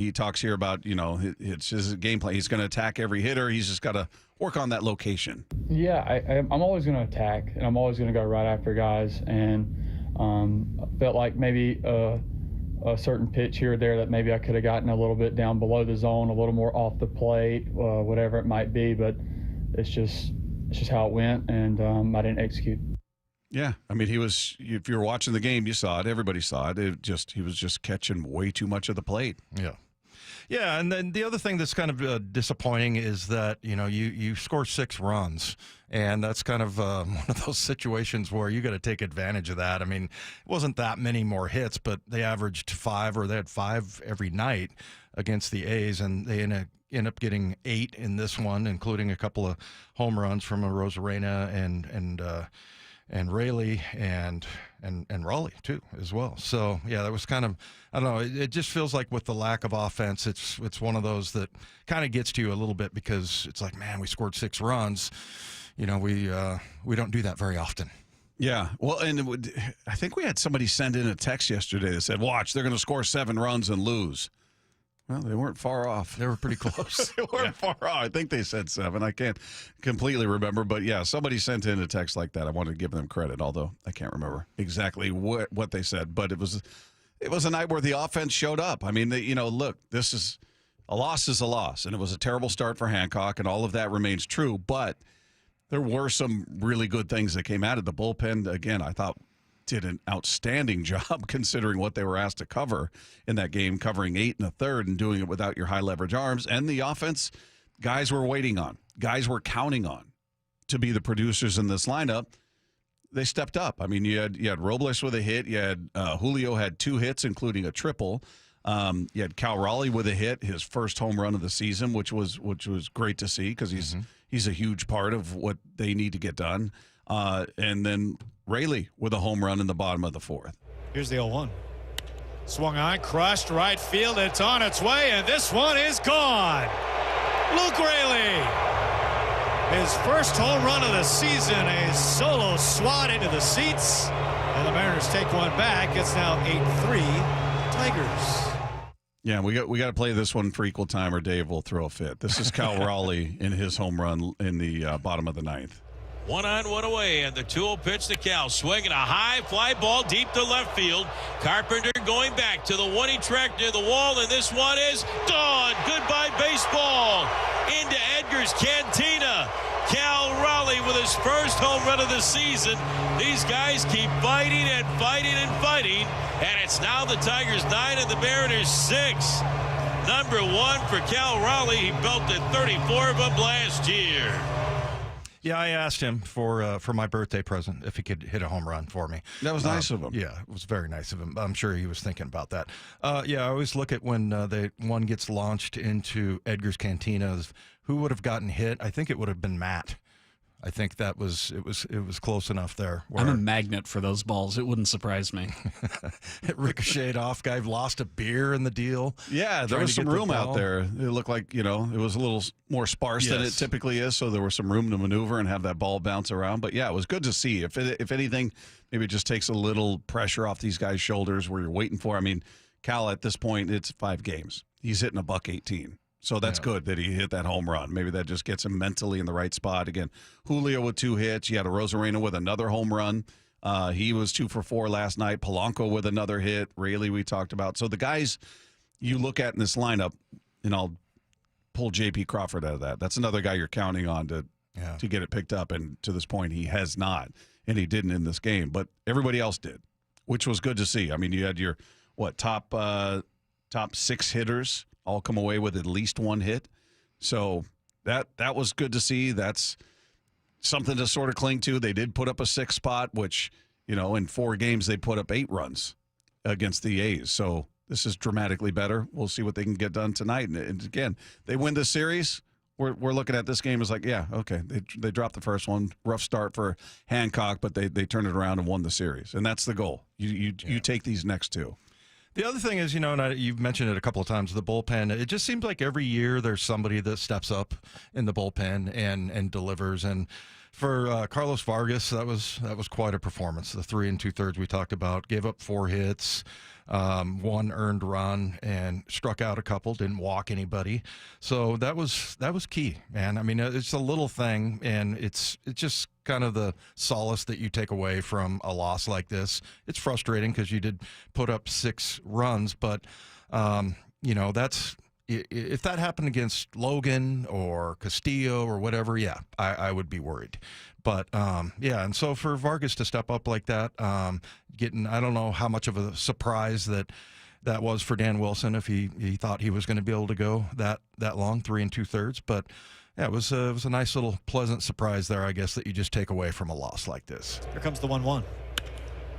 He talks here about, it's his game plan. He's going to attack every hitter. He's just got to work on that location. Yeah, I'm always going to attack, and I'm always going to go right after guys. And I felt like maybe a certain pitch here or there that maybe I could have gotten a little bit down below the zone, a little more off the plate, whatever it might be. But it's just how it went, and I didn't execute. Yeah, I mean, if you were watching the game, you saw it. Everybody saw it. He was just catching way too much of the plate. Yeah. Yeah, and then the other thing that's kind of disappointing is that, you score 6 runs, and that's kind of one of those situations where you got to take advantage of that. I mean, it wasn't that many more hits, but they averaged 5, or they had 5 every night against the A's, and they end up getting 8 in this one, including a couple of home runs from Rosarena and Rayleigh and Raleigh too as well. So yeah, that was kind of, I don't know. It just feels like with the lack of offense, it's one of those that kind of gets to you a little bit, because it's like, man, we scored 6 runs. We don't do that very often. Yeah, well, and I think we had somebody send in a text yesterday that said, "Watch, they're going to score 7 runs and lose." Well, they weren't far off. They were pretty close. They weren't far off. I think they said 7. I can't completely remember. But, yeah, somebody sent in a text like that. I wanted to give them credit, although I can't remember exactly what they said. But it was a night where the offense showed up. I mean, look, this is a loss is a loss. And it was a terrible start for Hancock, and all of that remains true. But there were some really good things that came out of the bullpen. Again, I thought did an outstanding job considering what they were asked to cover in that game, covering 8 1/3 and doing it without your high leverage arms. And the offense, guys were waiting on, guys were counting on to be the producers in this lineup. They stepped up. I mean, you had Robles with a hit. You had Julio had 2 hits, including a triple. You had Cal Raleigh with a hit, his first home run of the season, which was great to see, because he's a huge part of what they need to get done. And then Rayleigh with a home run in the bottom of the 4th. Here's the 0-1. Swung on, crushed right field. It's on its way, and this one is gone. Luke Rayleigh. His first home run of the season, a solo swat into the seats. And the Mariners take one back. It's now 8-3 Tigers. Yeah, we got to play this one for equal time, or Dave will throw a fit. This is Cal Raleigh in his home run in the bottom of the 9th. 1 on, 1 away, and the 2-0 pitch to Cal. Swinging a high fly ball deep to left field. Carpenter going back to the 1 he tracked near the wall, and this one is gone. Goodbye baseball. Into Edgar's Cantina. Cal Raleigh with his first home run of the season. These guys keep fighting and fighting and fighting, and it's now the Tigers 9 and the Mariners 6. Number 1 for Cal Raleigh. He belted 34 of them last year. Yeah, I asked him for my birthday present if he could hit a home run for me. That was nice of him. Yeah, it was very nice of him. I'm sure he was thinking about that. Yeah, I always look at when one gets launched into Edgar's Cantinas, who would have gotten hit. I think it would have been Matt. I think it was close enough there. I'm a magnet for those balls. It wouldn't surprise me. It ricocheted off. Guy lost a beer in the deal. Yeah, there was some room out there. It looked like, it was a little more sparse than it typically is, so there was some room to maneuver and have that ball bounce around. But, yeah, it was good to see. If anything, maybe it just takes a little pressure off these guys' shoulders where you're waiting for. I mean, Cal, at this point, it's 5 games. He's hitting $118. So that's good that he hit that home run. Maybe that just gets him mentally in the right spot. Again, Julio with 2 hits. You had a Rosarena with another home run. He was 2 for 4 last night. Polanco with another hit. Rayleigh we talked about. So the guys you look at in this lineup, and I'll pull J.P. Crawford out of that. That's another guy you're counting on to get it picked up. And to this point, he has not. And he didn't in this game. But everybody else did, which was good to see. I mean, you had your, top 6 hitters all come away with at least 1 hit. So that was good to see. That's something to sort of cling to. They did put up a 6 spot, which, in 4 games they put up 8 runs against the A's. So this is dramatically better. We'll see what they can get done tonight. And again, they win this series. We're looking at this game as like, yeah, okay, they dropped the first one. Rough start for Hancock, but they turned it around and won the series. And that's the goal. You take these next 2. The other thing is, and you've mentioned it a couple of times, the bullpen. It just seems like every year there's somebody that steps up in the bullpen and delivers. And for Carlos Vargas, that was quite a performance. The 3 2/3 we talked about, gave up 4 hits. one earned run, and struck out a couple, didn't walk anybody. So that was key, man. I mean, it's a little thing, and it's just kind of the solace that you take away from a loss like this. It's frustrating because you did put up 6 runs, but that's. If that happened against Logan or Castillo or whatever, yeah, I would be worried. But, and so for Vargas to step up like that, I don't know how much of a surprise that was for Dan Wilson if he thought he was going to be able to go that long, 3 2/3. But, yeah, it was a nice little pleasant surprise there, I guess, that you just take away from a loss like this. Here comes the 1-1.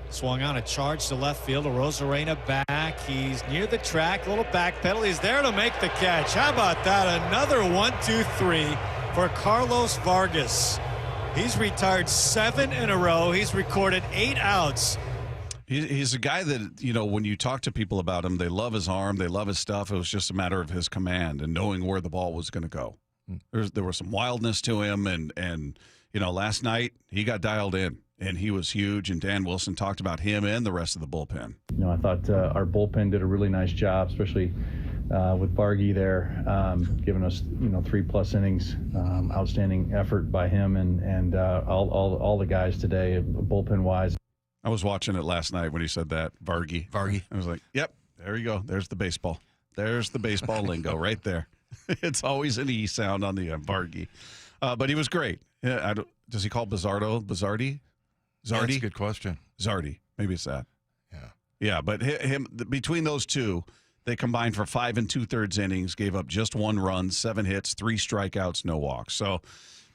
Swung on a charge to left field. Rosarena back. He's near the track. A little back pedal. He's there to make the catch. How about that? Another 1-2-3 for Carlos Vargas. He's retired 7 in a row. He's recorded 8 outs. He's a guy that, when you talk to people about him, they love his arm. They love his stuff. It was just a matter of his command and knowing where the ball was going to go. There was some wildness to him. And last night he got dialed in. And he was huge, and Dan Wilson talked about him and the rest of the bullpen. I thought our bullpen did a really nice job, especially with Vargy there, giving us 3+ innings. Outstanding effort by him and all the guys today, bullpen wise. I was watching it last night when he said that, Vargy. I was like, yep, there you go. There's the baseball. There's the baseball lingo right there. It's always an E sound on the Vargy. But he was great. Yeah, does he call Bizzardo Bizzardi? Zardy? That's a good question. Zardy. Maybe it's that. Yeah. Yeah, but between those two, they combined for 5 2/3 innings, gave up just 1 run, 7 hits, 3 strikeouts, no walks. So,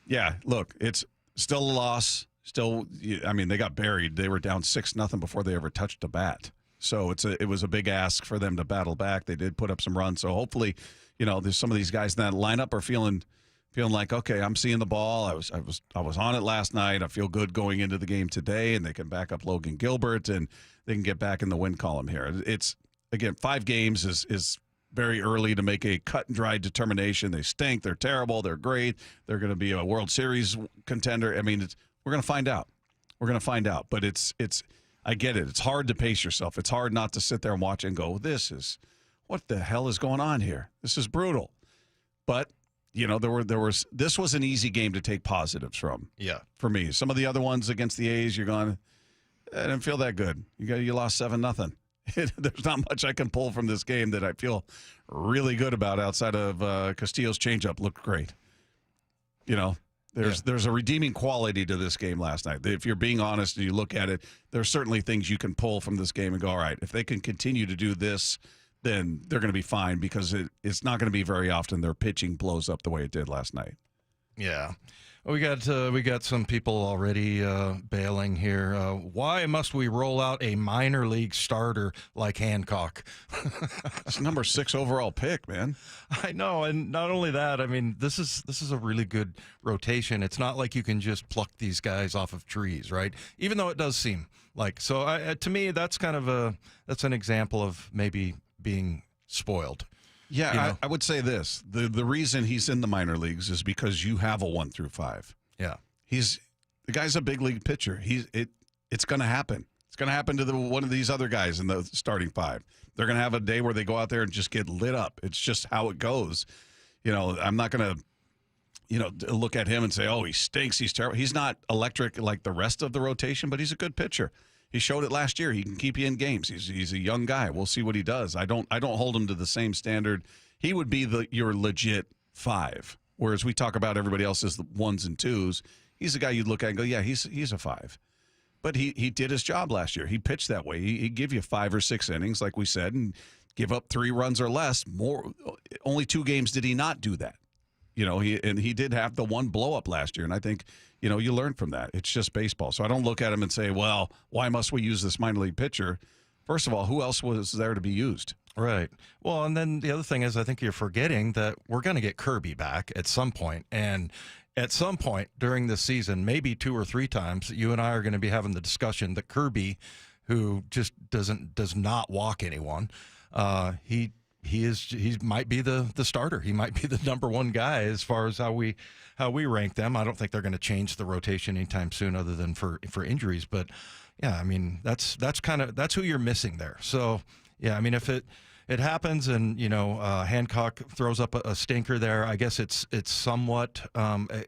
yeah, look, it's still a loss. Still, they got buried. They were down 6-0 before they ever touched a bat. So it was a big ask for them to battle back. They did put up some runs. So hopefully, there's some of these guys in that lineup are feeling like, okay, I'm seeing the ball. I was on it last night. I feel good going into the game today, and they can back up Logan Gilbert, and they can get back in the win column here. It's, again, 5 games is very early to make a cut-and-dried determination. They stink. They're terrible. They're great. They're going to be a World Series contender. We're going to find out. We're going to find out. But it's I get it. It's hard to pace yourself. It's hard not to sit there and watch and go, what the hell is going on here? This is brutal. But this was an easy game to take positives from. Yeah. For me. Some of the other ones against the A's, you're going, I didn't feel that good. You lost 7-0. There's not much I can pull from this game that I feel really good about outside of Castillo's changeup looked great. There's a redeeming quality to this game last night. If you're being honest and you look at it, there's certainly things you can pull from this game and go, all right, if they can continue to do this, then they're going to be fine because it's not going to be very often their pitching blows up the way it did last night. Yeah. We got some people already bailing here. Why must we roll out a minor league starter like Hancock? It's number 6 overall pick, man. I know, and not only that. This is a really good rotation. It's not like you can just pluck these guys off of trees, right? Even though it does seem like so. To me, that's kind of that's an example of maybe being spoiled. Yeah, I would say this. The reason he's in the minor leagues is because you have a 1 through 5. Yeah. The guy's a big league pitcher. It's going to happen. It's going to happen to one of these other guys in the starting 5. They're going to have a day where they go out there and just get lit up. It's just how it goes. I'm not going to look at him and say, "Oh, he stinks. He's terrible." He's not electric like the rest of the rotation, but he's a good pitcher. He showed it last year. He can keep you in games. He's a young guy. We'll see what he does. I don't hold him to the same standard. He would be your legit 5. Whereas we talk about everybody else's 1s and 2s. He's a guy you'd look at and go, yeah, he's a 5. But he did his job last year. He pitched that way. He'd give you 5 or 6 innings, like we said, and give up 3 runs or less. Only 2 games did he not do that. He did have the 1 blow up last year, and I think you learn from that. It's just baseball. So I don't look at him and say, well, why must we use this minor league pitcher? First of all, who else was there to be used? Right. Well, and then the other thing is I think you're forgetting that we're going to get Kirby back at some point. And at some point during this season, maybe 2 or 3 times, you and I are going to be having the discussion that Kirby, who just does not walk anyone, he might be the starter. He might be the number 1 guy as far as how we rank them. I don't think they're going to change the rotation anytime soon, other than for injuries. But yeah, that's who you're missing there. So Yeah, I mean, if it happens and, Hancock throws up a stinker there, I guess it's somewhat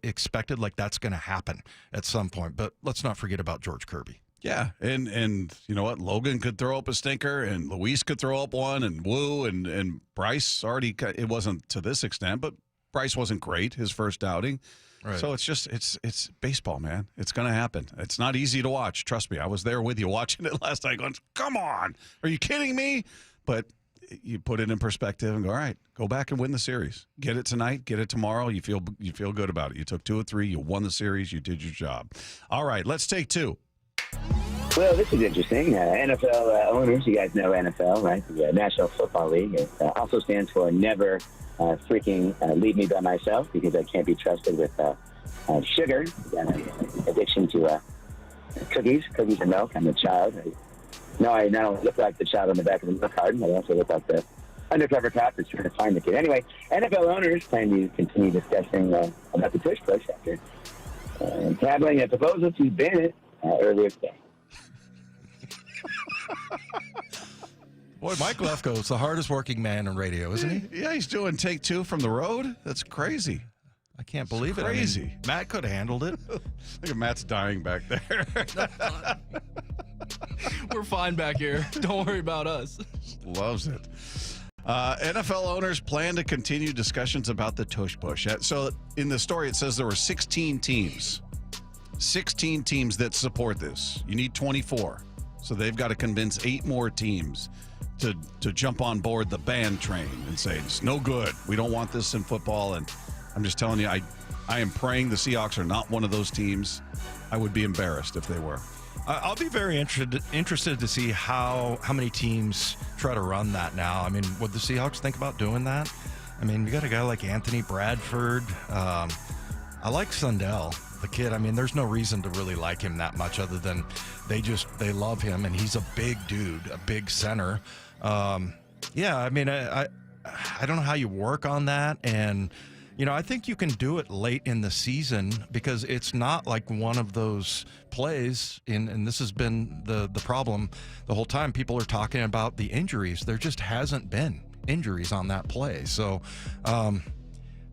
expected, like that's going to happen at some point. But let's not forget about George Kirby. Yeah, and you know what? Logan could throw up a stinker, and Luis could throw up one, and Woo, and Bryce already. It wasn't to this extent, but Bryce wasn't great his first outing. Right. So it's baseball, man. It's going to happen. It's not easy to watch. Trust me, I was there with you watching it last night going, come on, are you kidding me? But you put it in perspective and go, all right, go back and win the series. Get it tonight, get it tomorrow. You feel good about it. You took 2 of 3, you won the series, you did your job. All right, let's take 2. Well, this is interesting. NFL owners, you guys know NFL, right? The National Football League. It also stands for Never Freaking Leave Me By Myself, because I can't be trusted with sugar. Addiction to cookies and milk. I'm a child. I not only look like the child on the back of the milk carton, I also look like the undercover cop that's trying to find the kid. Anyway, NFL owners plan to continue discussing about the push after tabling a proposal to ban it earlier today. Boy, Mike Lefkoe is the hardest working man in radio, isn't he? Yeah, he's doing take 2 from the road. That's crazy. I can't believe it. Crazy. I mean, Matt could have handled it. Look at Matt's dying back there. We're fine back here. Don't worry about us. Loves it. NFL owners plan to continue discussions about the tush push. So in the story, it says there were 16 teams. 16 teams that support this. You need 24. So they've got to convince 8 more teams to jump on board the ban train and say, it's no good. We don't want this in football. And I'm just telling you, I am praying the Seahawks are not one of those teams. I would be embarrassed if they were. I'll be very interested to see how many teams try to run that now. I mean, would the Seahawks think about doing that? I mean, you got a guy like Anthony Bradford. I like Sundell, the kid. I mean, there's no reason to really like him that much other than they love him, and he's a big dude, a big center. Yeah, I mean, I don't know how you work on that, and I think you can do it late in the season because it's not like one of those plays, and this has been the problem the whole time. People are talking about the injuries. There just hasn't been injuries on that play. So,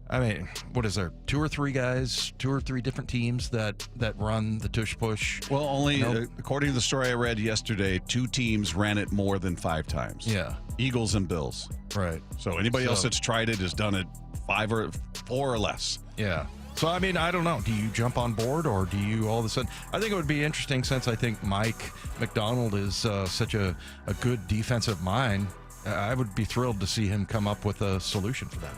I mean, what is there? 2 or 3 guys, 2 or 3 different teams that run the tush push? Well, only according to the story I read yesterday, 2 teams ran it more than 5 times. Yeah. Eagles and Bills. Right. So anybody else that's tried it has done it 4 or less. Yeah. So, I mean, I don't know. Do you jump on board or do you all of a sudden? I think it would be interesting since I think Mike McDonald is such a good defensive mind. I would be thrilled to see him come up with a solution for that.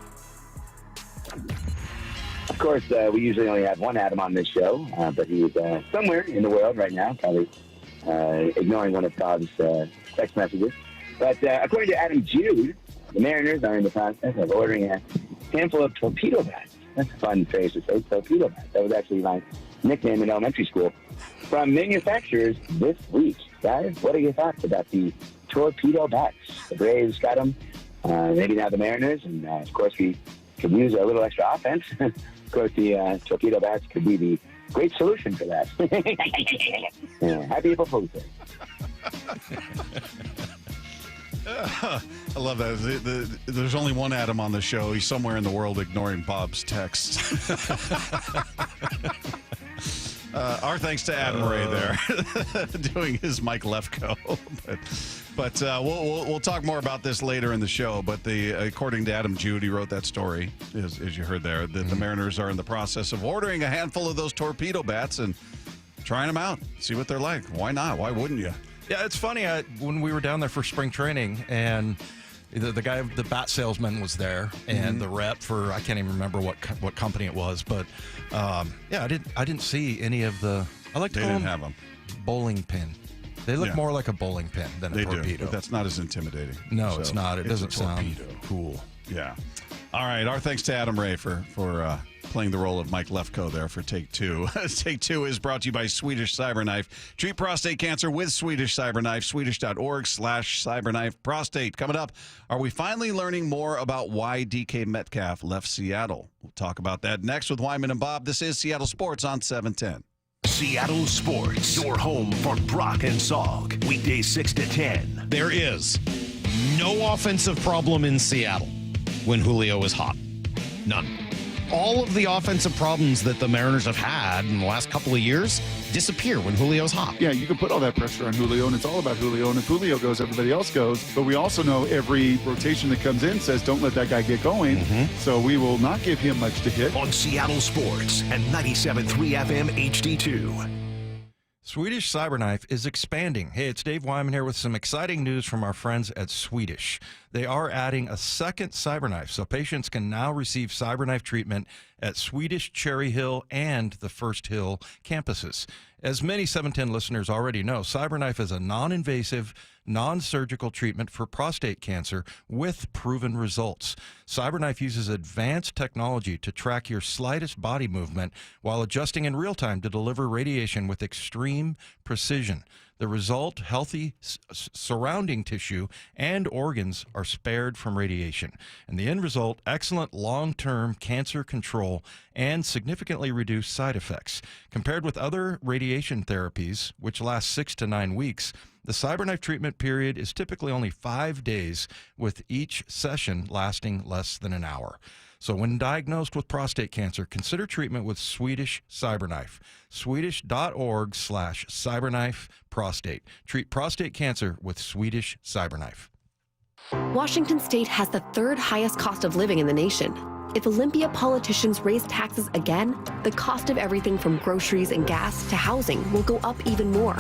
Of course, we usually only have one Adam on this show, but he's somewhere in the world right now, probably ignoring one of Todd's text messages. But according to Adam Jude, the Mariners are in the process of ordering a handful of torpedo bats. That's a fun phrase to say, torpedo bats. That was actually my nickname in elementary school. From manufacturers this week. Guys, what are your thoughts about the torpedo bats? The Braves got them, maybe now the Mariners, and of course we could use a little extra offense. Of course, the torpedo bats could be the great solution for that. Happy April Fool's Day. I love that. There's only one Adam on the show. He's somewhere in the world ignoring Bob's text. Our thanks to Adam Ray there, doing his Mike Lefkoe. But we'll talk more about this later in the show. But according to Adam Jude, he wrote that story, as you heard there, that the Mariners are in the process of ordering a handful of those torpedo bats and trying them out, see what they're like. Why not? Why wouldn't you? Yeah, it's funny. When we were down there for spring training, and the guy, the bat salesman, was there, and the rep for I can't even remember what company it was, but yeah, I didn't see any of the. I like to call them bowling pin. They look more like a bowling pin than a torpedo. Do, but that's not as intimidating. No, it's not. It doesn't sound cool. Yeah. All right. Our thanks to Adam Ray for playing the role of Mike Lefkoe there for Take 2. Take 2 is brought to you by Swedish Cyberknife. Treat prostate cancer with Swedish Cyberknife. Swedish.org/cyberknife prostate. Coming up, are we finally learning more about why DK Metcalf left Seattle? We'll talk about that next with Wyman and Bob. This is Seattle Sports on 710. Seattle Sports, your home for Brock and Salk. Weekdays 6 to 10. There is no offensive problem in Seattle when Julio is hot. None. All of the offensive problems that the Mariners have had in the last couple of years disappear when Julio's hot. Yeah, you can put all that pressure on Julio, and it's all about Julio. And if Julio goes, everybody else goes. But we also know every rotation that comes in says, don't let that guy get going. So we will not give him much to hit. On Seattle Sports and 97.3 FM HD2. Swedish Cyberknife is expanding. Hey, it's Dave Wyman here with some exciting news from our friends at Swedish. They are adding a second Cyberknife, so patients can now receive Cyberknife treatment at Swedish Cherry Hill and the First Hill campuses. As many 710 listeners already know, Cyberknife is a non-invasive, non-surgical treatment for prostate cancer with proven results. Cyberknife uses advanced technology to track your slightest body movement while adjusting in real time to deliver radiation with extreme precision. The result, healthy surrounding tissue and organs are spared from radiation. And the end result, excellent long-term cancer control and significantly reduced side effects. Compared with other radiation therapies, which last 6 to 9 weeks, the Cyberknife treatment period is typically only 5 days, with each session lasting less than an hour. So when diagnosed with prostate cancer, consider treatment with Swedish Cyberknife. Swedish.org/Cyberknife prostate. Treat prostate cancer with Swedish Cyberknife. Washington state has the third highest cost of living in the nation. If Olympia politicians raise taxes again, the cost of everything from groceries and gas to housing will go up even more.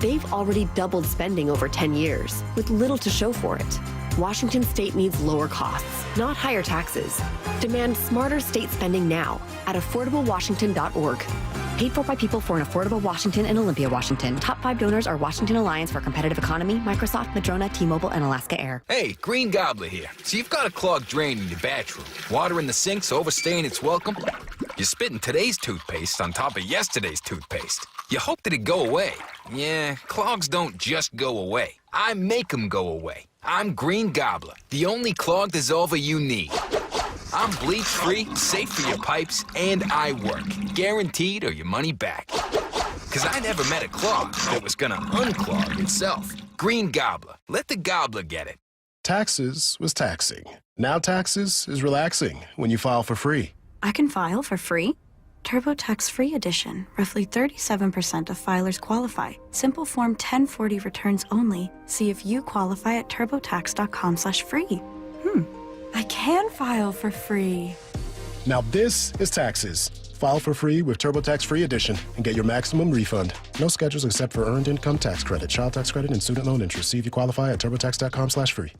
They've already doubled spending over 10 years, with little to show for it. Washington state needs lower costs, not higher taxes. Demand smarter state spending now at affordablewashington.org. Paid for by people for an affordable Washington and Olympia, Washington. Top 5 donors are Washington Alliance for Competitive Economy, Microsoft, Madrona, T-Mobile, and Alaska Air. Hey, Green Gobbler here. So you've got a clogged drain in your bathroom. Water in the sink's overstaying its welcome. You're spitting today's toothpaste on top of yesterday's toothpaste. You hope that it go away. Yeah, clogs don't just go away. I make them go away. I'm Green Gobbler, the only clog dissolver you need. I'm bleach-free, safe for your pipes, and I work. Guaranteed or your money back. Because I never met a clog that was gonna unclog itself. Green Gobbler. Let the gobbler get it. Taxes was taxing. Now taxes is relaxing when you file for free. I can file for free? TurboTax Free Edition. Roughly 37% of filers qualify. Simple Form 1040 returns only. See if you qualify at turbotax.com/free. I can file for free. Now this is taxes. File for free with TurboTax Free Edition and get your maximum refund. No schedules except for earned income tax credit, child tax credit, and student loan interest. See if you qualify at turbotax.com/free.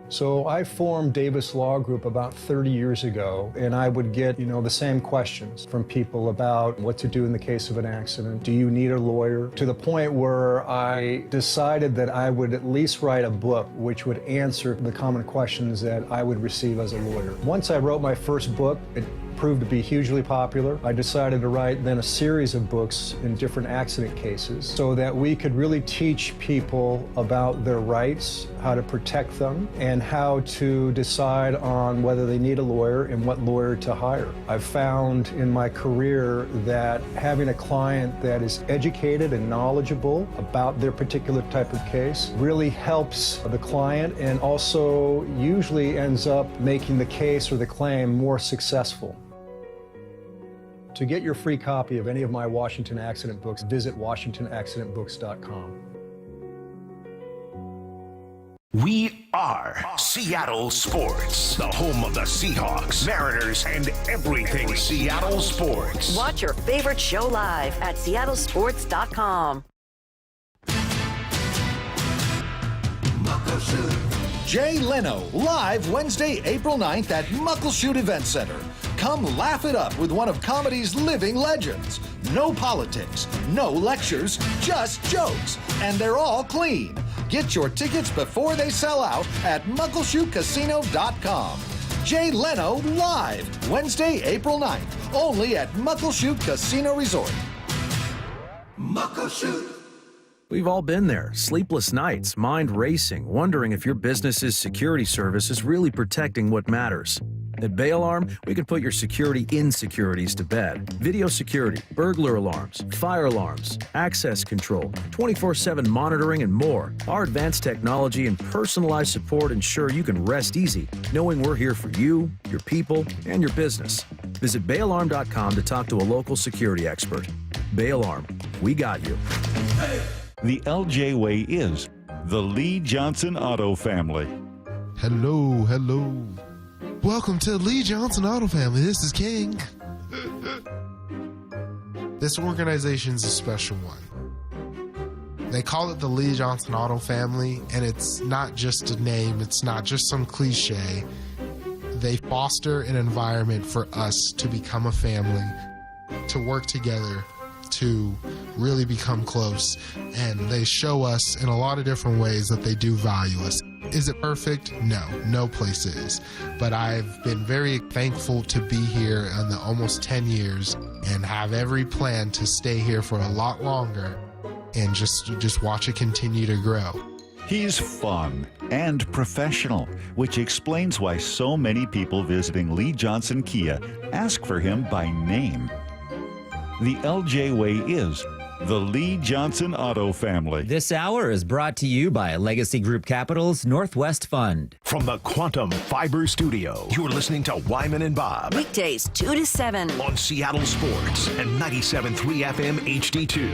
So I formed Davis Law Group about 30 years ago, and I would get, the same questions from people about what to do in the case of an accident. Do you need a lawyer? To the point where I decided that I would at least write a book which would answer the common questions that I would receive as a lawyer. Once I wrote my first book, it proved to be hugely popular. I decided to write then a series of books in different accident cases so that we could really teach people about their rights, how to protect them, and how to decide on whether they need a lawyer and what lawyer to hire. I've found in my career that having a client that is educated and knowledgeable about their particular type of case really helps the client and also usually ends up making the case or the claim more successful. To get your free copy of any of my Washington accident books, visit WashingtonAccidentBooks.com. We are Seattle Sports, the home of the Seahawks, Mariners, and everything Seattle sports. Watch your favorite show live at seattlesports.com. Jay Leno, live Wednesday, April 9th at Muckleshoot Event Center. Come laugh it up with one of comedy's living legends. No politics, no lectures, just jokes, and they're all clean. Get your tickets before they sell out at muckleshootcasino.com. Jay Leno live Wednesday, April 9th, only at Muckleshoot Casino Resort. Muckleshoot. We've all been there. Sleepless nights, mind racing, wondering if your business's security service is really protecting what matters. At Bay Alarm, we can put your security insecurities to bed. Video security, burglar alarms, fire alarms, access control, 24/7 monitoring, and more. Our advanced technology and personalized support ensure you can rest easy, knowing we're here for you, your people, and your business. Visit bayalarm.com to talk to a local security expert. Bay Alarm, we got you. The LJ way is the Lee Johnson Auto family. Hello, hello. Welcome to Lee Johnson Auto Family. This is King. This organization's a special one. They call it the Lee Johnson Auto Family, and it's not just a name. It's not just some cliche. They foster an environment for us to become a family, to work together, to really become close, and they show us in a lot of different ways that they do value us. Is it perfect? No place is. But I've been very thankful to be here in the almost 10 years and have every plan to stay here for a lot longer and just watch it continue to grow. He's fun and professional, which explains why so many people visiting Lee Johnson Kia ask for him by name. The LJ way is the Lee Johnson Auto family. This hour is brought to you by Legacy Group Capital's Northwest Fund. From the Quantum Fiber Studio, you're listening to Wyman and Bob. Weekdays 2 to 7 on Seattle Sports and 97.3 FM HD2.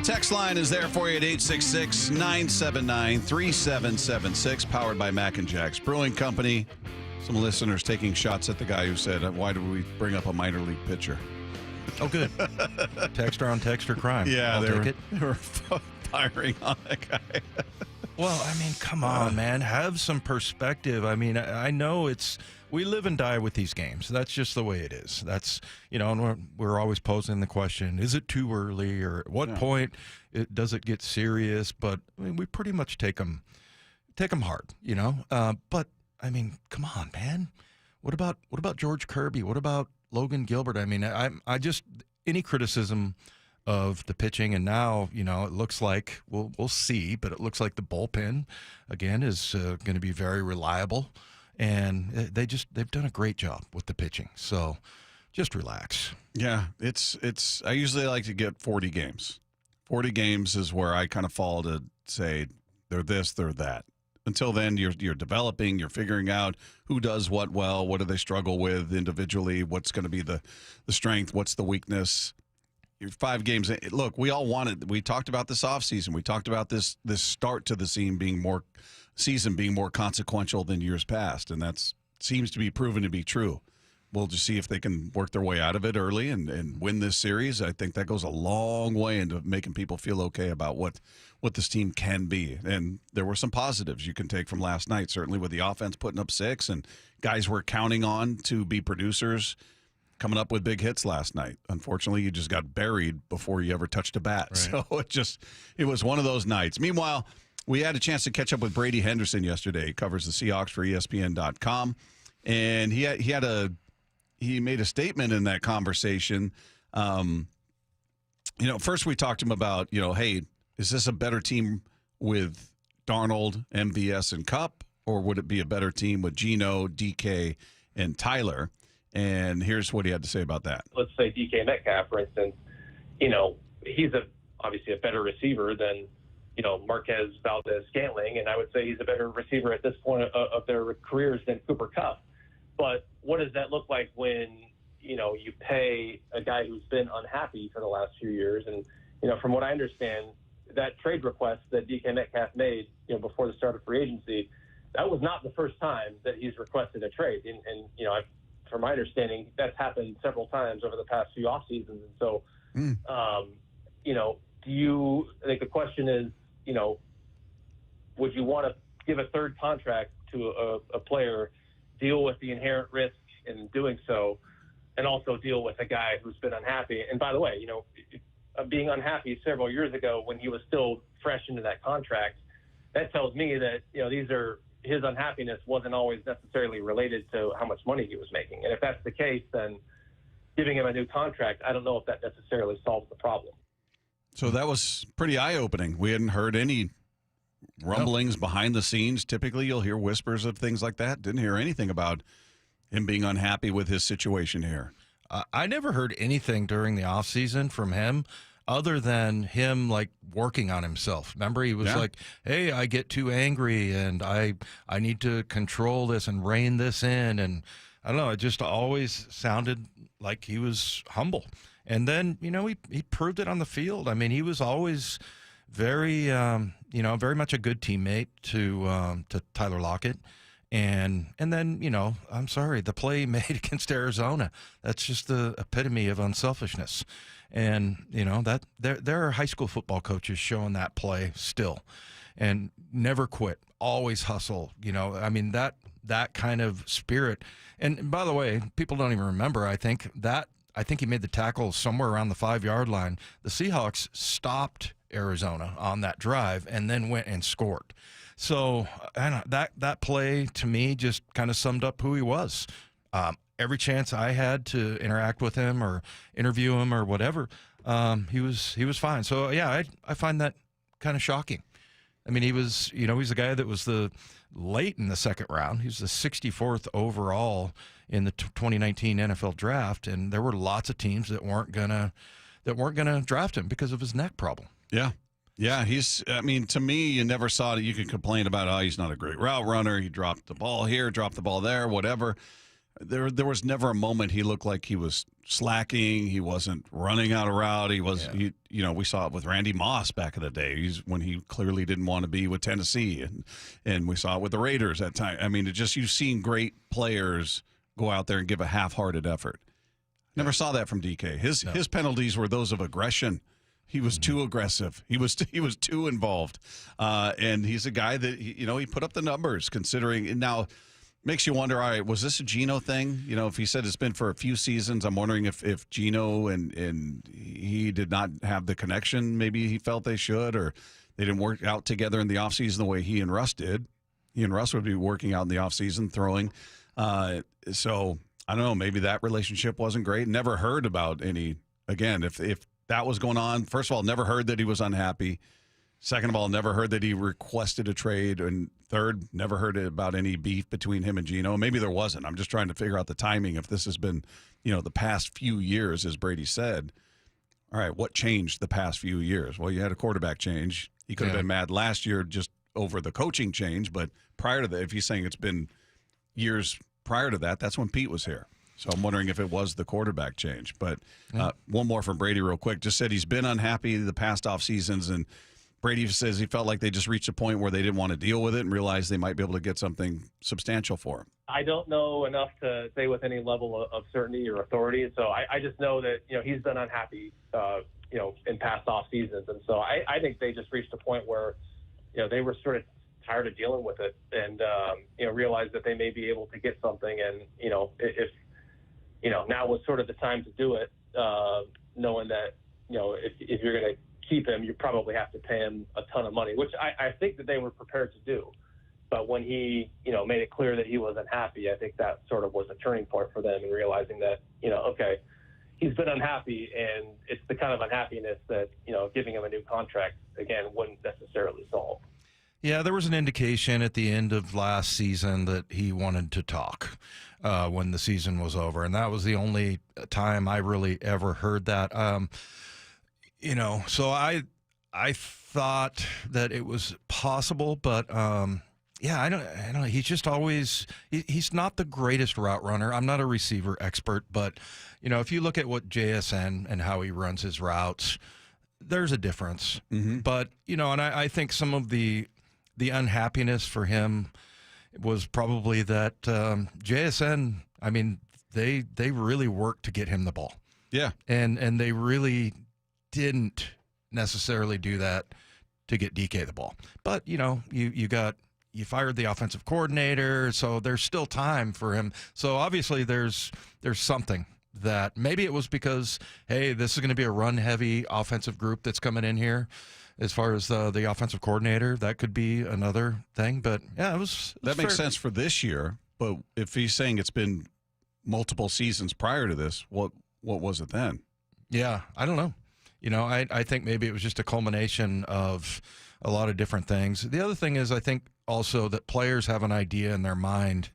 Text line is there for you at 866-979-3776, powered by Mac and Jack's Brewing Company. Some listeners taking shots at the guy who said, why did we bring up a minor league pitcher? Oh, good. Texter on texter crime. Yeah, they were firing on that guy. Well, I mean, come on, man. Have some perspective. I mean, I know we live and die with these games. That's just the way it is. That's, and we're always posing the question, is it too early, or at what point does it get serious? But I mean, we pretty much take them hard, but I mean, come on, man. What about George Kirby? What about Logan Gilbert? I mean, I just any criticism of the pitching, and now it looks like we'll see, but it looks like the bullpen again is going to be very reliable, and they've done a great job with the pitching. So just relax. Yeah, it's. I usually like to get 40 games. 40 games is where I kind of fall to say they're this, they're that. Until then, you're developing, you're figuring out who does what well, what do they struggle with individually, what's going to be the strength, what's the weakness. You're 5 games. Look, we all wanted. We talked about this offseason. We talked about this start to the season being more consequential than years past, and that seems to be proven to be true. We'll just see if they can work their way out of it early and win this series. I think that goes a long way into making people feel okay about what this team can be. And there were some positives you can take from last night, certainly with the offense putting up 6 and guys we're counting on to be producers coming up with big hits last night. Unfortunately, you just got buried before you ever touched a bat. Right. So it was one of those nights. Meanwhile, we had a chance to catch up with Brady Henderson yesterday. He covers the Seahawks for ESPN.com. And he made a statement in that conversation. First we talked to him about, hey, is this a better team with Darnold, MVS, and Kupp, or would it be a better team with Geno, DK, and Tyler? And here's what he had to say about that. Let's say DK Metcalf, for instance, he's obviously a better receiver than, Marquez Valdez-Scantling, and I would say he's a better receiver at this point of their careers than Cooper Kupp. But what does that look like when, you pay a guy who's been unhappy for the last few years? And, from what I understand, that trade request that DK Metcalf made, before the start of free agency, that was not the first time that he's requested a trade. And from my understanding, that's happened several times over the past few off seasons. And so, I think the question is, would you want to give a third contract to a player, deal with the inherent risk in doing so, and also deal with a guy who's been unhappy? And by the way, being unhappy several years ago when he was still fresh into that contract, that tells me that, his unhappiness wasn't always necessarily related to how much money he was making. And if that's the case, then giving him a new contract, I don't know if that necessarily solves the problem. So that was pretty eye-opening. We hadn't heard any rumblings behind the scenes. Typically, you'll hear whispers of things like that. Didn't hear anything about him being unhappy with his situation here. I never heard anything during the offseason from him other than him, like, working on himself. Remember, he was like, hey, I get too angry, and I need to control this and rein this in. And I don't know, it just always sounded like he was humble. And then, he proved it on the field. I mean, he was always very, very much a good teammate to Tyler Lockett. And then, I'm sorry, the play made against Arizona, that's just the epitome of unselfishness. And, that there are high school football coaches showing that play still and never quit, always hustle, that kind of spirit. And by the way, people don't even remember, I think he made the tackle somewhere around the 5-yard line. The Seahawks stopped Arizona on that drive and then went and scored. So that play to me just kind of summed up who he was. Every chance I had to interact with him or interview him or whatever, he was fine. So yeah, I find that kind of shocking. I mean, he was, he's the guy that was late in the second round. He was the 64th overall in the 2019 NFL draft, and there were lots of teams that weren't gonna draft him because of his neck problem. Yeah. Yeah, to me, you never saw it. You could complain about, he's not a great route runner. He dropped the ball here, dropped the ball there, whatever. There was never a moment he looked like he was slacking. He wasn't running out of route. He was, we saw it with Randy Moss back in the day. When he clearly didn't want to be with Tennessee, and we saw it with the Raiders at time. I mean, you've seen great players go out there and give a half-hearted effort. Never saw that from DK. His penalties were those of aggression. He was too aggressive. He was too involved, and he's a guy that he put up the numbers. Considering, and now makes you wonder. All right, was this a Geno thing? If he said it's been for a few seasons, I'm wondering if Geno and he did not have the connection. Maybe he felt they should, or they didn't work out together in the offseason the way he and Russ did. He and Russ would be working out in the offseason, throwing. So I don't know. Maybe that relationship wasn't great. Never heard about any. Again, if that was going on. First of all, never heard that he was unhappy. Second of all, never heard that he requested a trade. And third, never heard about any beef between him and Geno. Maybe there wasn't. I'm just trying to figure out the timing. If this has been, the past few years, as Brady said. All right, what changed the past few years? Well, you had a quarterback change. He could have been mad last year just over the coaching change. But prior to that, if he's saying it's been years prior to that, that's when Pete was here. So I'm wondering if it was the quarterback change. But one more from Brady real quick. Just said he's been unhappy the past off seasons, and Brady says he felt like they just reached a point where they didn't want to deal with it and realized they might be able to get something substantial for him. I don't know enough to say with any level of certainty or authority. So I just know that, he's been unhappy, in past off seasons. And so I think they just reached a point where, they were sort of tired of dealing with it and, realized that they may be able to get something. And, if now was sort of the time to do it, knowing that, if you're going to keep him, you probably have to pay him a ton of money, which I think that they were prepared to do. But when he, made it clear that he wasn't happy, I think that sort of was a turning point for them in realizing that, okay, he's been unhappy, and it's the kind of unhappiness that, giving him a new contract, again, wouldn't necessarily solve. Yeah, there was an indication at the end of last season that he wanted to talk when the season was over, and that was the only time I really ever heard that. So I thought that it was possible, but I don't. He's just always he's not the greatest route runner. I'm not a receiver expert, but if you look at what JSN and how he runs his routes, there's a difference. Mm-hmm. But and I think some of the unhappiness for him was probably that JSN, I mean, they really worked to get him the ball. Yeah. And they really didn't necessarily do that to get DK the ball. But, you fired the offensive coordinator, so there's still time for him. So obviously there's something that maybe it was because, hey, this is going to be a run-heavy offensive group that's coming in here. As far as the offensive coordinator, that could be another thing. But, yeah, it was that makes sense for this year. But if he's saying it's been multiple seasons prior to this, what was it then? Yeah, I don't know. I think maybe it was just a culmination of a lot of different things. The other thing is I think also that players have an idea in their mind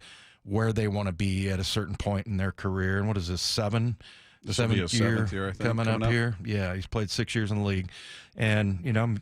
where they want to be at a certain point in their career. And what is this, seventh year, I think, coming up here? Yeah, he's played 6 years in the league. And, you know,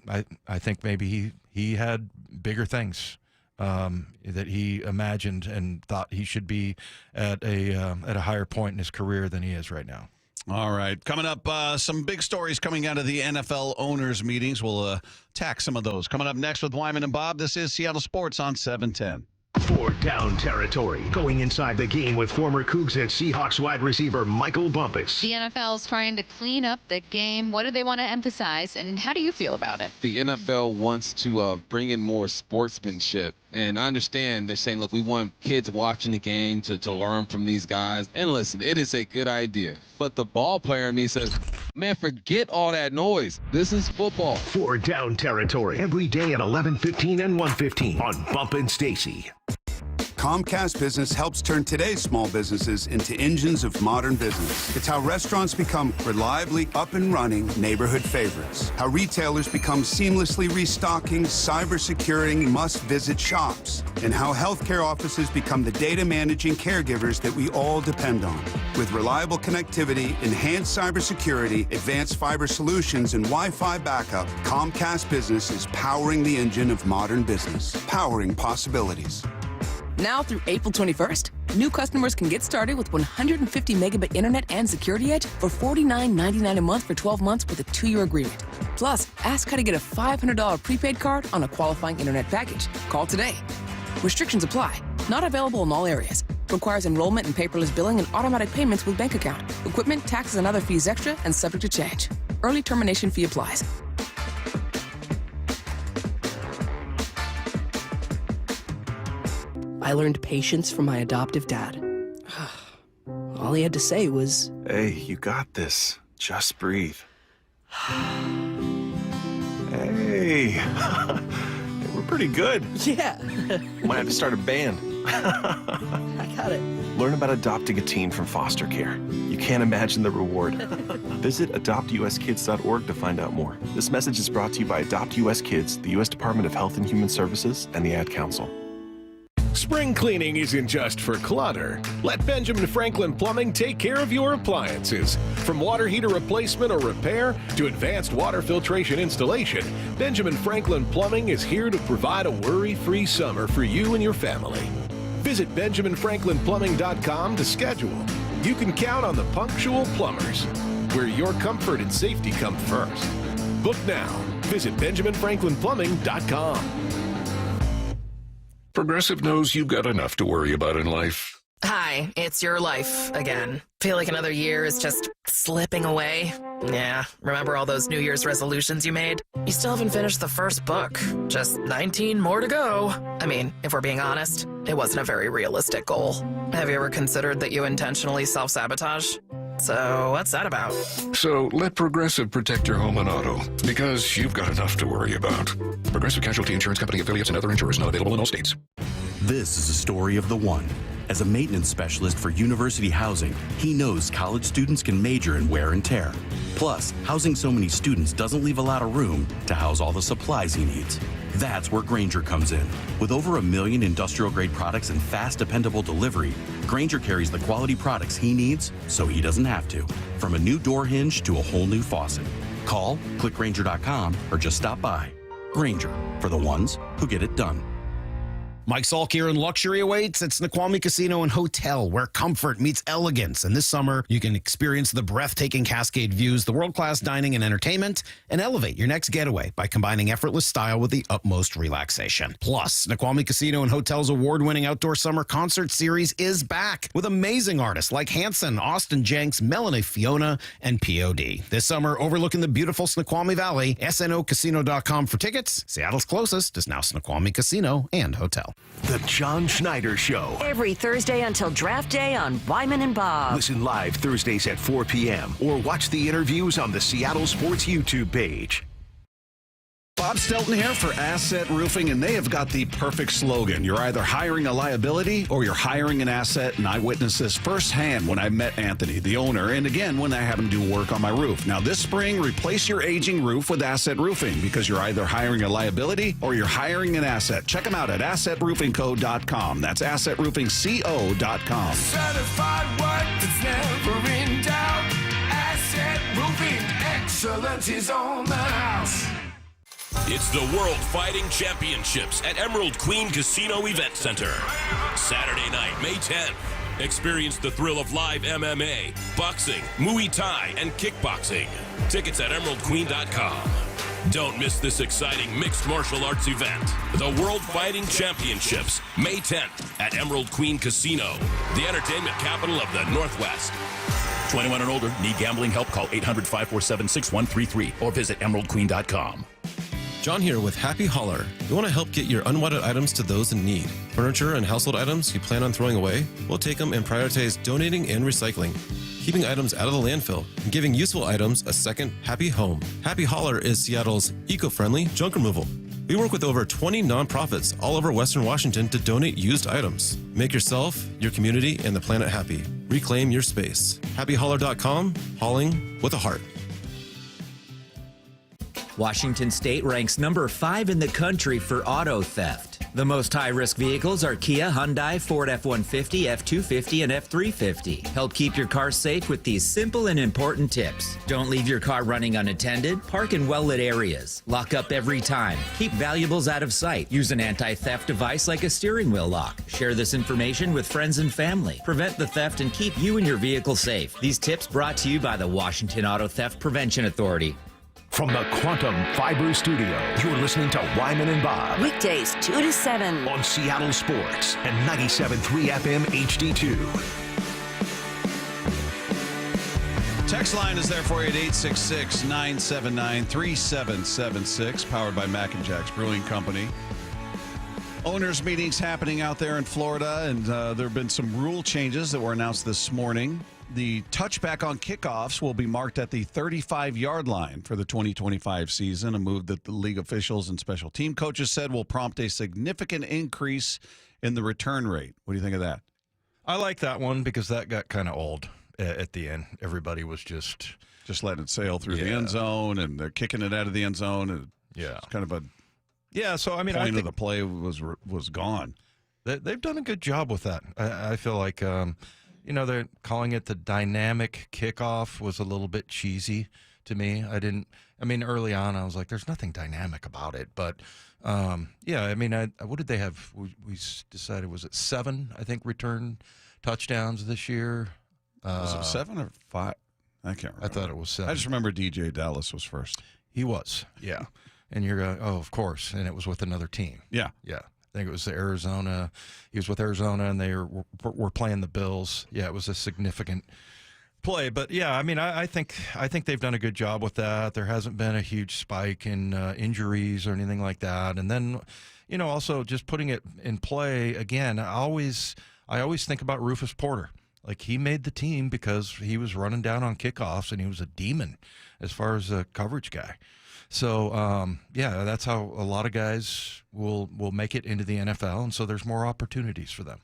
I think maybe he had bigger things that he imagined and thought he should be at a higher point in his career than he is right now. All right. Coming up, some big stories coming out of the NFL owners' meetings. We'll attack some of those. Coming up next with Wyman and Bob, this is Seattle Sports on 710. For down territory, going inside the game with former Cougs and Seahawks wide receiver Michael Bumpus. The NFL is trying to clean up the game. What do they want to emphasize, and how do you feel about it? The NFL wants to bring in more sportsmanship. And I understand they're saying, look, we want kids watching the game to learn from these guys. And listen, it is a good idea. But the ball player in me says, man, forget all that noise. This is football. For down territory, every day at 11:15 and 1:15 on Bump and Stacy. Comcast Business helps turn today's small businesses into engines of modern business. It's how restaurants become reliably up and running neighborhood favorites. How retailers become seamlessly restocking, cyber-securing must-visit shops. And how healthcare offices become the data managing caregivers that we all depend on. With reliable connectivity, enhanced cybersecurity, advanced fiber solutions, and Wi-Fi backup, Comcast Business is powering the engine of modern business. Powering possibilities. Now through April 21st, new customers can get started with 150 megabit internet and security edge for $49.99 a month for 12 months with a 2-year agreement. Plus, ask how to get a $500 prepaid card on a qualifying internet package. Call today. Restrictions apply. Not available in all areas. Requires enrollment in paperless billing and automatic payments with bank account. Equipment, taxes, and other fees extra and subject to change. Early termination fee applies. I learned patience from my adoptive dad. All he had to say was, "Hey, you got this. Just breathe." Hey, we're pretty good. Yeah. Might have to start a band. I got it. Learn about adopting a teen from foster care. You can't imagine the reward. Visit adoptuskids.org to find out more. This message is brought to you by Adopt US Kids, the U.S. Department of Health and Human Services, and the Ad Council. Spring cleaning isn't just for clutter. Let Benjamin Franklin Plumbing take care of your appliances. From water heater replacement or repair to advanced water filtration installation, Benjamin Franklin Plumbing is here to provide a worry-free summer for you and your family. Visit BenjaminFranklinPlumbing.com to schedule. You can count on the punctual plumbers, where your comfort and safety come first. Book now. Visit BenjaminFranklinPlumbing.com. Progressive knows you've got enough to worry about in life. Hi, it's your life again. Feel like another year is just slipping away? Yeah, remember all those New Year's resolutions you made? You still haven't finished the first book. Just 19 more to go. I mean, if we're being honest, it wasn't a very realistic goal. Have you ever considered that you intentionally self-sabotage? So what's that about? So let Progressive protect your home and auto, because you've got enough to worry about. Progressive Casualty Insurance Company affiliates and other insurers not available in all states. This is a story of the one. As a maintenance specialist for University Housing, he knows college students can major in wear and tear. Plus, housing so many students doesn't leave a lot of room to house all the supplies he needs. That's where Grainger comes in. With over 1 million industrial-grade products and fast, dependable delivery, Grainger carries the quality products he needs so he doesn't have to. From a new door hinge to a whole new faucet. Call, click Grainger.com, or just stop by. Grainger, for the ones who get it done. Mike Salk here, and luxury awaits at Snoqualmie Casino and Hotel, where comfort meets elegance. And this summer, you can experience the breathtaking Cascade views, the world-class dining and entertainment, and elevate your next getaway by combining effortless style with the utmost relaxation. Plus, Snoqualmie Casino and Hotel's award-winning outdoor summer concert series is back with amazing artists like Hanson, Austin Jenks, Melanie Fiona, and POD. This summer, overlooking the beautiful Snoqualmie Valley, snocasino.com for tickets. Seattle's closest is now Snoqualmie Casino and Hotel. The John Schneider Show. Every Thursday until draft day on Wyman and Bob. Listen live Thursdays at 4 p.m. or watch the interviews on the Seattle Sports YouTube page. Bob Stelton here for Asset Roofing, and they have got the perfect slogan. You're either hiring a liability or you're hiring an asset, and I witnessed this firsthand when I met Anthony, the owner, and again when I had him do work on my roof. Now this spring, replace your aging roof with Asset Roofing because you're either hiring a liability or you're hiring an asset. Check them out at AssetRoofingCo.com. That's AssetRoofingCo.com. Certified work that's never in doubt. Asset Roofing, excellence is on the house. It's the World Fighting Championships at Emerald Queen Casino Event Center. Saturday night, May 10th. Experience the thrill of live MMA, boxing, Muay Thai, and kickboxing. Tickets at emeraldqueen.com. Don't miss this exciting mixed martial arts event. The World Fighting Championships, May 10th at Emerald Queen Casino, the entertainment capital of the Northwest. 21 and older. Need gambling help? Call 800-547-6133 or visit emeraldqueen.com. John here with Happy Hauler. We want to help get your unwanted items to those in need. Furniture and household items you plan on throwing away? We'll take them and prioritize donating and recycling, keeping items out of the landfill, and giving useful items a second happy home. Happy Hauler is Seattle's eco-friendly junk removal. We work with over 20 nonprofits all over Western Washington to donate used items. Make yourself, your community, and the planet happy. Reclaim your space. HappyHauler.com, hauling with a heart. Washington State ranks number 5 in the country for auto theft. The most high-risk vehicles are Kia, Hyundai, Ford F-150, F-250, and F-350. Help keep your car safe with these simple and important tips. Don't leave your car running unattended. Park in well-lit areas. Lock up every time. Keep valuables out of sight. Use an anti-theft device like a steering wheel lock. Share this information with friends and family. Prevent the theft and keep you and your vehicle safe. These tips brought to you by the Washington Auto Theft Prevention Authority. From the Quantum Fiber Studio, you're listening to Wyman and Bob. Weekdays 2 to 7 on Seattle Sports and 97.3 FM HD2. Text line is there for you at 866-979-3776, powered by Mac and Jack's Brewing Company. Owners meetings happening out there in Florida, and there have been some rule changes that were announced this morning. The touchback on kickoffs will be marked at the 35-yard line for the 2025 season, a move that the league officials and special team coaches said will prompt a significant increase in the return rate. What do you think of that? I like that one because that got kind of old at the end. Everybody was just letting it sail through the end zone, and they're kicking it out of the end zone. And it's kind of a So I mean, point I think of the play was gone. They've done a good job with that. I feel like. They're calling it the dynamic kickoff was a little bit cheesy to me. Early on, I was like, there's nothing dynamic about it. But, what did they have? We decided, was it 7, I think, return touchdowns this year? Was it 7 or 5? I can't remember. I thought it was 7. I just remember DJ Dallas was first. He was, yeah. And you're going, oh, of course. And it was with another team. Yeah. Yeah. I think it was Arizona. He was with Arizona, and they were playing the Bills. Yeah, it was a significant play. But yeah, I think they've done a good job with that. There hasn't been a huge spike in injuries or anything like that. And then, also just putting it in play again. I always think about Rufus Porter. Like, he made the team because he was running down on kickoffs, and he was a demon as far as a coverage guy. So, that's how a lot of guys will make it into the NFL, and so there's more opportunities for them.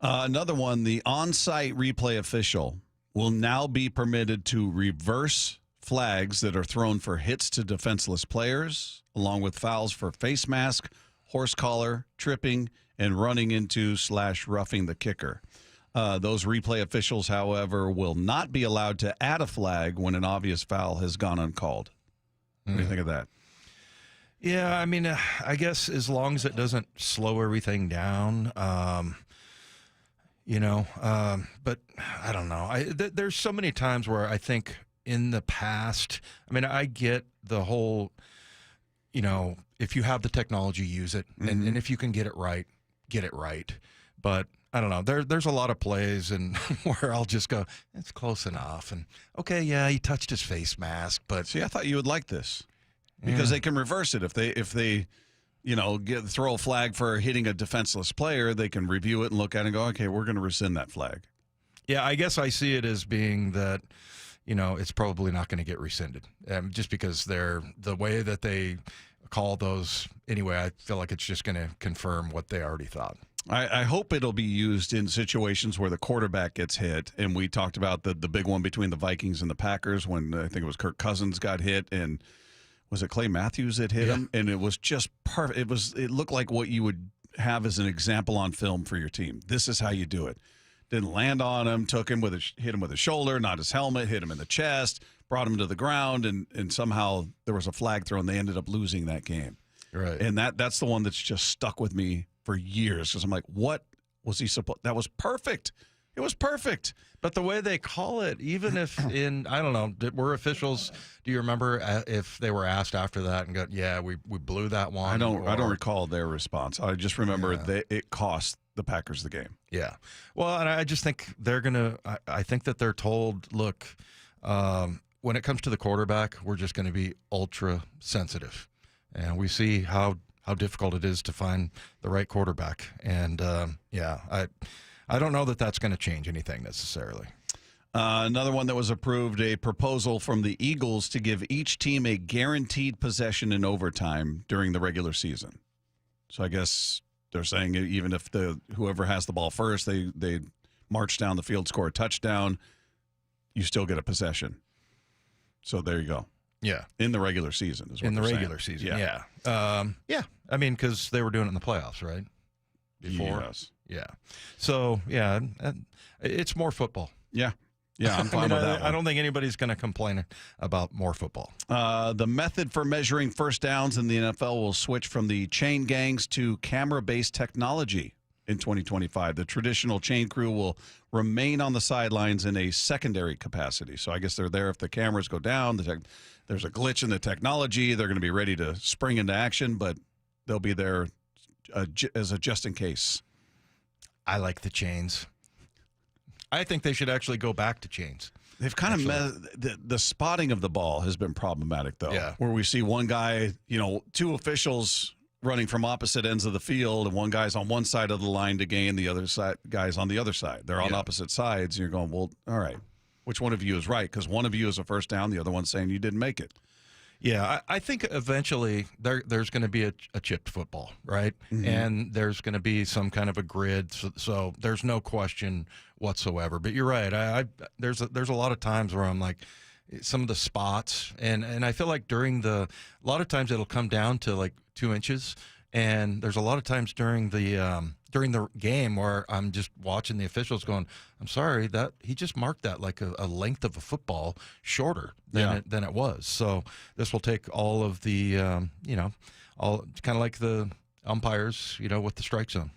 Another one, the on-site replay official will now be permitted to reverse flags that are thrown for hits to defenseless players, along with fouls for face mask, horse collar, tripping, and running into / roughing the kicker. Those replay officials, however, will not be allowed to add a flag when an obvious foul has gone uncalled. What do you think of that? Yeah, I guess as long as it doesn't slow everything down, but I don't know. There's so many times where I think in the past, I get the whole, if you have the technology, use it. Mm-hmm. And if you can get it right, get it right. But I don't know. There's a lot of plays and where I'll just go, it's close enough. And okay, yeah, he touched his face mask, but see, I thought you would like this because they can reverse it if they throw a flag for hitting a defenseless player, they can review it and look at it and go, okay, we're going to rescind that flag. Yeah, I guess I see it as being that, it's probably not going to get rescinded, just because the way that they call those anyway. I feel like it's just going to confirm what they already thought. I hope it'll be used in situations where the quarterback gets hit. And we talked about the big one between the Vikings and the Packers when I think it was Kirk Cousins got hit, and was it Clay Matthews that hit him? And it was just perfect. It looked like what you would have as an example on film for your team. This is how you do it. Didn't land on him, hit him with his shoulder, not his helmet, hit him in the chest, brought him to the ground, and somehow there was a flag thrown. They ended up losing that game. Right. And that's the one that's just stuck with me for years, because I'm like, what was he supposed? That was perfect. It was perfect. But the way they call it, even if I don't know, were officials, do you remember if they were asked after that and go, yeah, we blew that one? I don't recall their response. I just remember it cost the Packers the game. Yeah. Well, and I just think they're going to, I think that they're told, look, when it comes to the quarterback, we're just going to be ultra sensitive. And we see how difficult it is to find the right quarterback. And, I don't know that that's going to change anything necessarily. Another one that was approved, a proposal from the Eagles to give each team a guaranteed possession in overtime during the regular season. So I guess they're saying even if whoever has the ball first, they march down the field, score a touchdown, you still get a possession. So there you go. Yeah. In the regular season is what in the they're regular saying. season. Yeah. I mean, because they were doing it in the playoffs, right? Before. Yes. Yeah. So, yeah, it's more football. Yeah. Yeah, I'm fine with that one. I don't think anybody's going to complain about more football. The method for measuring first downs in the NFL will switch from the chain gangs to camera-based technology in 2025. The traditional chain crew will remain on the sidelines in a secondary capacity. So I guess they're there if the cameras go down, there's a glitch in the technology, they're going to be ready to spring into action, but they'll be there as a just in case. I like the chains. I think they should actually go back to chains. They've kind of the spotting of the ball has been problematic, though. Yeah. Where we see one guy, two officials running from opposite ends of the field, and one guy's on one side of the line to gain, the other side guy's on the other side. They're on opposite sides, and you're going, well, all right, which one of you is right? Because one of you is a first down, the other one's saying you didn't make it. Yeah, I think eventually there's going to be a chipped football, right? Mm-hmm. And there's going to be some kind of a grid, so there's no question whatsoever. But you're right. There's a lot of times where I'm like, some of the spots, and I feel like a lot of times it'll come down to like 2 inches, and there's a lot of times during the game where I'm just watching the officials going, I'm sorry, that he just marked that like a length of a football shorter than it was. So this will take all of the, all kind of like the umpires, with the strike zone.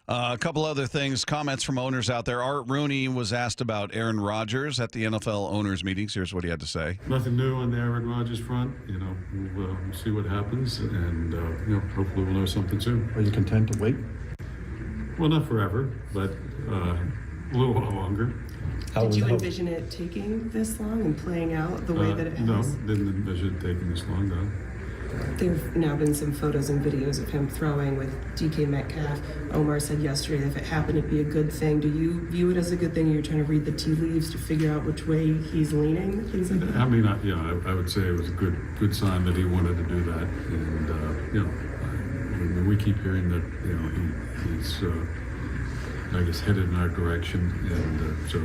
A couple other things, comments from owners out there. Art Rooney was asked about Aaron Rodgers at the NFL owners meetings. Here's what he had to say. Nothing new on the Aaron Rodgers front. We'll see what happens, and hopefully we'll know something soon. Are you content to wait? Well, not forever, but a little while longer. Did you envision it taking this long and playing out the way that it has? No, didn't envision it taking this long, though. There have now been some photos and videos of him throwing with DK Metcalf. Omar said yesterday that if it happened, it'd be a good thing. Do you view it as a good thing? You're trying to read the tea leaves to figure out which way he's leaning? Things like that? I mean, I would say it was a good sign that he wanted to do that. And, we keep hearing that, he's, I guess, headed in our direction. And so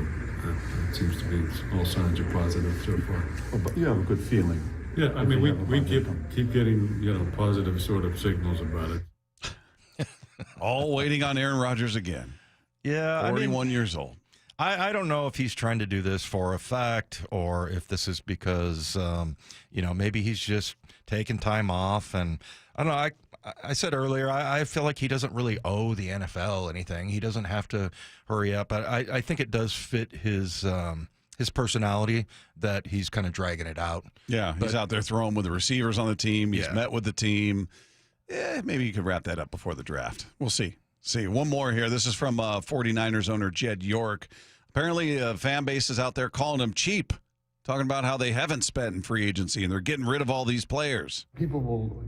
it seems to be all signs are positive so far. Oh, but you have a good feeling. Yeah, I mean, we keep getting, positive sort of signals about it. All waiting on Aaron Rodgers again. Yeah, 41 years old. I don't know if he's trying to do this for a fact or if this is because, maybe he's just taking time off. And I don't know, I said earlier, I feel like he doesn't really owe the NFL anything. He doesn't have to hurry up. I think it does fit his personality that he's kind of dragging it out. Yeah, he's out there throwing with the receivers on the team. He's met with the team. Maybe you could wrap that up before the draft. We'll see. One more here. This is from 49ers owner Jed York. Apparently, fan base is out there calling him cheap, talking about how they haven't spent in free agency and they're getting rid of all these players. People will,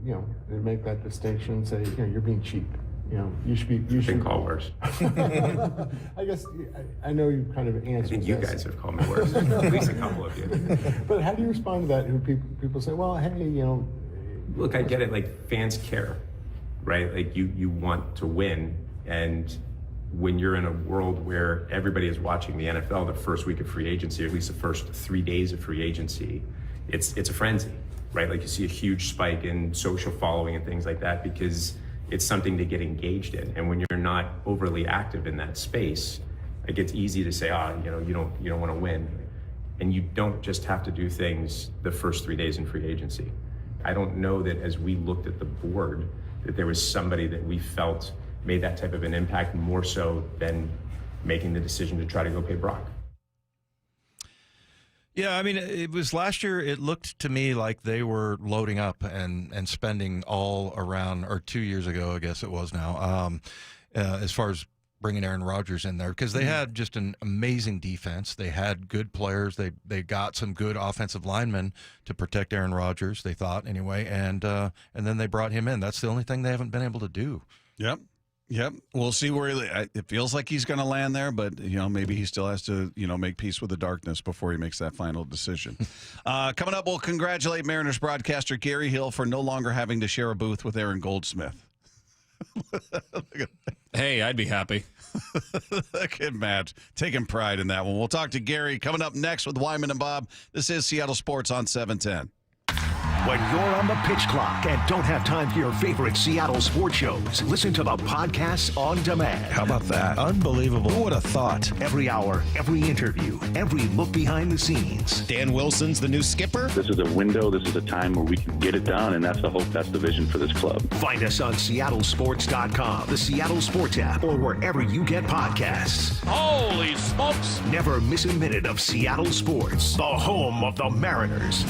make that distinction and say, you're being cheap. You should call worse. I guess I know you kind of answered. I think you guys have called me worse. At least a couple of you. But how do you respond to that? Who people say, well, hey, look, I get it. Like, fans care, right? Like, you want to win. And when you're in a world where everybody is watching the NFL the first week of free agency, or at least the first 3 days of free agency, it's a frenzy, right? Like, you see a huge spike in social following and things like that because it's something to get engaged in. And when you're not overly active in that space, it gets easy to say, you don't want to win. And you don't just have to do things the first 3 days in free agency. I don't know that as we looked at the board, that there was somebody that we felt made that type of an impact more so than making the decision to try to go pay Brock. Yeah, I mean, it was last year, it looked to me like they were loading up and spending all around, or 2 years ago, I guess it was now, as far as bringing Aaron Rodgers in there, because they had just an amazing defense. They had good players. They got some good offensive linemen to protect Aaron Rodgers, they thought anyway, and then they brought him in. That's the only thing they haven't been able to do. Yep. We'll see where it feels like he's going to land there, but maybe he still has to make peace with the darkness before he makes that final decision. Coming up, we'll congratulate Mariners broadcaster Gary Hill for no longer having to share a booth with Aaron Goldsmith. Hey, I'd be happy. Good match. Taking pride in that one. We'll talk to Gary coming up next with Wyman and Bob. This is Seattle Sports on 710. When you're on the pitch clock and don't have time for your favorite Seattle sports shows, listen to the podcasts on demand. How about that? Unbelievable. Who would have thought? Every hour, every interview, every look behind the scenes. Dan Wilson's the new skipper. This is a window. This is a time where we can get it done, and that's the hope. That's the vision for this club. Find us on SeattleSports.com, the Seattle Sports app, or wherever you get podcasts. Holy smokes! Never miss a minute of Seattle sports, the home of the Mariners.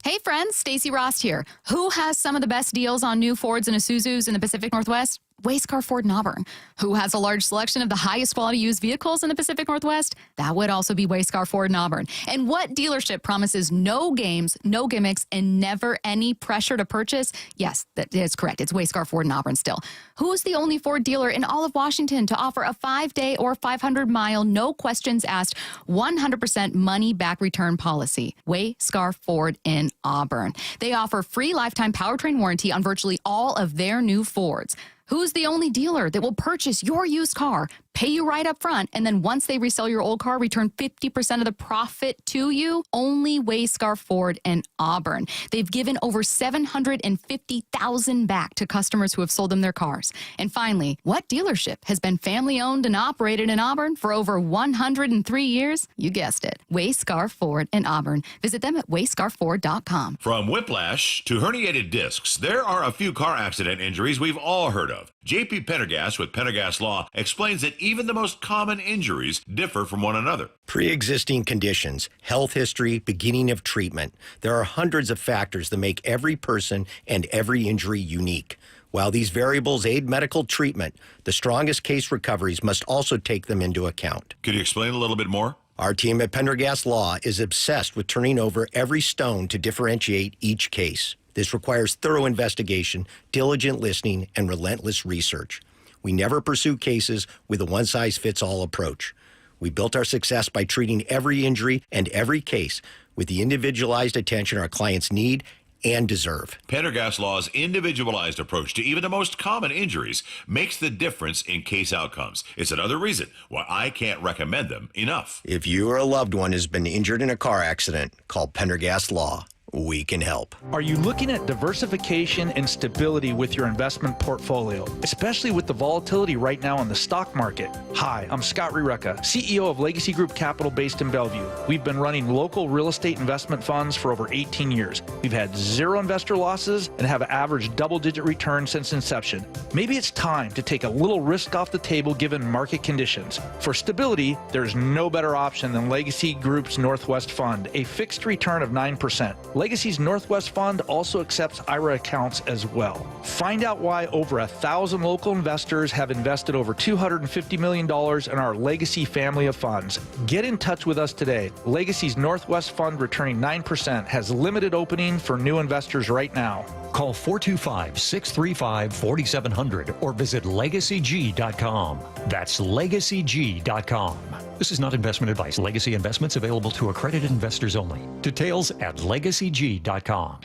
Hey friends, Stacey Rost here. Who has some of the best deals on new Fords and Isuzus in the Pacific Northwest? Wayscar Ford in Auburn. Who has a large selection of the highest quality used vehicles in the Pacific Northwest? That would also be Wayscar Ford in Auburn. And what dealership promises no games, no gimmicks, and never any pressure to purchase? Yes, that is correct. It's Wayscar Ford in Auburn still. Who's the only Ford dealer in all of Washington to offer a 5-day or 500-mile, no questions asked, 100% money-back return policy? Wayscar Ford in Auburn. They offer free lifetime powertrain warranty on virtually all of their new Fords. Who's the only dealer that will purchase your used car, pay you right up front, and then once they resell your old car, return 50% of the profit to you? Only Wayscar Ford in Auburn. They've given over $750,000 back to customers who have sold them their cars. And finally, what dealership has been family-owned and operated in Auburn for over 103 years? You guessed it, Wayscar Ford in Auburn. Visit them at wayscarford.com. From whiplash to herniated discs, there are a few car accident injuries we've all heard of. J.P. Pendergast with Pendergast Law explains that even the most common injuries differ from one another. Pre-existing conditions, health history, beginning of treatment. There are hundreds of factors that make every person and every injury unique. While these variables aid medical treatment, the strongest case recoveries must also take them into account. Could you explain a little bit more? Our team at Pendergast Law is obsessed with turning over every stone to differentiate each case. This requires thorough investigation, diligent listening, and relentless research. We never pursue cases with a one-size-fits-all approach. We built our success by treating every injury and every case with the individualized attention our clients need and deserve. Pendergast Law's individualized approach to even the most common injuries makes the difference in case outcomes. It's another reason why I can't recommend them enough. If you or a loved one has been injured in a car accident, call Pendergast Law. We can help. Are you looking at diversification and stability with your investment portfolio, especially with the volatility right now in the stock market? Hi, I'm Scott Riereka, CEO of Legacy Group Capital based in Bellevue. We've been running local real estate investment funds for over 18 years. We've had 0 investor losses and have averaged double-digit returns since inception. Maybe it's time to take a little risk off the table given market conditions. For stability, there's no better option than Legacy Group's Northwest Fund, a fixed return of 9%. Legacy's Northwest Fund also accepts IRA accounts as well. Find out why over 1,000 local investors have invested over $250 million in our Legacy family of funds. Get in touch with us today. Legacy's Northwest Fund returning 9% has limited opening for new investors right now. Call 425-635-4700 or visit LegacyG.com. That's LegacyG.com. This is not investment advice. Legacy investments available to accredited investors only. Details at LegacyG.com.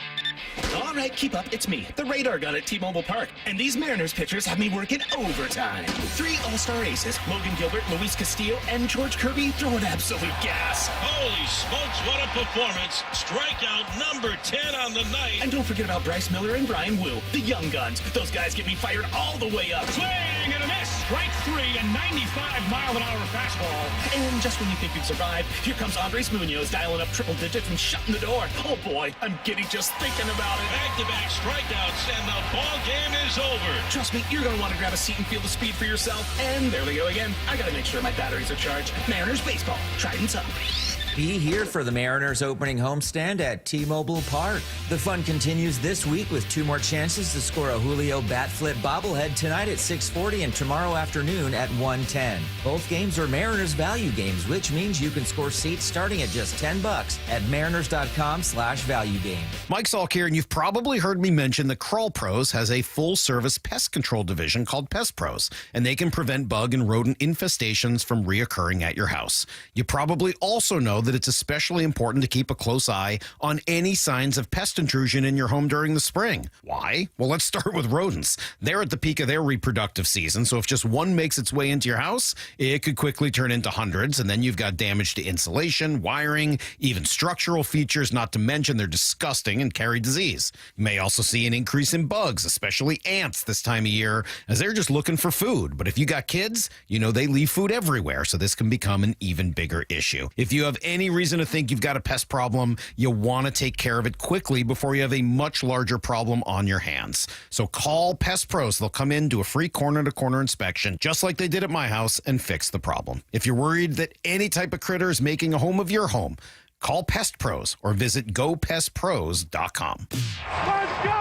All right, keep up. It's me, the radar gun at T-Mobile Park. And these Mariners pitchers have me working overtime. 3 all-star aces, Logan Gilbert, Luis Castillo, and George Kirby throwing absolute gas. Holy smokes, what a performance. Strikeout number 10 on the night. And don't forget about Bryce Miller and Brian Wu, the young guns. Those guys get me fired all the way up. Swing and a miss. Strike 3 and 95-mile-an-hour fastball. And just when you think you've survived, here comes Andres Munoz dialing up triple digits and shutting the door. Oh boy, I'm giddy just thinking about it. Back-to-back strikeouts and the ball game is over. Trust me, you're going to want to grab a seat and feel the speed for yourself. And there we go again. I got to make sure my batteries are charged. Mariners baseball. Trident's up. Be here for the Mariners opening homestand at T-Mobile Park. The fun continues this week with 2 more chances to score a Julio bat flip bobblehead tonight at 6:40 and tomorrow afternoon at 1:10. Both games are Mariners value games, which means you can score seats starting at just $10 at mariners.com/value game. Mike Salk here, and you've probably heard me mention that Crawl Pros has a full-service pest control division called Pest Pros, and they can prevent bug and rodent infestations from reoccurring at your house. You probably also know that it's especially important to keep a close eye on any signs of pest intrusion in your home during the spring. Why? Well, let's start with rodents. They're at the peak of their reproductive season, so if just one makes its way into your house, it could quickly turn into hundreds, and then you've got damage to insulation, wiring, even structural features, not to mention they're disgusting and carry disease. You may also see an increase in bugs, especially ants this time of year, as they're just looking for food. But if you got kids, you know they leave food everywhere, so this can become an even bigger issue. If you have any reason to think you've got a pest problem, you want to take care of it quickly before you have a much larger problem on your hands. So call Pest Pros. They'll come in, do a free corner-to-corner inspection, just like they did at my house, and fix the problem. If you're worried that any type of critter is making a home of your home, call Pest Pros or visit gopestpros.com. Let's go!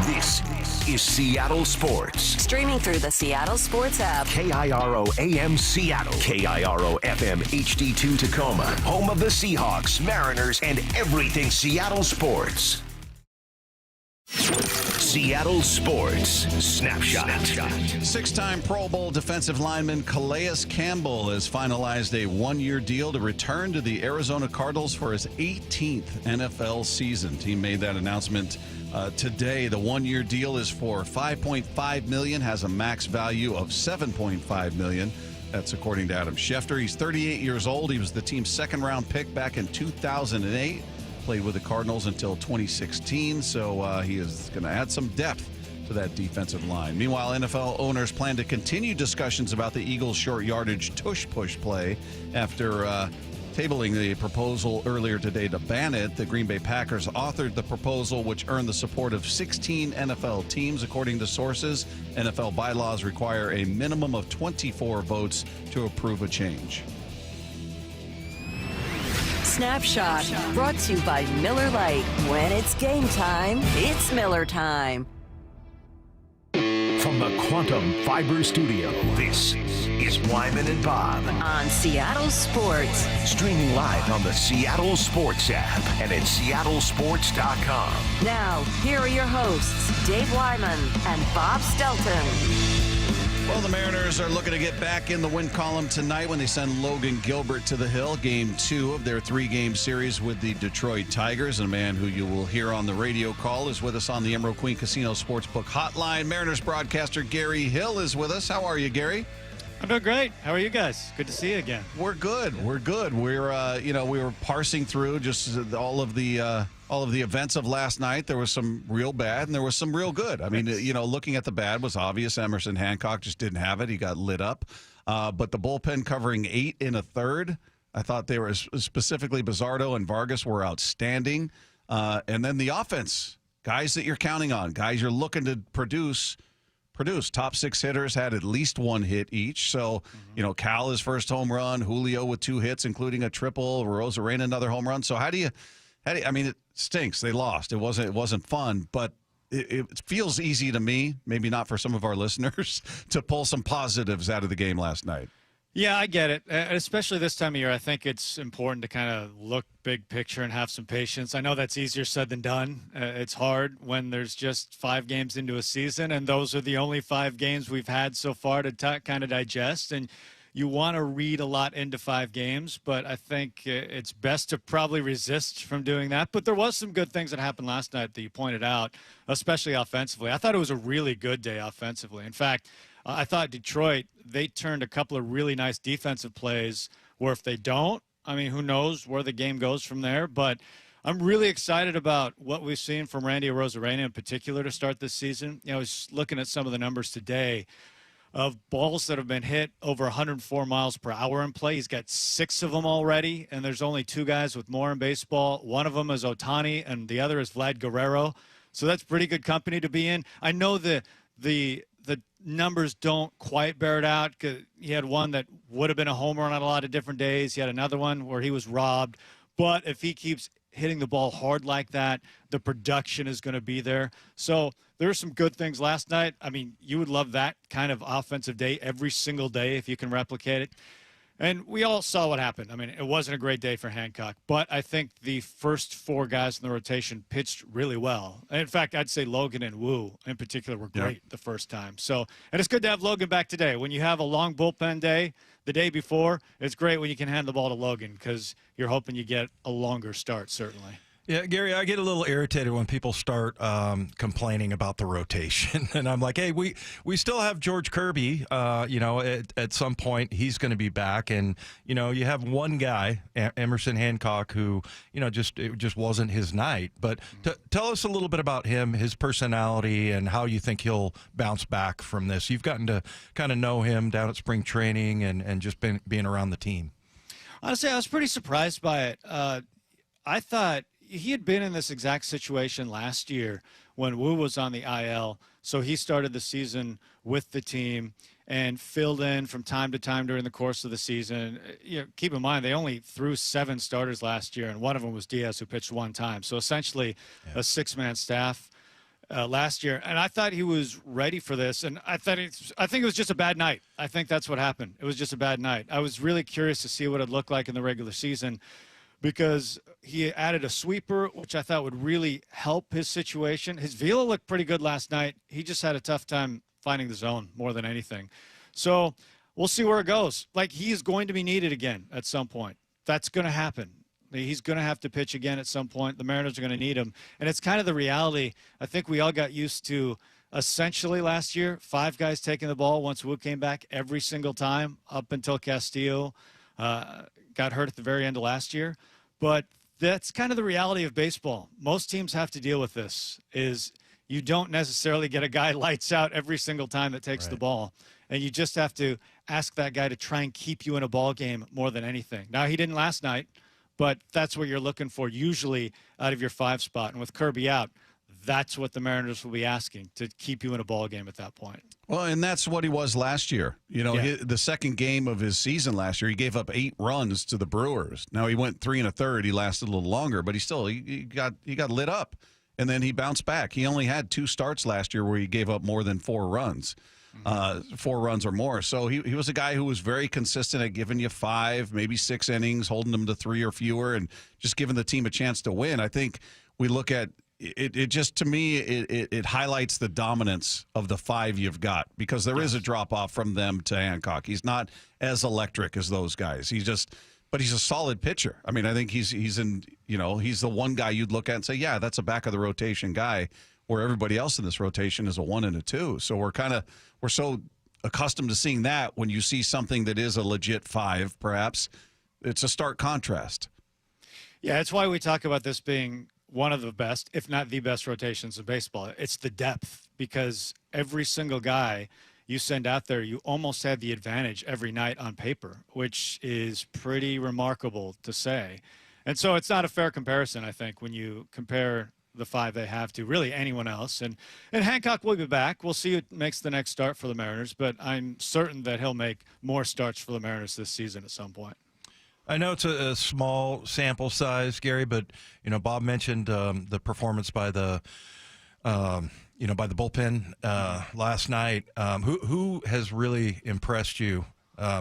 This is Seattle Sports. Streaming through the Seattle Sports app. KIRO AM Seattle. KIRO FM HD2 Tacoma. Home of the Seahawks, Mariners, and everything Seattle sports. Seattle Sports Snapshot. 6-time Pro Bowl defensive lineman Calais Campbell has finalized a 1-year deal to return to the Arizona Cardinals for his 18th NFL season. Team made that announcement today. The 1-year deal is for $5.5 million, has a max value of $7.5 million. That's according to Adam Schefter. He's 38 years old. He was the team's second-round pick back in 2008. Played with the Cardinals until 2016, so he is going to add some depth to that defensive line. Meanwhile, NFL owners plan to continue discussions about the Eagles' short yardage tush-push play after tabling the proposal earlier today to ban it. The Green Bay Packers authored the proposal, which earned the support of 16 NFL teams. According to sources, NFL bylaws require a minimum of 24 votes to approve a change. Snapshot, brought to you by Miller Lite. When it's game time, it's Miller time. From the Quantum Fiber Studio, this is Wyman and Bob. On Seattle Sports. Streaming live on the Seattle Sports app and at seattlesports.com. Now, here are your hosts, Dave Wyman and Bob Stelton. Well, the Mariners are looking to get back in the win column tonight when they send Logan Gilbert to the hill. Game 2 of their 3-game series with the Detroit Tigers. And a man who you will hear on the radio call is with us on the Emerald Queen Casino Sportsbook Hotline. Mariners broadcaster Gary Hill is with us. How are you, Gary? I'm doing great. How are you guys? Good to see you again. We're good. We're good. We're we were parsing through just all of the events of last night. There was some real bad and there was some real good. I mean, looking at the bad was obvious. Emerson Hancock just didn't have it. He got lit up. But the bullpen covering 8 1/3, I thought they were specifically Bizzardo and Vargas were outstanding. And then the offense, guys that you're counting on, guys you're looking to produce. Top 6 hitters had at least 1 hit each. So, Cal his first home run, Julio with 2 hits, including a triple, Rosarena another home run. So how do you I mean, it stinks. They lost. It wasn't fun, but it feels easy to me, maybe not for some of our listeners, to pull some positives out of the game last night. Yeah, I get it. Especially this time of year, I think it's important to kind of look big picture and have some patience. I know that's easier said than done. It's hard when there's just 5 games into a season, and those are the only 5 games we've had so far to kind of digest. And you want to read a lot into 5 games, but I think it's best to probably resist from doing that. But there was some good things that happened last night that you pointed out, especially offensively. I thought it was a really good day offensively. In fact, I thought Detroit, they turned a couple of really nice defensive plays where if they don't, I mean, who knows where the game goes from there. But I'm really excited about what we've seen from Randy Arozarena in particular to start this season. I was looking at some of the numbers today of balls that have been hit over 104 miles per hour in play. He's got 6 of them already, and there's only 2 guys with more in baseball. One of them is Ohtani, and the other is Vlad Guerrero. So that's pretty good company to be in. I know the numbers don't quite bear it out. He had one that would have been a home run on a lot of different days. He had another one where he was robbed. But if he keeps hitting the ball hard like that, the production is going to be there. So there are some good things last night. I mean, you would love that kind of offensive day every single day if you can replicate it. And we all saw what happened. I mean, it wasn't a great day for Hancock, but I think the first 4 guys in the rotation pitched really well. And in fact, I'd say Logan and Wu in particular were great the first time. So, and it's good to have Logan back today. When you have a long bullpen day the day before, it's great when you can hand the ball to Logan because you're hoping you get a longer start, certainly. Yeah, Gary, I get a little irritated when people start complaining about the rotation. And I'm like, hey, we still have George Kirby. At some point, he's going to be back. And, you have one guy, Emerson Hancock, who, it just wasn't his night. But tell us a little bit about him, his personality, and how you think he'll bounce back from this. You've gotten to kind of know him down at spring training and just being around the team. Honestly, I was pretty surprised by it. I thought he had been in this exact situation last year when Wu was on the IL. So he started the season with the team and filled in from time to time during the course of the season. Keep in mind, they only threw 7 starters last year, and one of them was Diaz, who pitched 1 time. So essentially a 6-man staff last year. And I thought he was ready for this. And I think it was just a bad night. I think that's what happened. It was just a bad night. I was really curious to see what it looked like in the regular season, because he added a sweeper, which I thought would really help his situation. His velo looked pretty good last night. He just had a tough time finding the zone more than anything. So we'll see where it goes. Like, he is going to be needed again at some point. That's going to happen. He's going to have to pitch again at some point. The Mariners are going to need him. And it's kind of the reality. I think we all got used to essentially last year, 5 guys taking the ball once Wu came back every single time up until Castillo got hurt at the very end of last year. But that's kind of the reality of baseball. Most teams have to deal with this, is you don't necessarily get a guy lights out every single time that takes the ball. And you just have to ask that guy to try and keep you in a ball game more than anything. Now, he didn't last night, but that's what you're looking for usually out of your 5 spot. And with Kirby out, that's what the Mariners will be asking, to keep you in a ball game at that point. Well, and that's what he was last year. The second game of his season last year, he gave up 8 runs to the Brewers. Now he went 3 1/3. He lasted a little longer, but he got lit up, and then he bounced back. He only had 2 starts last year where he gave up more than 4 runs, 4 runs or more. So he was a guy who was very consistent at giving you 5, maybe 6 innings, holding them to 3 or fewer, and just giving the team a chance to win. I think we look at it just, to me, it highlights the dominance of the 5 you've got, because there is a drop off from them to Hancock. He's not as electric as those guys. But he's a solid pitcher. I mean, I think he's the one guy you'd look at and say, yeah, that's a back of the rotation guy, where everybody else in this rotation is a 1 and a 2. So we're so accustomed to seeing that. When you see something that is a legit 5, perhaps it's a stark contrast. Yeah, it's why we talk about this being one of the best, if not the best, rotations in baseball. It's the depth, because every single guy you send out there, you almost have the advantage every night on paper, which is pretty remarkable to say. And so it's not a fair comparison, I think, when you compare the 5 they have to really anyone else. And Hancock will be back. We'll see who makes the next start for the Mariners, but I'm certain that he'll make more starts for the Mariners this season at some point. I know it's a small sample size, Gary, but Bob mentioned the performance by the bullpen last night. Who has really impressed you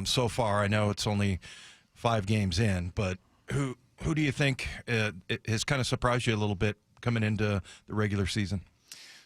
so far? I know it's only 5 games in, but who do you think has kind of surprised you a little bit coming into the regular season?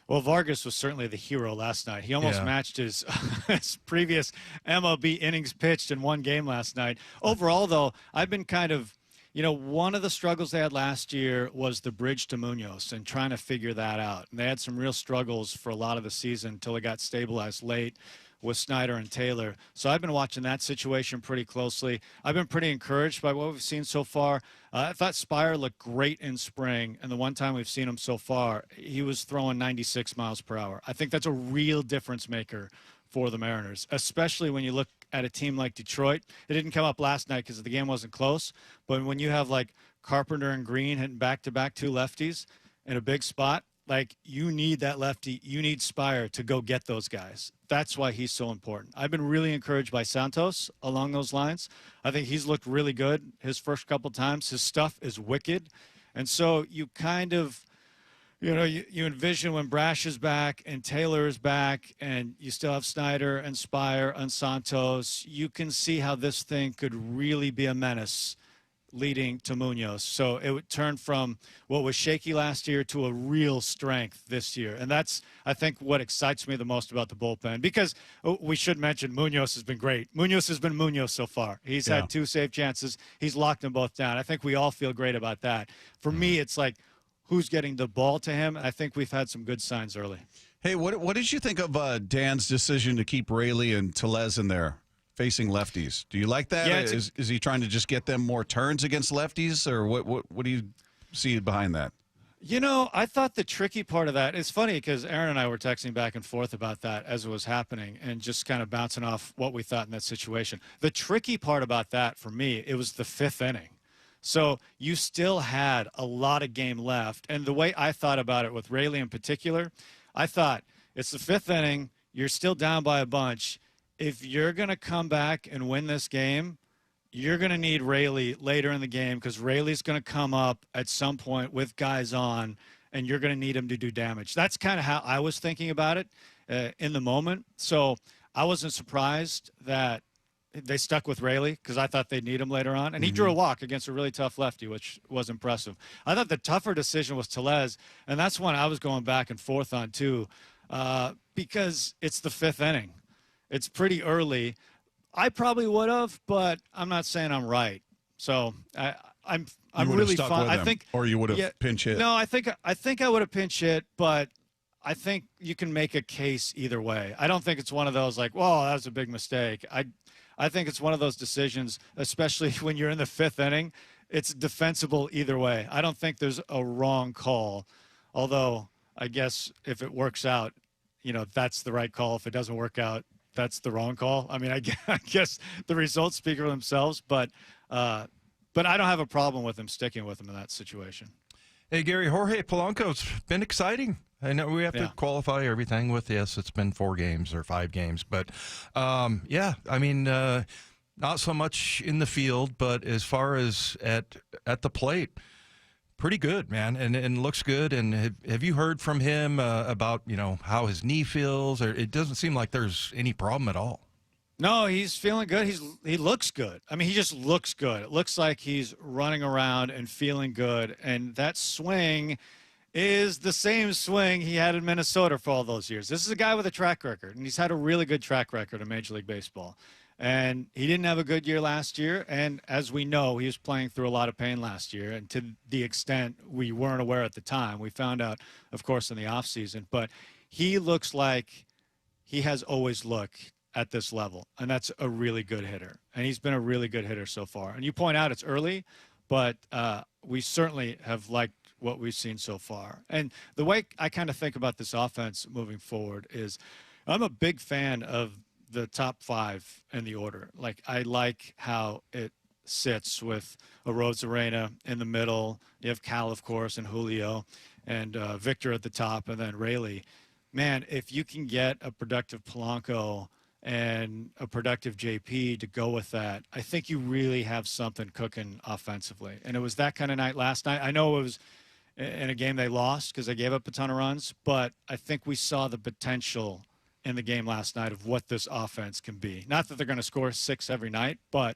Well, Vargas was certainly the hero last night. He almost matched his, his previous MLB innings pitched in one game last night. Overall, though, I've been kind of, one of the struggles they had last year was the bridge to Munoz and trying to figure that out. And they had some real struggles for a lot of the season until it got stabilized late with Snyder and Taylor. So I've been watching that situation pretty closely. I've been pretty encouraged by what we've seen so far. I thought Spire looked great in spring, and the one time we've seen him so far, he was throwing 96 miles per hour. I think that's a real difference maker for the Mariners, especially when you look at a team like Detroit. It didn't come up last night because the game wasn't close, but when you have like Carpenter and Green hitting back-to-back two lefties in a big spot, like, you need that lefty. You need Spire to go get those guys. That's why he's so important. I've been really encouraged by Santos along those lines. I think he's looked really good his first couple times. His stuff is wicked. And so you kind of, you envision when Brash is back and Taylor is back and you still have Snyder and Spire and Santos, you can see how this thing could really be a menace leading to Munoz. So it would turn from what was shaky last year to a real strength this year. And that's, I think, what excites me the most about the bullpen, because we should mention Munoz has been great. Munoz has been Munoz so far. He's had 2 save chances. He's locked them both down. I think we all feel great about that. For me, it's like, who's getting the ball to him? I think we've had some good signs early. Hey, what did you think of Dan's decision to keep Raley and Tellez in there facing lefties? Do you like that? Yeah, is he trying to just get them more turns against lefties, or what do you see behind that? I thought the tricky part of that, it's funny because Aaron and I were texting back and forth about that as it was happening and just kind of bouncing off what we thought in that situation. The tricky part about that for me, it was the 5th inning. So you still had a lot of game left. And the way I thought about it with Raley in particular, I thought it's the 5th inning. You're still down by a bunch. If you're going to come back and win this game, you're going to need Raley later in the game, because Raley's going to come up at some point with guys on, and you're going to need him to do damage. That's kind of how I was thinking about it in the moment. So I wasn't surprised that they stuck with Raley, because I thought they'd need him later on. And he drew a walk against a really tough lefty, which was impressive. I thought the tougher decision was Tellez, and that's one I was going back and forth on too, because it's the 5th inning. It's pretty early. I probably would have, but I'm not saying I'm right. So I'm really fine. I think, or you would have pinch hit. No, I think I would have pinch hit, but I think you can make a case either way. I don't think it's one of those like, "Whoa, that was a big mistake." I think it's one of those decisions, especially when you're in the 5th inning. It's defensible either way. I don't think there's a wrong call, although I guess if it works out, that's the right call. If it doesn't work out, that's the wrong call. I mean, I guess the results speak for themselves, but I don't have a problem with him sticking with him in that situation. Hey, Gary, Jorge Polanco's been exciting. I know we have to qualify everything with, yes, it's been 4 games or 5 games, but not so much in the field, but as far as at the plate, pretty good, man, and looks good. And have you heard from him about how his knee feels? Or it doesn't seem like there's any problem at all. No, he's feeling good. He looks good. I mean, he just looks good. It looks like he's running around and feeling good. And that swing is the same swing he had in Minnesota for all those years. This is a guy with a track record, and he's had a really good track record in Major League Baseball. And he didn't have a good year last year. And as we know, he was playing through a lot of pain last year. And to the extent we weren't aware at the time, we found out, of course, in the offseason. But he looks like he has always looked at this level. And that's a really good hitter. And he's been a really good hitter so far. And you point out it's early, but we certainly have liked what we've seen so far. And the way I kind of think about this offense moving forward is I'm a big fan of the top 5 in the order. Like, I like how it sits with Arozarena in the middle. You have Cal, of course, and Julio, and Victor at the top, and then Raley. Man, if you can get a productive Polanco and a productive JP to go with that, I think you really have something cooking offensively. And it was that kind of night last night. I know it was in a game they lost because they gave up a ton of runs, but I think we saw the potential in the game last night of what this offense can be. Not that they're going to score 6 every night, but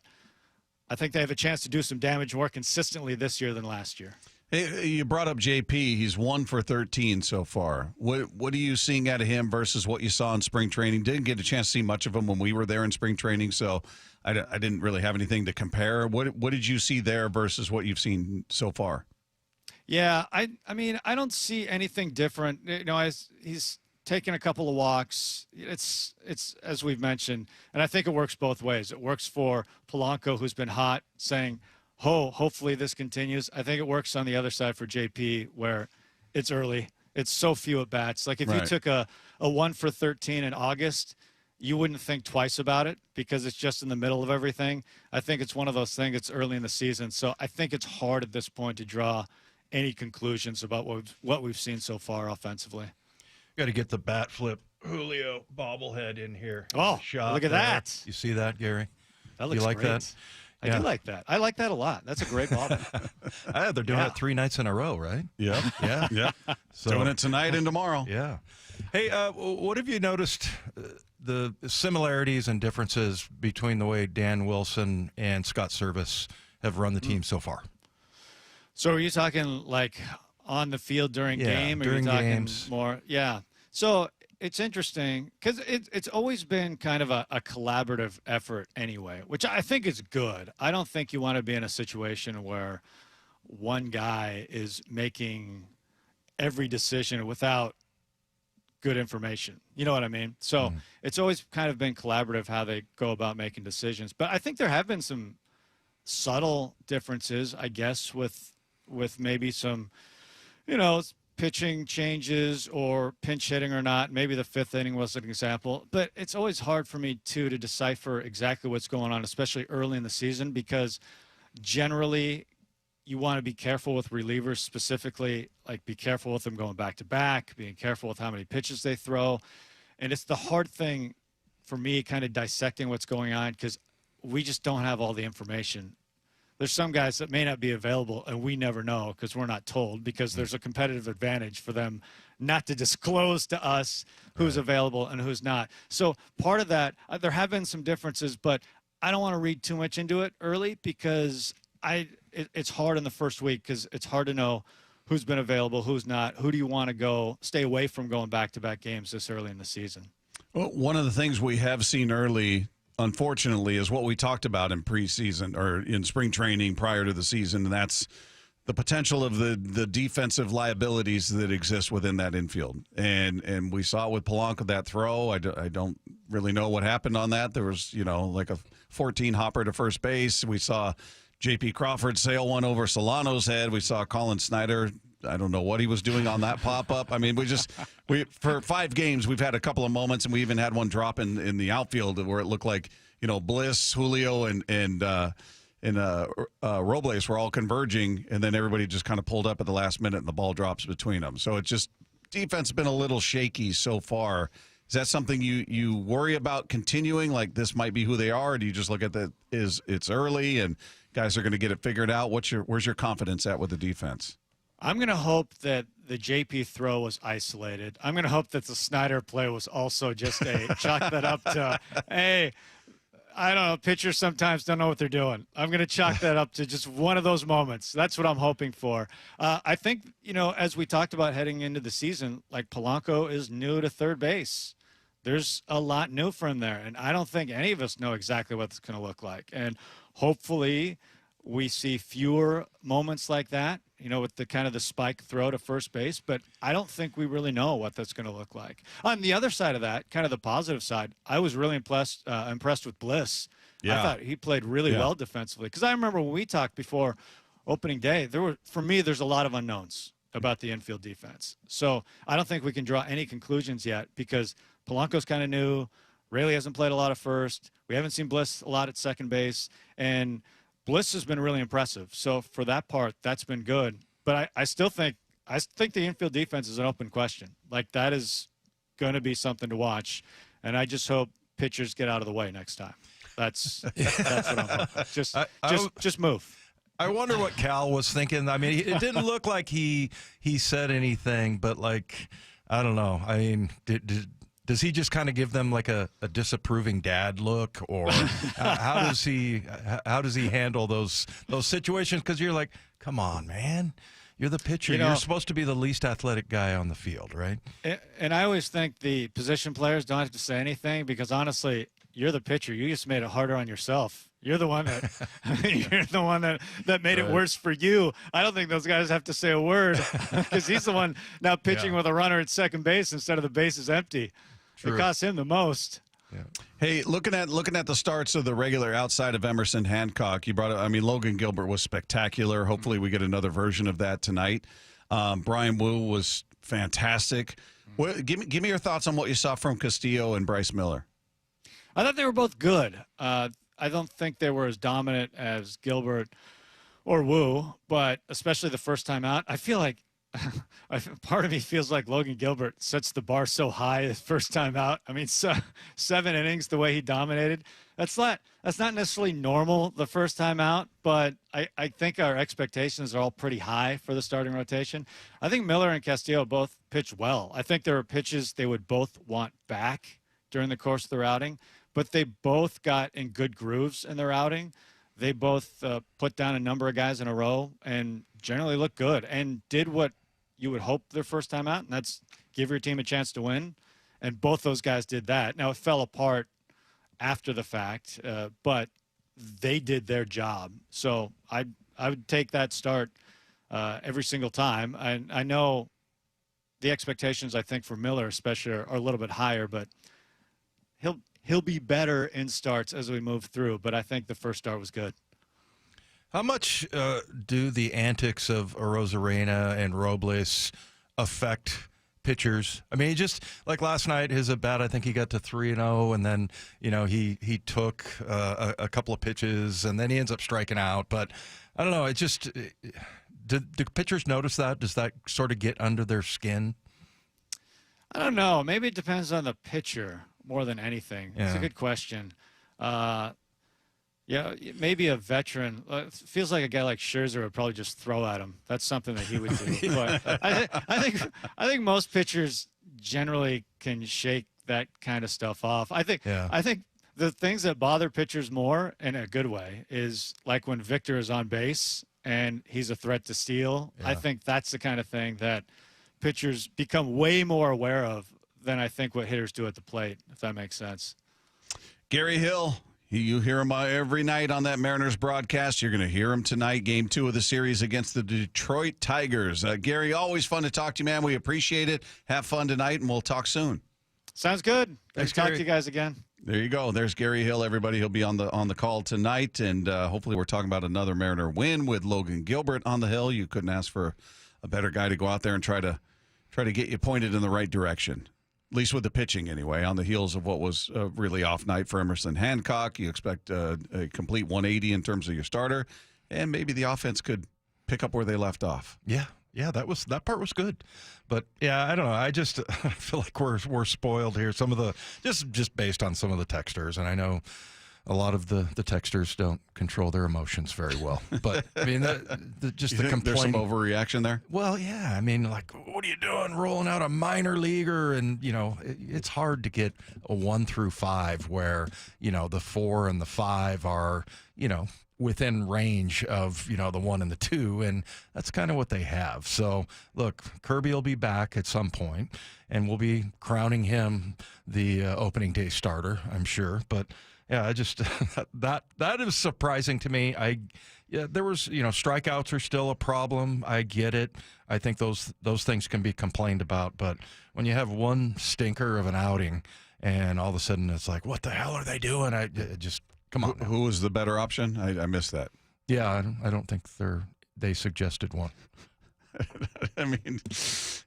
I think they have a chance to do some damage more consistently this year than last year. Hey, you brought up JP. He's 1 for 13 so far. What are you seeing out of him versus what you saw in spring training? Didn't get a chance to see much of him when we were there in spring training, so I didn't really have anything to compare. What did you see there versus what you've seen so far? Yeah, I mean, I don't see anything different. You know, he's taken a couple of walks. It's as we've mentioned, and I think it works both ways. It works for Polanco, who's been hot, saying, hopefully this continues. I think it works on the other side for JP, where it's early. It's so few at bats. Like if you took a 1 for 13 in August, you wouldn't think twice about it because it's just in the middle of everything. I think it's one of those things. It's early in the season, so I think it's hard at this point to draw any conclusions about what we've seen so far offensively. Got to get the bat flip Julio bobblehead in here. Oh, shot look at there. that. You see that, Gary? That looks you like great. that? I do like that. I like that a lot. That's a great bobble. They're doing it 3 nights in a row, right? Yep. Yeah. So, doing it tonight and tomorrow. Yeah. Hey, what have you noticed the similarities and differences between the way Dan Wilson and Scott Service have run the team so far? So are you talking like on the field during game? Or during are you talking games. More? Yeah. So it's interesting because it's always been kind of a collaborative effort anyway, which I think is good. I don't think you want to be in a situation where one guy is making every decision without good information. You know what I mean? So it's always kind of been collaborative how they go about making decisions. But I think there have been some subtle differences, I guess, with maybe some, pitching changes or pinch hitting or not. Maybe the 5th inning was an example. But it's always hard for me, too, to decipher exactly what's going on, especially early in the season, because generally you want to be careful with relievers, specifically, like be careful with them going back-to-back, being careful with how many pitches they throw. And it's the hard thing for me kind of dissecting what's going on because we just don't have all the information. There's some guys that may not be available, and we never know because we're not told because there's a competitive advantage for them not to disclose to us who's available and who's not. So part of that, there have been some differences, but I don't want to read too much into it early because it's hard in the first week because it's hard to know who's been available, who's not, who do you want to stay away from going back-to-back games this early in the season. Well, one of the things we have seen early, unfortunately, is what we talked about in preseason or in spring training prior to the season, and that's the potential of the defensive liabilities that exist within that infield. And we saw it with Polanco, that throw. I don't really know what happened on that. There was, like a 14 hopper to first base. We saw J.P. Crawford sail one over Solano's head. We saw Colin Snyder. I don't know what he was doing on that pop-up. I mean, we for 5 games, we've had a couple of moments, and we even had one drop in the outfield where it looked like, Bliss, Julio, and Robles were all converging, and then everybody just kind of pulled up at the last minute, and the ball drops between them. So defense has been a little shaky so far. Is that something you worry about continuing? Like this might be who they are, or do you just look at that it's early and guys are going to get it figured out? Where's your confidence at with the defense? I'm going to hope that the JP throw was isolated. I'm going to hope that the Snyder play was also just chalk that up to, hey, I don't know, pitchers sometimes don't know what they're doing. I'm going to chalk that up to just one of those moments. That's what I'm hoping for. I think, as we talked about heading into the season, like Polanco is new to third base. There's a lot new for him there, and I don't think any of us know exactly what it's going to look like. And hopefully we see fewer moments like that, with the kind of the spike throw to first base, but I don't think we really know what that's going to look like. On the other side of that, kind of the positive side, I was really impressed with Bliss. Yeah. I thought he played really well defensively because I remember when we talked before opening day, there's a lot of unknowns about the infield defense. So I don't think we can draw any conclusions yet because Polanco's kind of new. Rayleigh hasn't played a lot of first. We haven't seen Bliss a lot at second base, and Bliss has been really impressive. So for that part, that's been good. But I still think the infield defense is an open question. Like that is going to be something to watch. And I just hope pitchers get out of the way next time. That's what I'm hoping. Just move. I wonder what Cal was thinking. I mean, it didn't look like he said anything, but like, I don't know. I mean, does he just kind of give them like a disapproving dad look, or how does he handle those situations? Because you're like, come on, man, You're the pitcher. You're supposed to be the least athletic guy on the field, right? And I always think the position players don't have to say anything because, honestly, you're the pitcher. You just made it harder on yourself. You're the one that made it worse for you. I don't think those guys have to say a word because he's the one now pitching with a runner at second base instead of the bases empty. True. It costs him the most. Yeah. Hey, looking at the starts of the regular outside of Emerson Hancock, you brought up, I mean, Logan Gilbert was spectacular. Hopefully we get another version of that tonight. Brian Wu was fantastic. Give me your thoughts on what you saw from Castillo and Bryce Miller. I thought they were both good. I don't think they were as dominant as Gilbert or Wu, but especially the first time out, I feel like part of me feels like Logan Gilbert sets the bar so high the first time out. I mean, 7 innings, the way he dominated, that's not necessarily normal the first time out, but I think our expectations are all pretty high for the starting rotation. I think Miller and Castillo both pitched well. I think there were pitches they would both want back during the course of the outing, but they both got in good grooves in their outing. They both put down a number of guys in a row and generally looked good and did what you would hope their first time out, and that's give your team a chance to win. And both those guys did that. Now, it fell apart after the fact, but they did their job. So I would take that start every single time. I know the expectations, I think, for Miller especially are a little bit higher, but he'll be better in starts as we move through. But I think the first start was good. How much do the antics of Arozarena and Robles affect pitchers? I mean, just like last night, his at bat, I think he got to 3-0, and then he took a couple of pitches, and then he ends up striking out. But I don't know. It just do pitchers notice that? Does that sort of get under their skin? I don't know. Maybe it depends on the pitcher more than anything. Yeah. It's a good question. Yeah, maybe a veteran. It feels like a guy like Scherzer would probably just throw at him. That's something that he would do. But I think most pitchers generally can shake that kind of stuff off. I think the things that bother pitchers more in a good way is like when Victor is on base and he's a threat to steal. Yeah. I think that's the kind of thing that pitchers become way more aware of than I think what hitters do at the plate, if that makes sense. Gary Hill. You hear him every night on that Mariners broadcast. You're going to hear him tonight, Game 2 of the series against the Detroit Tigers. Gary, always fun to talk to you, man. We appreciate it. Have fun tonight, and we'll talk soon. Sounds good. Thanks, talk Gary. to you guys again. There you go. There's Gary Hill, everybody. He'll be on the call tonight, and hopefully we're talking about another Mariner win with Logan Gilbert on the hill. You couldn't ask for a better guy to go out there and try to get you pointed in the right direction. At least with the pitching, anyway, on the heels of what was a really off night for Emerson Hancock. You expect a complete 180 in terms of your starter, and maybe the offense could pick up where they left off. Yeah, that part was good. But, yeah, I don't know. I just I feel like we're spoiled here. Some of the just based on some of the texters, and I know a lot of the texters don't control their emotions very well. But, I mean, the complaint. There's some overreaction there? Well, yeah. I mean, like, what are you doing rolling out a minor leaguer? And, it's hard to get a 1 through 5 where, the 4 and the 5 are, within range of, the 1 and the 2. And that's kind of what they have. So, look, Kirby will be back at some point, and we'll be crowning him the opening day starter, I'm sure. But, yeah, I just that is surprising to me. There was strikeouts are still a problem. I get it. I think those things can be complained about. But when you have one stinker of an outing, and all of a sudden it's like, what the hell are they doing? I just come on. Who was the better option? I missed that. Yeah, I don't think they suggested one. I mean,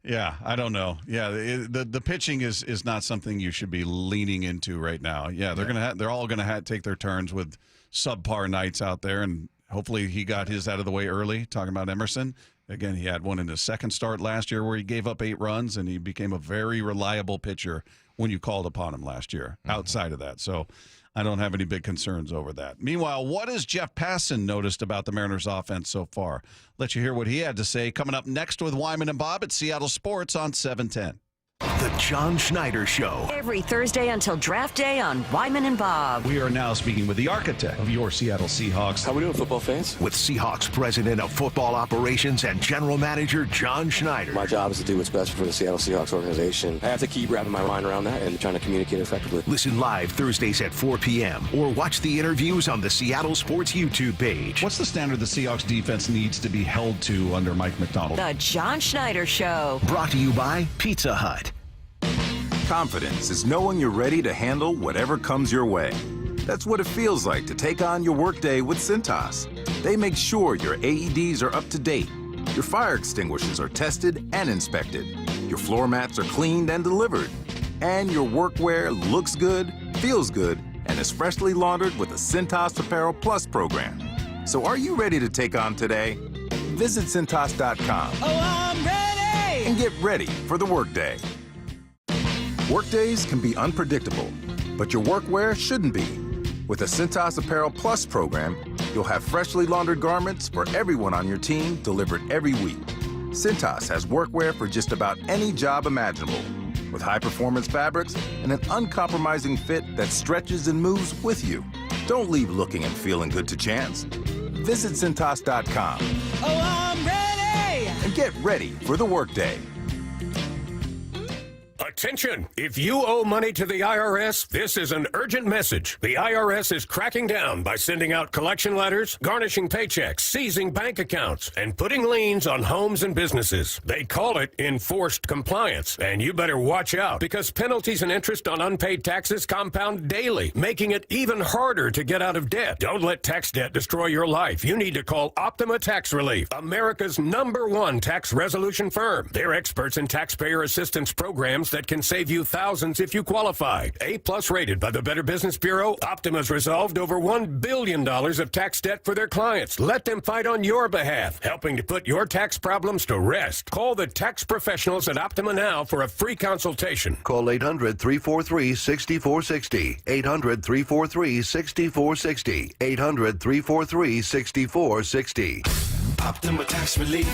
yeah, I don't know. Yeah, the pitching is not something you should be leaning into right now. Yeah, they're all gonna take their turns with subpar nights out there, and hopefully he got his out of the way early. Talking about Emerson, again, he had one in his second start last year where he gave up 8 runs, and he became a very reliable pitcher when you called upon him last year. Outside of that, so I don't have any big concerns over that. Meanwhile, what has Jeff Passan noticed about the Mariners offense so far? Let you hear what he had to say coming up next with Wyman and Bob at Seattle Sports on 710. The John Schneider Show. Every Thursday until draft day on Wyman and Bob. We are now speaking with the architect of your Seattle Seahawks. How we doing, football fans? With Seahawks President of Football Operations and General Manager John Schneider. My job is to do what's best for the Seattle Seahawks organization. I have to keep wrapping my mind around that and trying to communicate effectively. Listen live Thursdays at 4 p.m. or watch the interviews on the Seattle Sports YouTube page. What's the standard the Seahawks defense needs to be held to under Mike McDonald? The John Schneider Show. Brought to you by Pizza Hut. Confidence is knowing you're ready to handle whatever comes your way. That's what it feels like to take on your workday with Cintas. They make sure your AEDs are up to date, your fire extinguishers are tested and inspected, your floor mats are cleaned and delivered, and your workwear looks good, feels good, and is freshly laundered with the Cintas Apparel Plus program. So are you ready to take on today? Visit Cintas.com. Oh, I'm ready! And get ready for the workday. Workdays can be unpredictable, but your workwear shouldn't be. With the Cintas Apparel Plus program, you'll have freshly laundered garments for everyone on your team delivered every week. Cintas has workwear for just about any job imaginable, with high-performance fabrics and an uncompromising fit that stretches and moves with you. Don't leave looking and feeling good to chance. Visit Cintas.com. Oh, I'm ready! And get ready for the workday. Attention! If you owe money to the IRS, this is an urgent message. The IRS is cracking down by sending out collection letters, garnishing paychecks, seizing bank accounts, and putting liens on homes and businesses. They call it enforced compliance, and you better watch out because penalties and interest on unpaid taxes compound daily, making it even harder to get out of debt. Don't let tax debt destroy your life. You need to call Optima Tax Relief, America's #1 tax resolution firm. They're experts in taxpayer assistance programs that can save you thousands if you qualify. A+ rated by the Better Business Bureau, Optima's resolved over $1 billion of tax debt for their clients. Let them fight on your behalf, helping to put your tax problems to rest. Call the tax professionals at Optima now for a free consultation. Call 800-343-6460. 800-343-6460. 800-343-6460. Optima Tax Relief.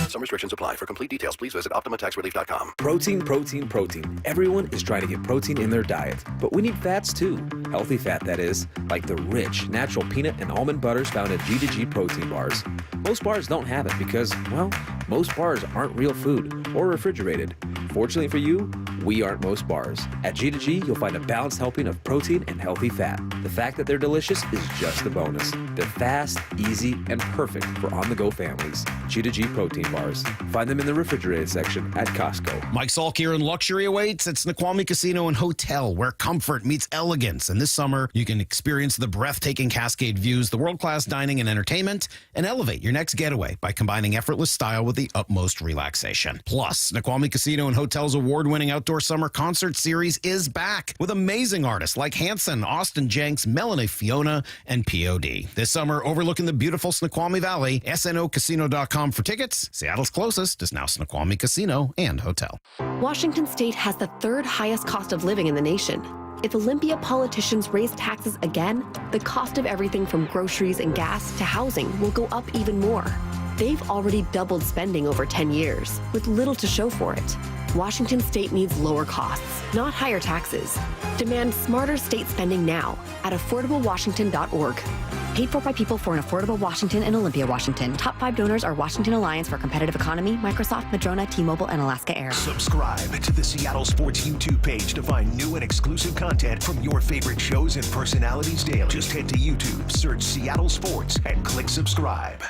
Some restrictions apply. For complete details, please visit OptimaTaxRelief.com. Protein, protein, protein. Everyone is trying to get protein in their diet, but we need fats too. Healthy fat, that is, like the rich, natural peanut and almond butters found at G2G protein bars. Most bars don't have it because, well, most bars aren't real food or refrigerated. Fortunately for you, we aren't most bars. At G2G, you'll find a balanced helping of protein and healthy fat. The fact that they're delicious is just a bonus. They're fast, easy, and perfect for on-the-go families. G2G protein bars. Find them in the refrigerated section at Costco. Mike Salk here, and luxury awaits at Snoqualmie Casino and Hotel, where comfort meets elegance. And this summer, you can experience the breathtaking Cascade views, the world-class dining and entertainment, and elevate your next getaway by combining effortless style with the utmost relaxation. Plus, Snoqualmie Casino and Hotel's award-winning outdoor summer concert series is back with amazing artists like Hanson, Austin Jenks, Melanie Fiona, and POD. This summer, overlooking the beautiful Snoqualmie Valley, snocasino.com for tickets. Seattle's closest is now Snoqualmie Casino and Hotel. Washington State has the third highest cost of living in the nation. If Olympia politicians raise taxes again, the cost of everything from groceries and gas to housing will go up even more. They've already doubled spending over 10 years, with little to show for it. Washington State needs lower costs, not higher taxes. Demand smarter state spending now at affordablewashington.org. Paid for by people for an affordable Washington and Olympia, Washington. Top 5 donors are Washington Alliance for Competitive Economy, Microsoft, Madrona, T-Mobile, and Alaska Air. Subscribe to the Seattle Sports YouTube page to find new and exclusive content from your favorite shows and personalities daily. Just head to YouTube, search Seattle Sports, and click subscribe.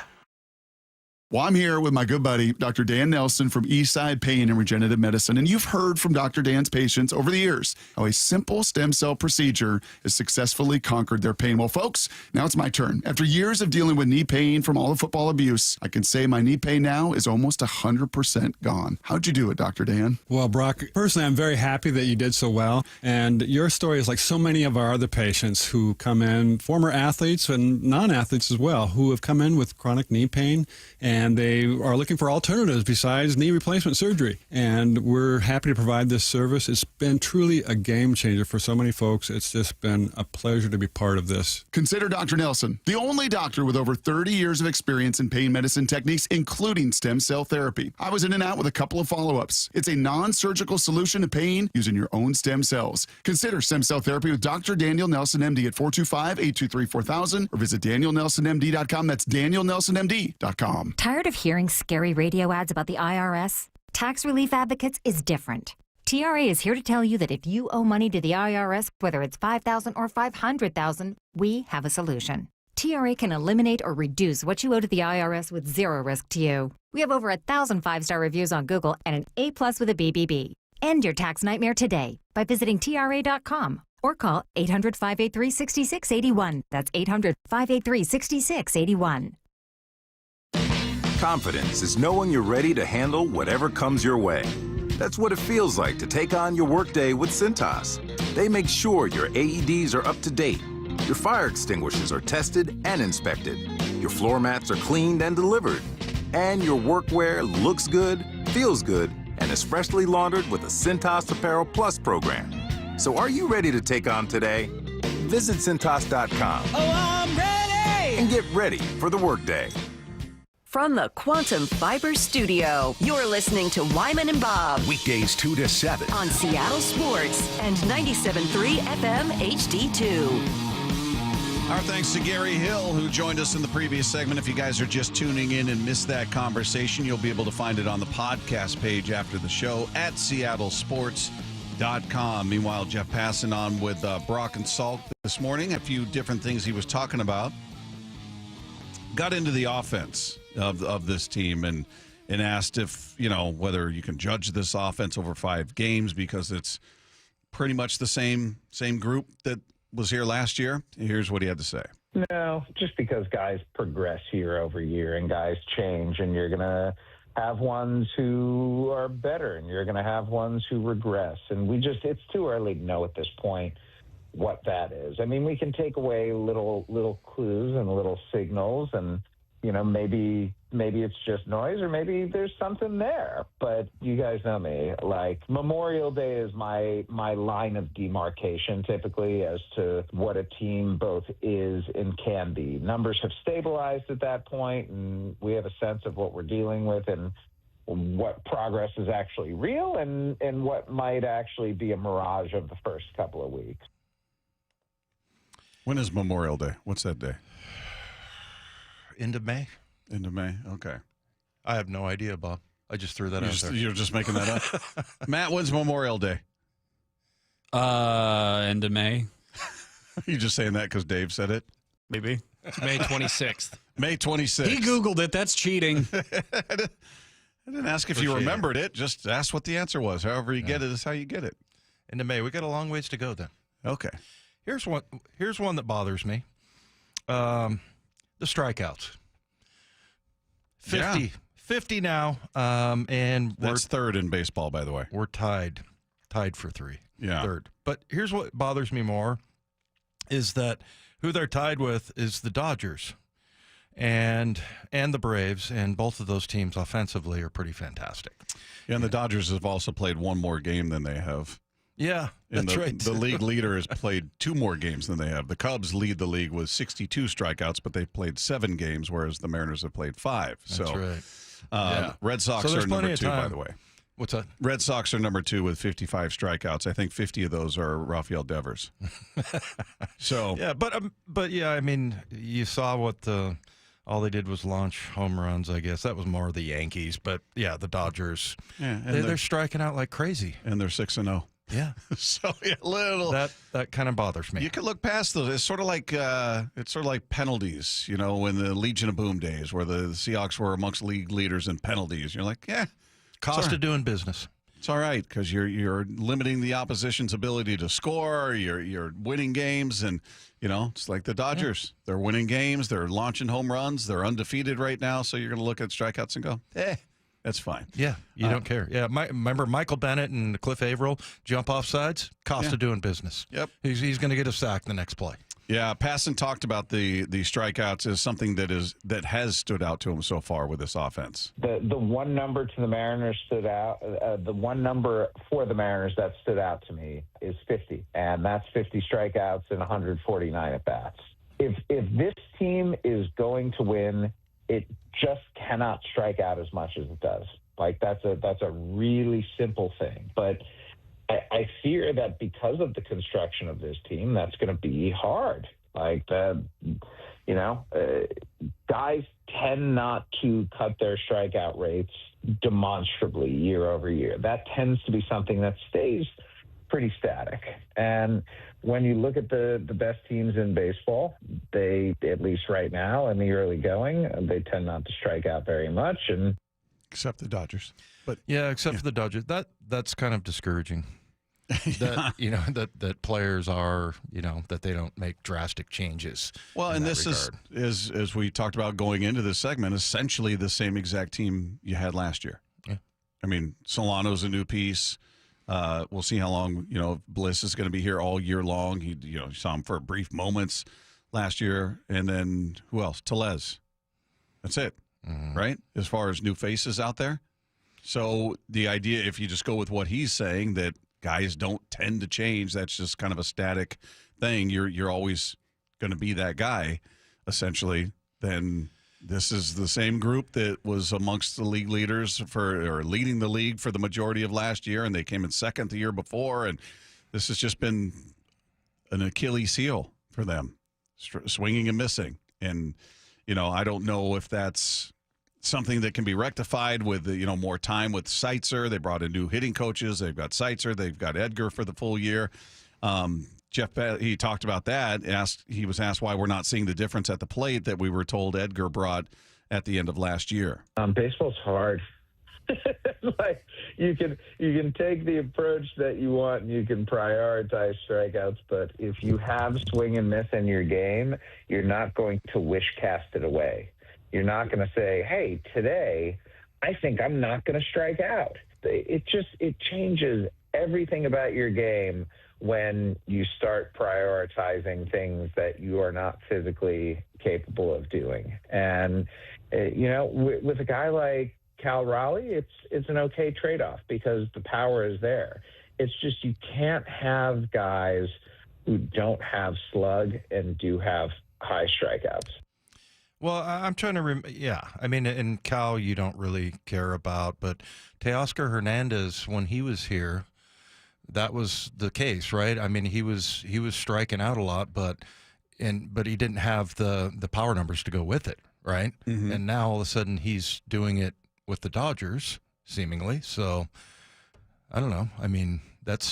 Well, I'm here with my good buddy, Dr. Dan Nelson from Eastside Pain and Regenerative Medicine. And you've heard from Dr. Dan's patients over the years how a simple stem cell procedure has successfully conquered their pain. Well, folks, now it's my turn. After years of dealing with knee pain from all the football abuse, I can say my knee pain now is almost 100% gone. How'd you do it, Dr. Dan? Well, Brock, personally, I'm very happy that you did so well. And your story is like so many of our other patients who come in, former athletes and non-athletes as well, who have come in with chronic knee pain. And and they are looking for alternatives besides knee replacement surgery. And we're happy to provide this service. It's been truly a game changer for so many folks. It's just been a pleasure to be part of this. Consider Dr. Nelson, the only doctor with over 30 years of experience in pain medicine techniques, including stem cell therapy. I was in and out with a couple of follow-ups. It's a non-surgical solution to pain using your own stem cells. Consider stem cell therapy with Dr. Daniel Nelson, MD at 425-823-4000 or visit DanielNelsonMD.com. That's DanielNelsonMD.com. Tired of hearing scary radio ads about the IRS? Tax Relief Advocates is different. TRA is here to tell you that if you owe money to the IRS, whether it's $5,000 or $500,000, we have a solution. TRA can eliminate or reduce what you owe to the IRS with zero risk to you. We have over 1,000 5-star reviews on Google and an A+ with a BBB. End your tax nightmare today by visiting TRA.com or call 800-583-6681. That's 800-583-6681. Confidence is knowing you're ready to handle whatever comes your way. That's what it feels like to take on your workday with Cintas. They make sure your AEDs are up to date, your fire extinguishers are tested and inspected, your floor mats are cleaned and delivered, and your workwear looks good, feels good, and is freshly laundered with a Cintas Apparel Plus program. So are you ready to take on today? Visit Cintas.com. Oh, I'm ready! And get ready for the workday. From the Quantum Fiber Studio, you're listening to Wyman and Bob. Weekdays 2 to 7. On Seattle Sports and 97.3 FM HD2. Our thanks to Gary Hill, who joined us in the previous segment. If you guys are just tuning in and missed that conversation, you'll be able to find it on the podcast page after the show at seattlesports.com. Meanwhile, Jeff Passan on with Brock and Salk this morning. A few different things he was talking about. Got into the offense of this team and asked if, whether you can judge this offense over 5 games because it's pretty much the same group that was here last year. Here's what he had to say. No, just because guys progress year over year and guys change, and you're going to have ones who are better and you're going to have ones who regress. And it's too early to know at this point what that is. I mean, we can take away little clues and little signals, and maybe it's just noise, or maybe there's something there. But you guys know me. Like, Memorial Day is my line of demarcation typically as to what a team both is and can be. Numbers have stabilized at that point, and we have a sense of what we're dealing with and what progress is actually real and what might actually be a mirage of the first couple of weeks. When is Memorial Day? What's that day? End of May. End of May. Okay. I have no idea, Bob. I just threw that out there. You're just making that up. Matt, when's Memorial Day? End of May. You just saying that because Dave said it? Maybe. It's May 26th. May 26th. He Googled it. That's cheating. I didn't ask if you remembered it. Just ask what the answer was. However you get it is how you get it. End of May. We got a long ways to go then. Okay. Here's one that bothers me. The strikeouts. 50 now, and that's third in baseball, by the way. We're tied for 3. Yeah, third. But here's what bothers me more, is that who they're tied with is the Dodgers, and the Braves, and both of those teams offensively are pretty fantastic. Yeah, and the Dodgers have also played one more game than they have. Yeah, and that's right. The league leader has played 2 more games than they have. The Cubs lead the league with 62 strikeouts, but they've played 7 games, whereas the Mariners have played 5. That's right. Red Sox are number 2, by the way. What's that? Red Sox are number 2 with 55 strikeouts. I think 50 of those are Rafael Devers. So yeah, but yeah, I mean, you saw what all they did was launch home runs. I guess that was more the Yankees, but yeah, the Dodgers. Yeah, they're striking out like crazy, and they're 6-0. Yeah, so yeah, that kind of bothers me. You can look past those. It's sort of like penalties, when the Legion of Boom days, where the Seahawks were amongst league leaders in penalties. You're like, yeah, cost of doing business. It's all right because you're limiting the opposition's ability to score. You're winning games, and it's like the Dodgers. They're winning games. They're launching home runs. They're undefeated right now. So you're going to look at strikeouts and go, that's fine. Yeah, you don't care. Yeah, remember Michael Bennett and Cliff Averill jump off sides? Cost of doing business. Yep. He's going to get a sack the next play. Yeah, Passan talked about the strikeouts as something that has stood out to him so far with this offense. The one number to the Mariners stood out. The one number for the Mariners that stood out to me is 50, and that's 50 strikeouts and 149 at bats. If this team is going to win, it just cannot strike out as much as it does. Like that's a really simple thing, but I fear that because of the construction of this team, that's going to be hard. Like guys tend not to cut their strikeout rates demonstrably year over year. That tends to be something that stays pretty static. And when you look at the best teams in baseball, they, at least right now in the early going, they tend not to strike out very much. And except the Dodgers. But except for the Dodgers. That's kind of discouraging. That players are, that they don't make drastic changes. Well, and this is as we talked about going into this segment, essentially the same exact team you had last year. Yeah. I mean, Solano's a new piece. We'll see how long, Bliss is going to be here all year long. You saw him for brief moments last year. And then who else? Tellez. That's it, right? As far as new faces out there. So the idea, if you just go with what he's saying, that guys don't tend to change, that's just kind of a static thing. You're always going to be that guy, essentially. Then this is the same group that was amongst the league leaders or leading the league for the majority of last year, and they came in second the year before. And this has just been an Achilles heel for them, swinging and missing. And, I don't know if that's something that can be rectified with more time with Seitzer. They brought in new hitting coaches. They've got Seitzer. They've got Edgar for the full year. Jeff, he talked about that. He was asked why we're not seeing the difference at the plate that we were told Edgar brought at the end of last year. Baseball's hard. Like you can take the approach that you want and you can prioritize strikeouts, but if you have swing and miss in your game, you're not going to wish cast it away. You're not going to say, hey, today I think I'm not going to strike out. It changes everything about your game when you start prioritizing things that you are not physically capable of doing. And, with a guy like Cal Raleigh, it's an okay trade-off because the power is there. It's just you can't have guys who don't have slug and do have high strikeouts. Well, I'm trying to in Cal you don't really care about, but Teoscar Hernandez, when he was here, that was the case, right? I mean, he was striking out a lot, but he didn't have the power numbers to go with it, right? Mm-hmm. And now all of a sudden he's doing it with the Dodgers, seemingly. So I don't know. I mean, that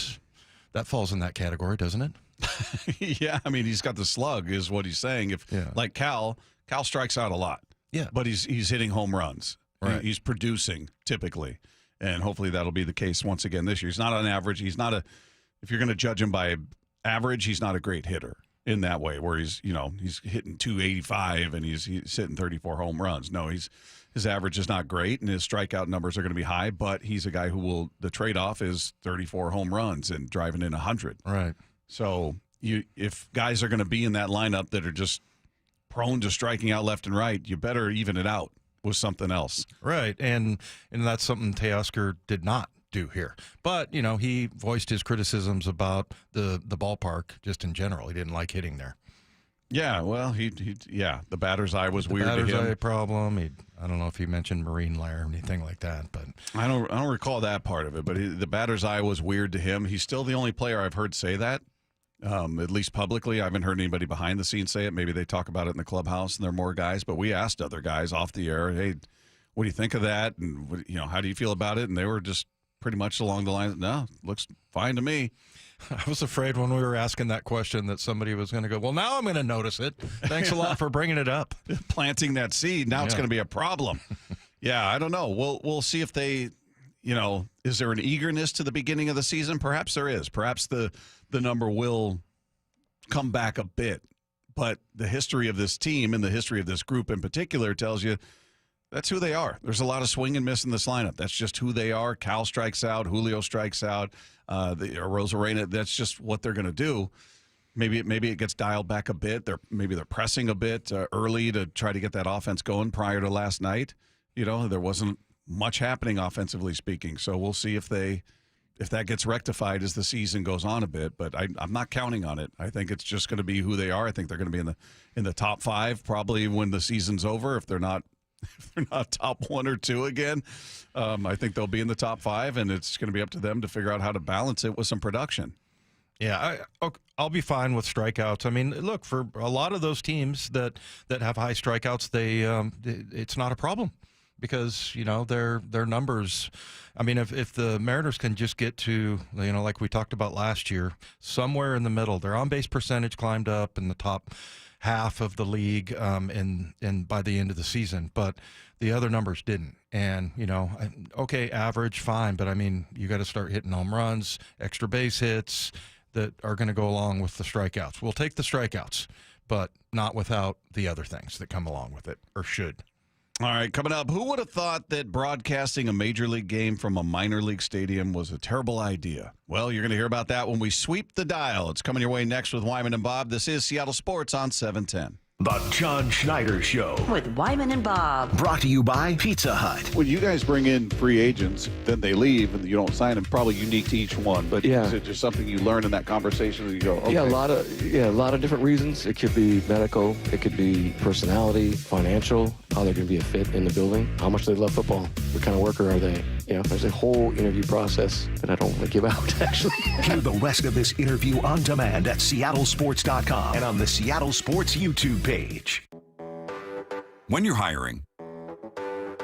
falls in that category, doesn't it? Yeah, I mean, he's got the slug, is what he's saying. Like Cal strikes out a lot. Yeah, but he's hitting home runs. Right. He's producing typically, and hopefully that'll be the case once again this year. He's not on average. He's not if you're going to judge him by average, he's not a great hitter in that way, where he's hitting 285 and he's hitting 34 home runs. No, his average is not great, and his strikeout numbers are going to be high, but he's a guy who the trade-off is 34 home runs and driving in 100. Right. So if guys are going to be in that lineup that are just prone to striking out left and right, you better even it out with something else. Right, and that's something Teoscar did not do here. But, he voiced his criticisms about the ballpark just in general. He didn't like hitting there. Yeah, well, the batter's eye was weird to him. Batter's eye problem. I don't know if he mentioned marine layer or anything like that, but I don't recall that part of it. But the batter's eye was weird to him. He's still the only player I've heard say that, at least publicly. I haven't heard anybody behind the scenes say it. Maybe they talk about it in the clubhouse, and there are more guys. But we asked other guys off the air, hey, what do you think of that? And how do you feel about it? And they were just pretty much along the lines, no, looks fine to me. I was afraid when we were asking that question that somebody was going to go, well, now I'm going to notice it. Thanks a lot for bringing it up. Planting that seed. Now it's going to be a problem. Yeah, I don't know. We'll see if they, is there an eagerness to the beginning of the season? Perhaps there is. Perhaps the number will come back a bit. But the history of this team and the history of this group in particular tells you that's who they are. There's a lot of swing and miss in this lineup. That's just who they are. Cal strikes out. Julio strikes out. Rosarena, that's just what they're going to do. maybe it gets dialed back a bit. Maybe they're pressing a bit early to try to get that offense going prior to last night. There wasn't much happening offensively speaking. So we'll see if that gets rectified as the season goes on a bit. But I'm not counting on it. I think it's just going to be who they are. I think they're going to be in the top 5 probably when the season's over. If they're not top 1 or 2 again, I think they'll be in the top 5, and it's going to be up to them to figure out how to balance it with some production. Yeah, I'll be fine with strikeouts. I mean, look, for a lot of those teams that have high strikeouts, it's not a problem because, their numbers. I mean, if the Mariners can just get to, like we talked about last year, somewhere in the middle, their on-base percentage climbed up in the top half of the league and by the end of the season, but the other numbers didn't. And, okay, average, fine, but I mean, you got to start hitting home runs, extra base hits that are going to go along with the strikeouts. We'll take the strikeouts, but not without the other things that come along with it, or should. All right, coming up, who would have thought that broadcasting a major league game from a minor league stadium was a terrible idea? Well, you're going to hear about that when we sweep the dial. It's coming your way next with Wyman and Bob. This is Seattle Sports on 710. The John Schneider Show. With Wyman and Bob. Brought to you by Pizza Hut. When you guys bring in free agents, then they leave and you don't sign them, probably unique to each one. But is it just something you learn in that conversation and you go, okay. Yeah, a lot of different reasons. It could be medical, it could be personality, financial, how they're going to be a fit in the building, how much they love football, what kind of worker are they. There's a whole interview process that I don't want to give out, actually. Hear the rest of this interview on demand at seattlesports.com and on the Seattle Sports YouTube page. When you're hiring,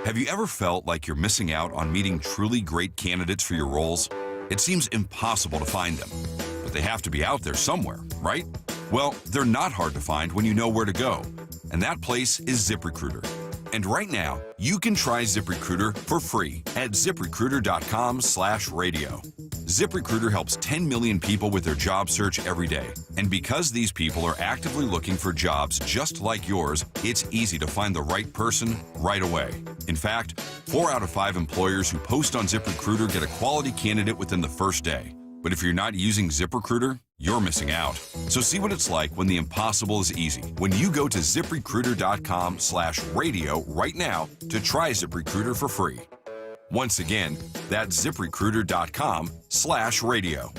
have you ever felt like you're missing out on meeting truly great candidates for your roles? It seems impossible to find them, but they have to be out there somewhere, right? Well, they're not hard to find when you know where to go, and that place is ZipRecruiter. And right now, you can try ZipRecruiter for free at ZipRecruiter.com/radio. ZipRecruiter helps 10 million people with their job search every day. And because these people are actively looking for jobs just like yours, it's easy to find the right person right away. In fact, 4 out of 5 employers who post on ZipRecruiter get a quality candidate within the first day. But if you're not using ZipRecruiter, you're missing out. So see what it's like when the impossible is easy. When you go to ZipRecruiter.com/radio right now to try ZipRecruiter for free. Once again, that's ZipRecruiter.com/radio.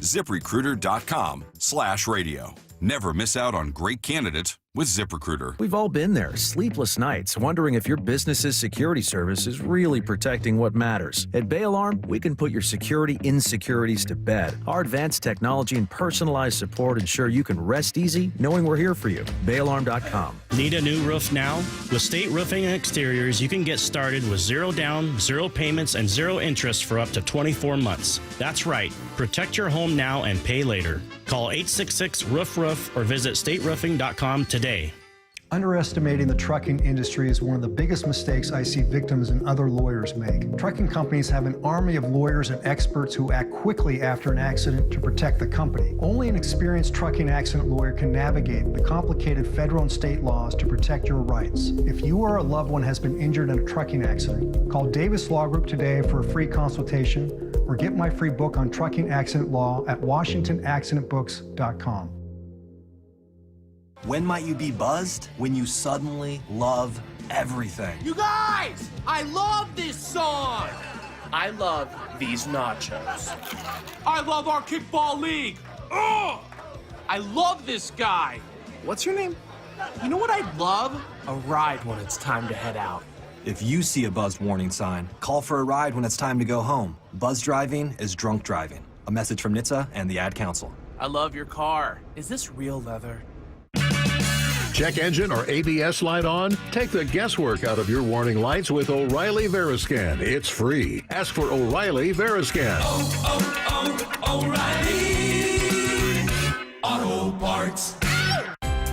ZipRecruiter.com/radio. Never miss out on great candidates with ZipRecruiter. We've all been there, sleepless nights, wondering if your business's security service is really protecting what matters. At Bay Alarm, we can put your security insecurities to bed. Our advanced technology and personalized support ensure you can rest easy knowing we're here for you. BayAlarm.com. Need a new roof now? With State Roofing and Exteriors, you can get started with 0 down, 0 payments, and 0 interest for up to 24 months. That's right. Protect your home now and pay later. Call 866-ROOF-ROOF or visit stateroofing.com today. Underestimating the trucking industry is one of the biggest mistakes I see victims and other lawyers make. Trucking companies have an army of lawyers and experts who act quickly after an accident to protect the company. Only an experienced trucking accident lawyer can navigate the complicated federal and state laws to protect your rights. If you or a loved one has been injured in a trucking accident, call Davis Law Group today for a free consultation or get my free book on trucking accident law at WashingtonAccidentBooks.com. When might you be buzzed? When you suddenly love everything. You guys, I love this song. I love these nachos. I love our kickball league. Ugh! I love this guy. What's your name? You know what I'd love? A ride when it's time to head out. If you see a buzzed warning sign, call for a ride when it's time to go home. Buzz driving is drunk driving. A message from NHTSA and the Ad Council. I love your car. Is this real leather? Check engine or ABS light on? Take the guesswork out of your warning lights with O'Reilly Veriscan. It's free. Ask for O'Reilly Veriscan. O'Reilly Auto Parts.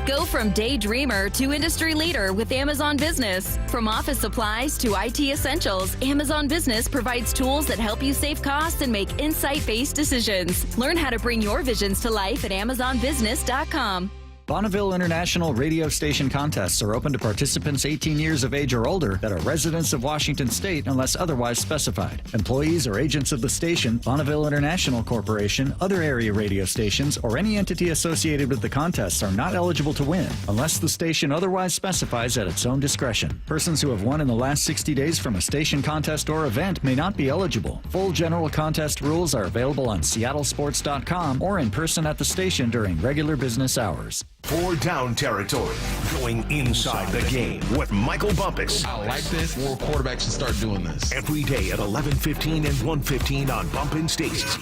Go from daydreamer to industry leader with Amazon Business. From office supplies to IT essentials, Amazon Business provides tools that help you save costs and make insight-based decisions. Learn how to bring your visions to life at AmazonBusiness.com. Bonneville International radio station contests are open to participants 18 years of age or older that are residents of Washington State unless otherwise specified. Employees or agents of the station, Bonneville International Corporation, other area radio stations, or any entity associated with the contests are not eligible to win unless the station otherwise specifies at its own discretion. Persons who have won in the last 60 days from a station contest or event may not be eligible. Full general contest rules are available on seattlesports.com or in person at the station during regular business hours. 4 Down territory, going inside the game with Michael Bumpus. I like this. More quarterbacks should start doing this. Every day at 11:15 and 1:15 on Bumpin' Stacy.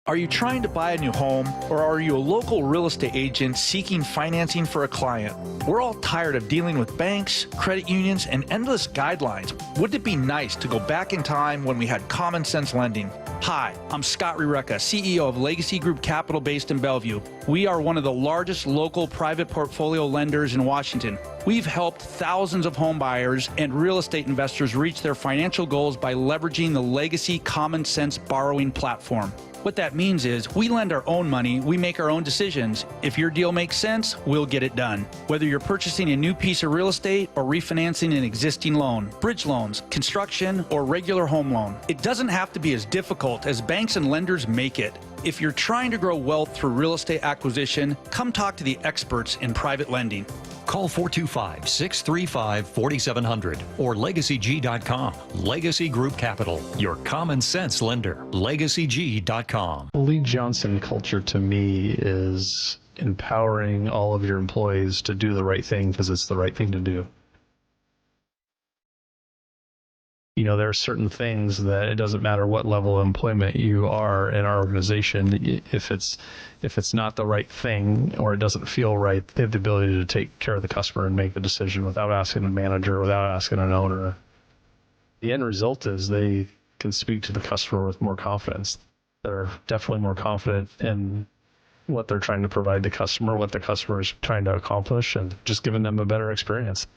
Are you trying to buy a new home, or are you a local real estate agent seeking financing for a client? We're all tired of dealing with banks, credit unions, and endless guidelines. Wouldn't it be nice to go back in time when we had common sense lending? Hi, I'm Scott Rureka, CEO of Legacy Group Capital based in Bellevue. We are one of the largest local private portfolio lenders in Washington. We've helped thousands of home buyers and real estate investors reach their financial goals by leveraging the Legacy Common Sense borrowing platform. What that means is we lend our own money, we make our own decisions. If your deal makes sense, we'll get it done. Whether you're purchasing a new piece of real estate or refinancing an existing loan, bridge loans, construction, or regular home loan, it doesn't have to be as difficult as banks and lenders make it. If you're trying to grow wealth through real estate acquisition, come talk to the experts in private lending. Call 425-635-4700 or LegacyG.com. Legacy Group Capital, your common sense lender. LegacyG.com. Lee Johnson culture to me is empowering all of your employees to do the right thing because it's the right thing to do. You know, there are certain things that it doesn't matter what level of employment you are in our organization. If it's not the right thing or it doesn't feel right, they have the ability to take care of the customer and make the decision without asking a manager, without asking an owner. The end result is they can speak to the customer with more confidence. They're definitely more confident in what they're trying to provide the customer, what the customer is trying to accomplish, and just giving them a better experience.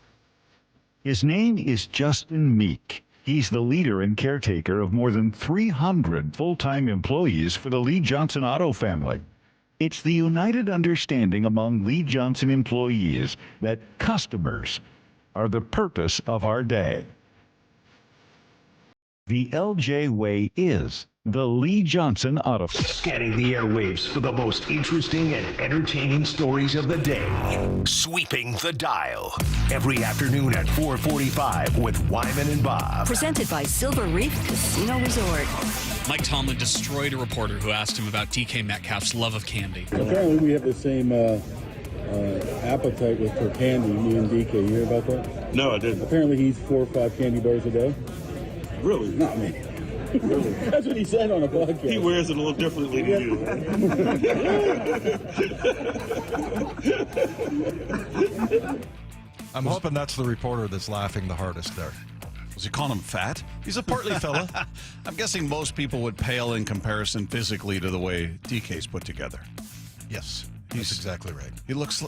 His name is Justin Meek. He's the leader and caretaker of more than 300 full-time employees for the Lee Johnson Auto family. It's the united understanding among Lee Johnson employees that customers are the purpose of our day. The LJ Way is the Lee Johnson Auto. Scanning the airwaves for the most interesting and entertaining stories of the day. Sweeping the dial. Every afternoon at 4:45 with Wyman and Bob. Presented by Silver Reef Casino Resort. Mike Tomlin destroyed a reporter who asked him about DK Metcalf's love of candy. Apparently we have the same appetite with candy, me and DK. You hear about that? No, I didn't. Apparently he's 4 or 5 candy bars a day. Really? Not me. Really? That's what he said on a podcast. He wears it a little differently than you. I'm hoping that's the reporter that's laughing the hardest there. Was he calling him fat? He's a portly fella. I'm guessing most people would pale in comparison physically to the way DK's put together. Yes, that's exactly right. He looks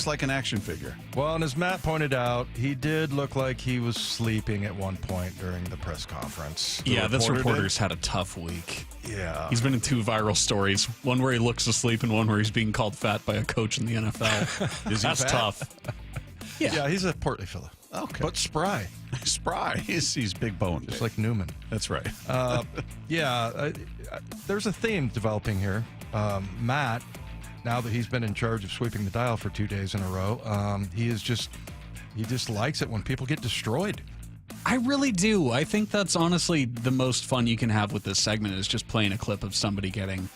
like an action figure. Well, and as Matt pointed out, he did look like he was sleeping at one point during the press conference. Yeah, this reporter's had a tough week. Yeah. He's been in 2 viral stories, one where he looks asleep and one where he's being called fat by a coach in the NFL. Is he That's fat? tough. Yeah, he's a portly fella. Okay. But spry. Spry. He's big boned. Just like Newman. That's right. There's a theme developing here. Matt, now that he's been in charge of sweeping the dial for 2 days in a row, he just likes it when people get destroyed. I really do. I think that's honestly the most fun you can have with this segment is just playing a clip of somebody getting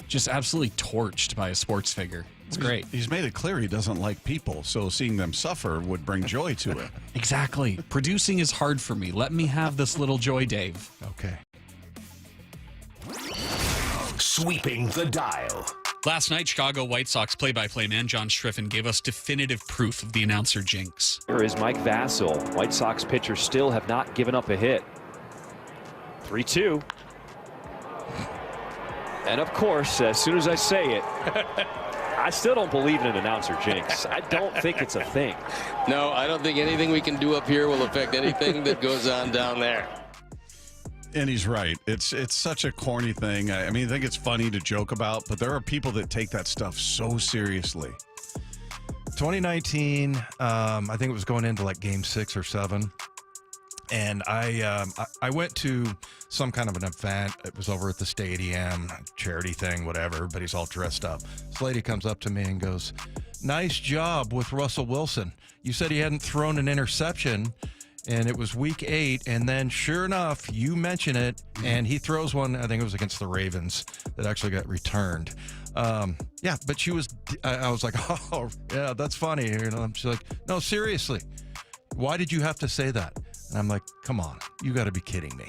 just absolutely torched by a sports figure. It's great. He's made it clear he doesn't like people, so seeing them suffer would bring joy to it. Exactly. Producing is hard for me. Let me have this little joy, Dave. Okay. Sweeping the dial. Last night, Chicago White Sox play-by-play man John Striffen gave us definitive proof of the announcer jinx. Here is Mike Vassell. White Sox pitchers still have not given up a hit. 3-2. And of course, as soon as I say it, I still don't believe in an announcer jinx. I don't think it's a thing. No, I don't think anything we can do up here will affect anything that goes on down there. And he's right. It's such a corny thing. I mean, I think it's funny to joke about, but there are people that take that stuff so seriously. 2019, I think it was going into like game 6 or 7. And I went to some kind of an event. It was over at the stadium, charity thing, whatever, but he's all dressed up. This lady comes up to me and goes, "Nice job with Russell Wilson. You said he hadn't thrown an interception, and it was week 8, and then sure enough, you mention it, and he throws one, I think it was against the Ravens, that actually got returned." Yeah, but I was like, "Oh, yeah, that's funny." You know, she's like, "No, seriously, why did you have to say that?" And I'm like, "Come on, you got to be kidding me."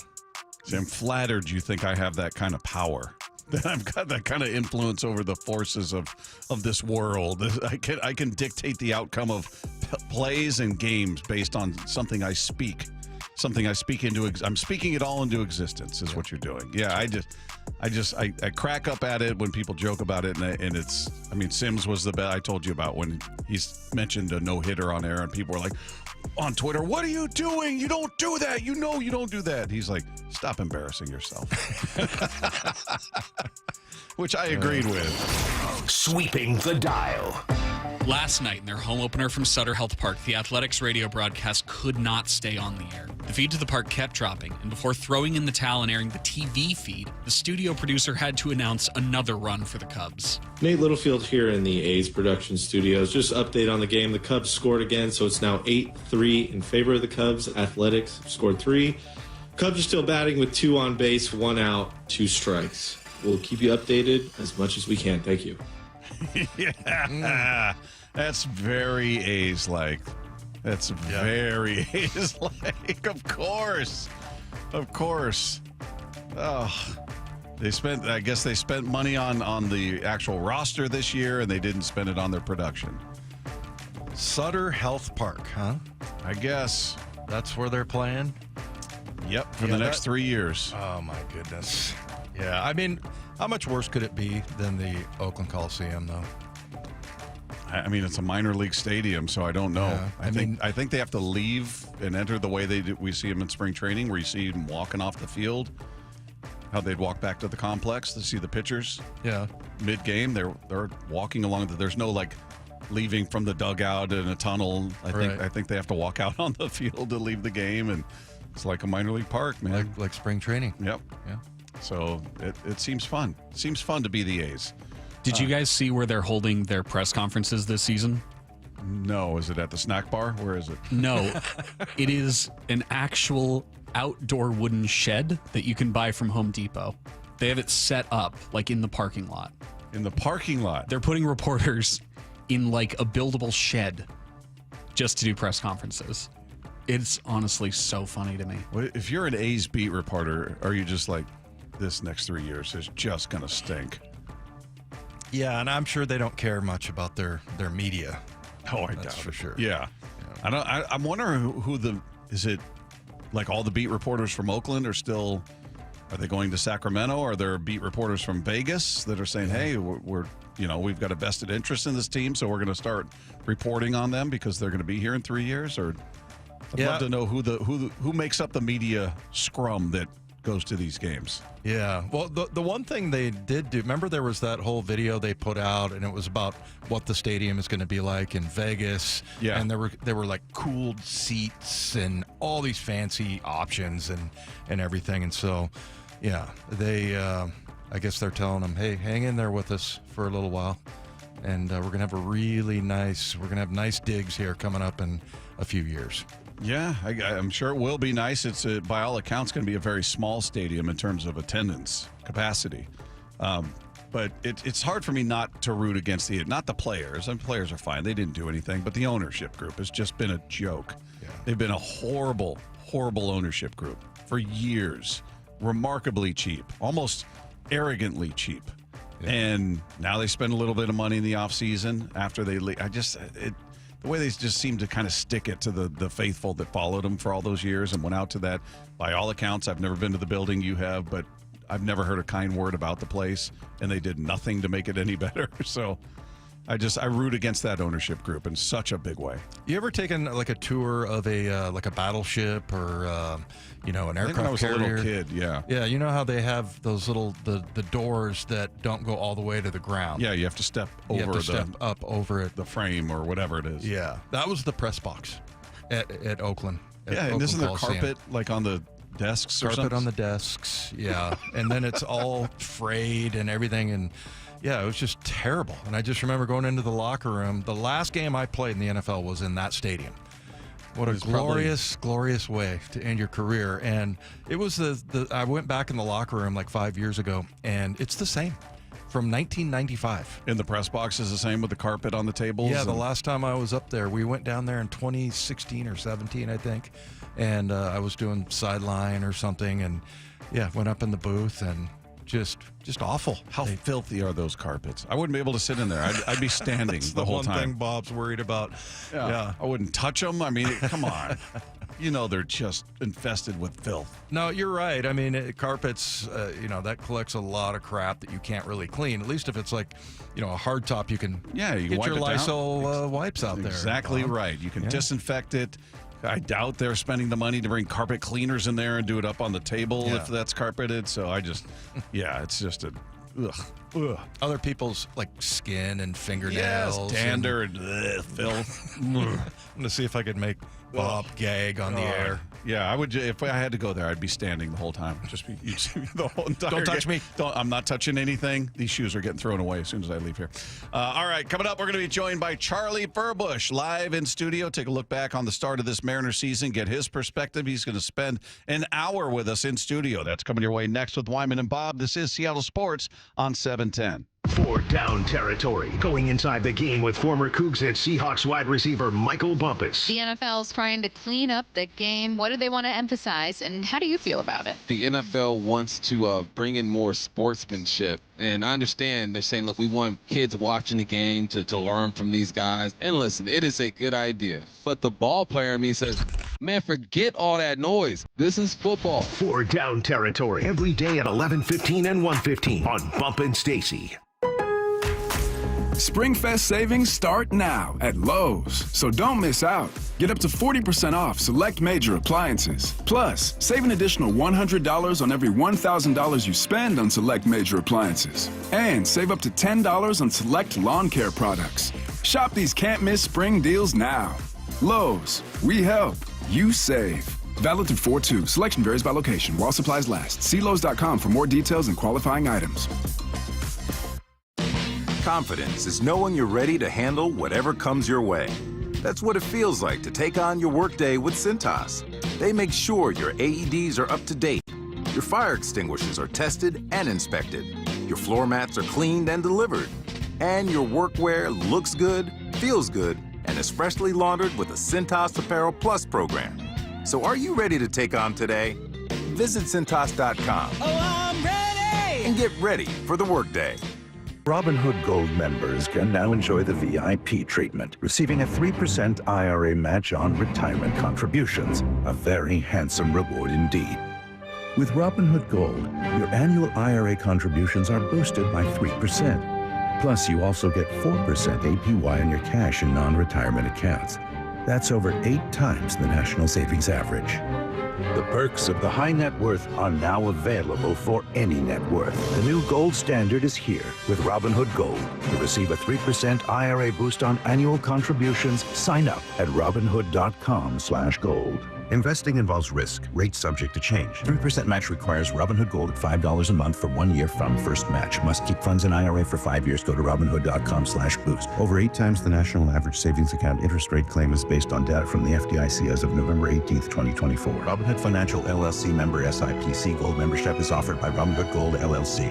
See, I'm flattered you think I have that kind of power. That I've got that kind of influence over the forces of this world. I can dictate the outcome of plays and games based on something I speak. Something I speak into. I'm speaking it all into existence is what you're doing. Yeah, I crack up at it when people joke about it, and it's. I mean, Sims was the best. I told you about when he's mentioned a no-hitter on air, and people were like, on Twitter, "What are you doing? You don't do that. You know you don't do that." He's like, "Stop embarrassing yourself." Which I agreed with. Sweeping the dial. Last night in their home opener from Sutter Health Park, the Athletics radio broadcast could not stay on the air. The feed to the park kept dropping, and before throwing in the towel and airing the TV feed, the studio producer had to announce another run for the Cubs. Nate Littlefield here in the A's production studios. Just update on the game. The Cubs scored again, so it's now 8-3 in favor of the Cubs. Athletics scored 3. Cubs are still batting with 2 on base, 1 out, 2 strikes. We'll keep you updated as much as we can. Thank you. Yeah. That's very A's-like. That's very A's-like. Of course. Oh, I guess they spent money on the actual roster this year, and they didn't spend it on their production. Sutter Health Park, huh? I guess. That's where they're playing? Yep, for the next 3 years. Oh, my goodness. Yeah, I mean, how much worse could it be than the Oakland Coliseum, though? I mean, it's a minor league stadium, so I don't know. Yeah, I think they have to leave and enter the way we see them in spring training, where you see them walking off the field. How they'd walk back to the complex to see the pitchers. Yeah, mid-game, they're walking along. There's no like leaving from the dugout in a tunnel. I think they have to walk out on the field to leave the game, and it's like a minor league park, man. Like spring training. Yep. Yeah. So it seems fun. It seems fun to be the A's. Did you guys see where they're holding their press conferences this season? No. Is it at the snack bar? Where is it? No. It is an actual outdoor wooden shed that you can buy from Home Depot. They have it set up like in the parking lot. In the parking lot? They're putting reporters in like a buildable shed just to do press conferences. It's honestly so funny to me. If you're an A's beat reporter, are you just like, this next 3 years is just going to stink? Yeah, and I'm sure they don't care much about their media. Oh, I doubt That's for sure. Yeah. I'm wondering is it like all the beat reporters from Oakland are they going to Sacramento? Are there beat reporters from Vegas that are saying, hey, we've got a vested interest in this team, so we're going to start reporting on them because they're going to be here in 3 years? Or I'd love to know who makes up the media scrum that goes to these games. Yeah. Well, the one thing they did do, remember there was that whole video they put out, and it was about what the stadium is going to be like in Vegas. Yeah. And there were like cooled seats and all these fancy options and everything. And so, yeah, they, I guess they're telling them, hey, hang in there with us for a little while. And we're going to have nice digs here coming up in a few years. Yeah, I'm sure it will be nice. It's by all accounts going to be a very small stadium in terms of attendance capacity. But it's hard for me not to root against not the players. And players are fine. They didn't do anything. But the ownership group has just been a joke. Yeah. They've been a horrible, horrible ownership group for years. Remarkably cheap, almost arrogantly cheap. Yeah. And now they spend a little bit of money in the offseason after they leave. The way they just seem to kind of stick it to the faithful that followed them for all those years and went out to that. By all accounts, I've never been to the building you have, but I've never heard a kind word about the place, and they did nothing to make it any better. So I root against that ownership group in such a big way. You ever taken like a tour of a like a battleship or an aircraft I think when I was carrier? a little kid, yeah. Yeah, you know how they have those little the doors that don't go all the way to the ground. Yeah, you have to step over up over it, the frame or whatever it is. Yeah, that was the press box at Oakland. And isn't there carpet like on the desks? Carpet on the desks, yeah. And then it's all frayed and everything, and yeah, it was just terrible. And I just remember going into the locker room. The last game I played in the NFL was in that stadium. What a glorious way to end your career. And it was I went back in the locker room like 5 years ago, and it's the same from 1995. And the press box is the same with the carpet on the tables? Yeah, the last time I was up there, we went down there in 2016 or 17, I think. And I was doing sideline or something, and yeah, went up in the booth and just awful. How filthy are those carpets? I wouldn't be able to sit in there. I'd be standing the whole time. One thing Bob's worried about. Yeah. I wouldn't touch them. I mean, come on. They're just infested with filth. No, you're right. I mean, carpets, that collects a lot of crap that you can't really clean. At least if it's like, a hard top, you can get wipe your it Lysol down. wipes out there. Exactly right. You can disinfect it. I doubt they're spending the money to bring carpet cleaners in there and do it up on the table if that's carpeted. So it's just ugh. Other people's like skin and fingernails. Dander and filth. I'm going to see if I could make Bob gag on the air. Yeah, I would. If I had to go there, I'd be standing the whole time. Just be the whole entire Don't touch me. I'm not touching anything. These shoes are getting thrown away as soon as I leave here. All right, coming up, we're going to be joined by Charlie Furbush live in studio. Take a look back on the start of this Mariner season, get his perspective. He's going to spend an hour with us in studio. That's coming your way next with Wyman and Bob. This is Seattle Sports on 710. 4 down territory. Going inside the game with former Cougs and Seahawks wide receiver Michael Bumpus. The NFL's trying to clean up the game. What do they want to emphasize, and how do you feel about it? The NFL wants to bring in more sportsmanship. And I understand they're saying, look, we want kids watching the game to learn from these guys. And listen, it is a good idea. But the ball player in me says, man, forget all that noise. This is football. 4 down territory. Every day at 11:15 and 1:15 on Bump and Stacy. Springfest savings start now at Lowe's, so don't miss out. Get up to 40% off select major appliances. Plus, save an additional $100 on every $1,000 you spend on select major appliances. And save up to $10 on select lawn care products. Shop these can't-miss spring deals now. Lowe's, we help, you save. Valid through 4/2. Selection varies by location while supplies last. See Lowe's.com for more details and qualifying items. Confidence is knowing you're ready to handle whatever comes your way. That's what it feels like to take on your workday with Cintas. They make sure your AEDs are up to date, your fire extinguishers are tested and inspected, your floor mats are cleaned and delivered, and your workwear looks good, feels good, and is freshly laundered with the Cintas Apparel Plus program. So are you ready to take on today? Visit Cintas.com. Oh, I'm ready! And get ready for the workday. Robinhood Gold members can now enjoy the VIP treatment, receiving a 3% IRA match on retirement contributions, a very handsome reward indeed. With Robinhood Gold, your annual IRA contributions are boosted by 3%. Plus, you also get 4% APY on your cash and non-retirement accounts. That's over 8 times the national savings average. The perks of the high net worth are now available for any net worth. The new gold standard is here with Robinhood Gold. To receive a 3% IRA boost on annual contributions, sign up at Robinhood.com/gold. Investing involves risk. Rates subject to change. 3% match requires Robinhood Gold at $5 a month for 1 year from first match. Must keep funds in IRA for 5 years. Go to Robinhood.com/boost. Over 8 times the national average savings account interest rate claim is based on data from the FDIC as of November 18th, 2024. Robinhood Financial LLC member SIPC. Gold membership is offered by Robinhood Gold LLC.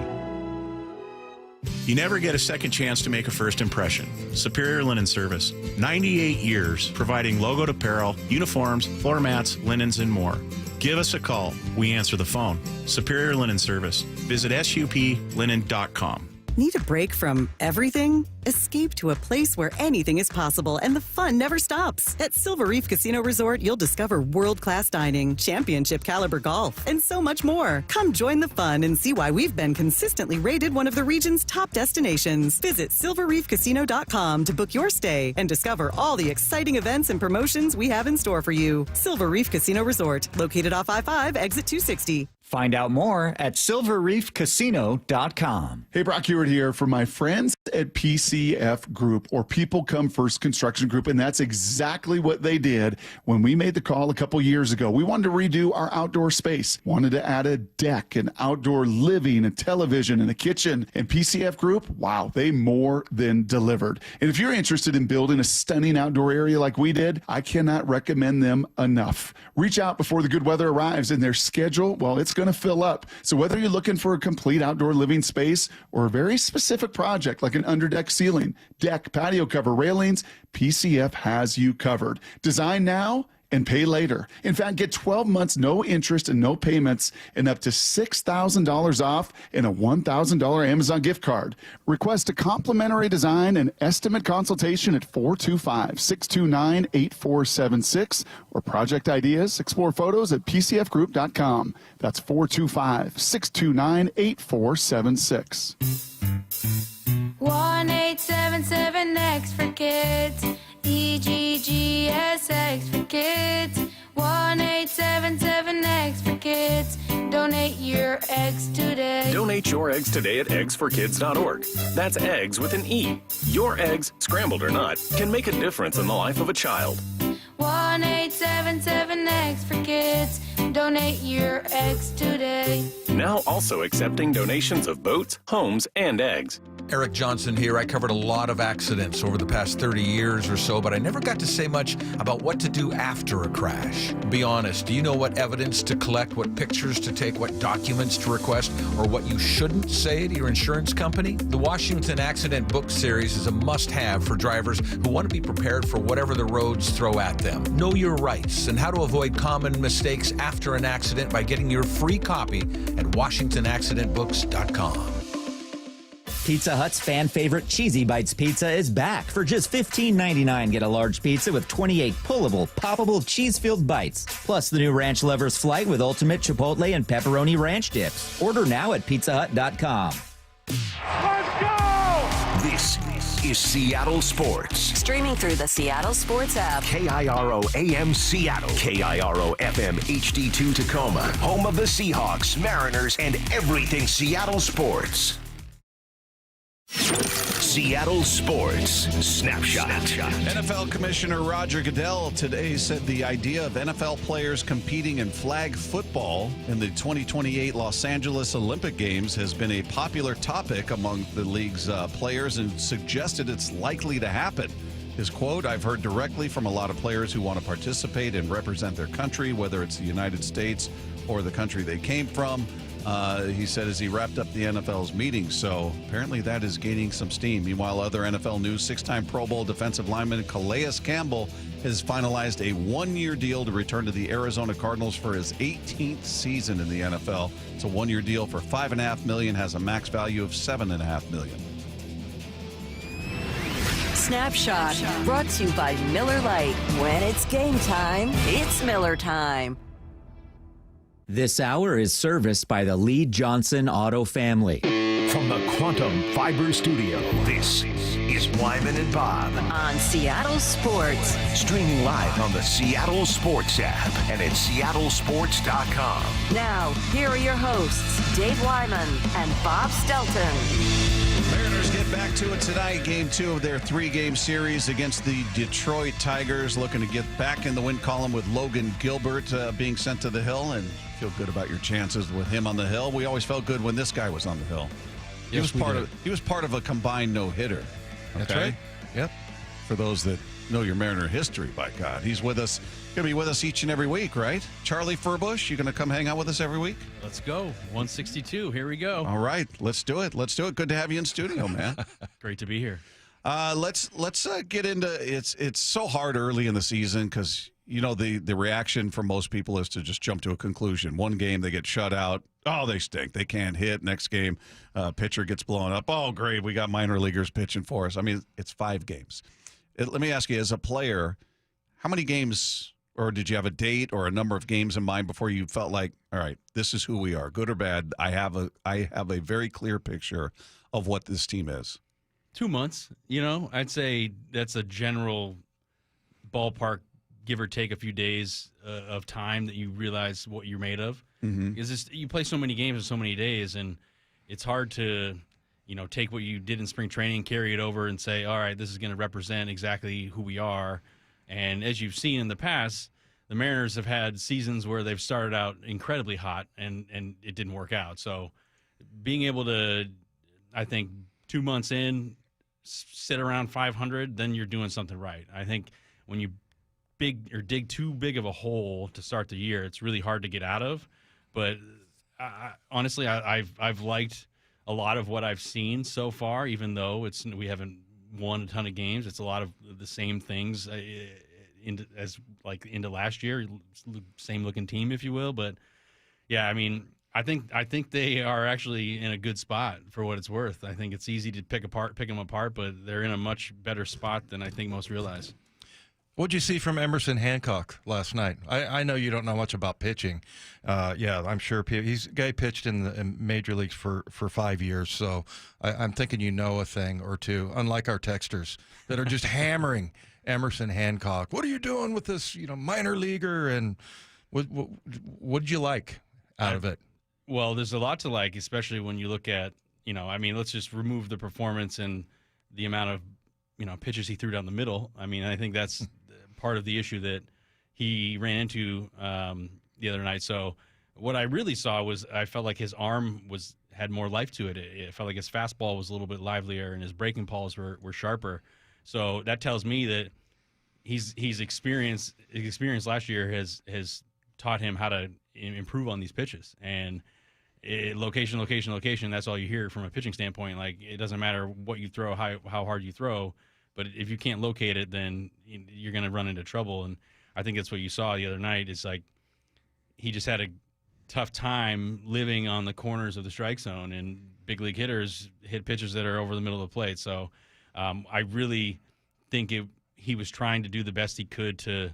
You never get a second chance to make a first impression. Superior Linen Service. 98 years providing logoed apparel, uniforms, floor mats, linens, and more. Give us a call. We answer the phone. Superior Linen Service. Visit suplinen.com. Need a break from everything? Escape to a place where anything is possible and the fun never stops. At Silver Reef Casino Resort, you'll discover world-class dining, championship caliber golf, and so much more. Come join the fun and see why we've been consistently rated one of the region's top destinations. Visit silverreefcasino.com to book your stay and discover all the exciting events and promotions we have in store for you. Silver Reef Casino Resort, located off I-5, exit 260. Find out more at silverreefcasino.com. Hey, Brock Hewitt here for my friends at PCF Group, or People Come First Construction Group, and that's exactly what they did when we made the call a couple years ago. We wanted to redo our outdoor space, wanted to add a deck, and outdoor living, and television, and a kitchen, and PCF Group, wow, they more than delivered. And if you're interested in building a stunning outdoor area like we did, I cannot recommend them enough. Reach out before the good weather arrives, and their schedule, well, it's going to fill up. So whether you're looking for a complete outdoor living space or a very specific project like an underdeck ceiling, deck, patio cover, railings, PCF has you covered. Design now and pay later. In fact, get 12 months, no interest and no payments, and up to $6,000 off and a $1,000 Amazon gift card. Request a complimentary design and estimate consultation at 425-629-8476 or project ideas. Explore photos at pcfgroup.com. That's 425-629-8476. 1-877-X for kids. EGGSX for kids. 1-877-X for kids. Donate your eggs today. Donate your eggs today at eggsforkids.org. That's eggs with an E. Your eggs, scrambled or not, can make a difference in the life of a child. 1-877-X for kids. Donate your eggs today. Now also accepting donations of boats, homes, and eggs. Eric Johnson here. I covered a lot of accidents over the past 30 years or so, but I never got to say much about what to do after a crash. Be honest, do you know what evidence to collect, what pictures to take, what documents to request, or what you shouldn't say to your insurance company? The Washington Accident Book Series is a must-have for drivers who want to be prepared for whatever the roads throw at them. Know your rights and how to avoid common mistakes after an accident by getting your free copy at WashingtonAccidentBooks.com. Pizza Hut's fan favorite Cheesy Bites pizza is back for just $15.99. Get a large pizza with 28 pullable, poppable cheese-filled bites. Plus the new Ranch Lovers Flight with ultimate chipotle and pepperoni ranch dips. Order now at pizzahut.com. Let's go! This is Seattle Sports. Streaming through the Seattle Sports app. KIRO AM Seattle. KIRO FM HD2 Tacoma. Home of the Seahawks, Mariners, and everything Seattle sports. Seattle Sports Snapshot. NFL Commissioner Roger Goodell today said the idea of NFL players competing in flag football in the 2028 Los Angeles Olympic Games has been a popular topic among the league's players and suggested it's likely to happen. His quote, "I've heard directly from a lot of players who want to participate and represent their country, whether it's the United States or the country they came from." He said as he wrapped up the NFL's meeting. So apparently that is gaining some steam. Meanwhile, other NFL news, six-time Pro Bowl defensive lineman Calais Campbell has finalized a one-year deal to return to the Arizona Cardinals for his 18th season in the NFL. It's a one-year deal for $5.5 million, has a max value of $7.5 million. Snapshot, brought to you by Miller Lite. When it's game time, it's Miller time. This hour is serviced by the Lee Johnson Auto family. From the Quantum Fiber Studio, this is Wyman and Bob. On Seattle Sports. Streaming live on the Seattle Sports app and at seattlesports.com. Now, here are your hosts, Dave Wyman and Bob Stelton. Mariners get back to it tonight. Game 2 of their 3-game series against the Detroit Tigers. Looking to get back in the win column with Logan Gilbert being sent to the hill, and feel good about your chances with him on the hill. We always felt good when this guy was on the hill. He was part of a combined no-hitter. Okay? That's right. Yep. For those that know your Mariner history, by God. He's with us. Going to be with us each and every week, right? Charlie Furbush, you going to come hang out with us every week? Let's go. 162. Here we go. All right. Let's do it. Let's do it. Good to have you in studio, man. Great to be here. Let's get into it's so hard early in the season because the reaction from most people is to just jump to a conclusion. One game they get shut out. Oh, they stink. They can't hit. Next game, pitcher gets blown up. Oh, great. We got minor leaguers pitching for us. I mean, it's 5 games. Let me ask you, as a player, how many games, or did you have a date or a number of games in mind before you felt like, all right, this is who we are, good or bad? I have a very clear picture of what this team is. 2 months, I'd say that's a general ballpark, give or take a few days of time that you realize what you're made of. Because you play so many games in so many days, and it's hard to, take what you did in spring training, carry it over, and say, all right, this is going to represent exactly who we are. And as you've seen in the past, the Mariners have had seasons where they've started out incredibly hot, and it didn't work out. So being able to, I think, 2 months in, sit around 500, then you're doing something right. I think when you dig too big of a hole to start the year, it's really hard to get out of. But honestly, I've liked a lot of what I've seen so far, even though we haven't won a ton of games. It's a lot of the same things into last year, same looking team, if you will. But yeah, I mean, I think they are actually in a good spot for what it's worth. I think it's easy to pick them apart, but they're in a much better spot than I think most realize. What'd you see from Emerson Hancock last night? I know you don't know much about pitching. Yeah, I'm sure guy pitched in the major leagues for 5 years, so I'm thinking you know a thing or two, unlike our texters that are just hammering Emerson Hancock. What are you doing with this, minor leaguer? And what did you like out of it? Well, there's a lot to like, especially when you look at, let's just remove the performance and the amount of, pitches he threw down the middle. I mean, I think that's part of the issue that he ran into the other night. So what I really saw was I felt like his arm had more life to it. It felt like his fastball was a little bit livelier and his breaking balls were sharper. So that tells me that his experience last year has taught him how to improve on these pitches. And location, that's all you hear from a pitching standpoint. Like, it doesn't matter what you throw, how hard you throw, but if you can't locate it, then you're going to run into trouble. And I think that's what you saw the other night. It's like he just had a tough time living on the corners of the strike zone, and big league hitters hit pitches that are over the middle of the plate. So I really think he was trying to do the best he could to,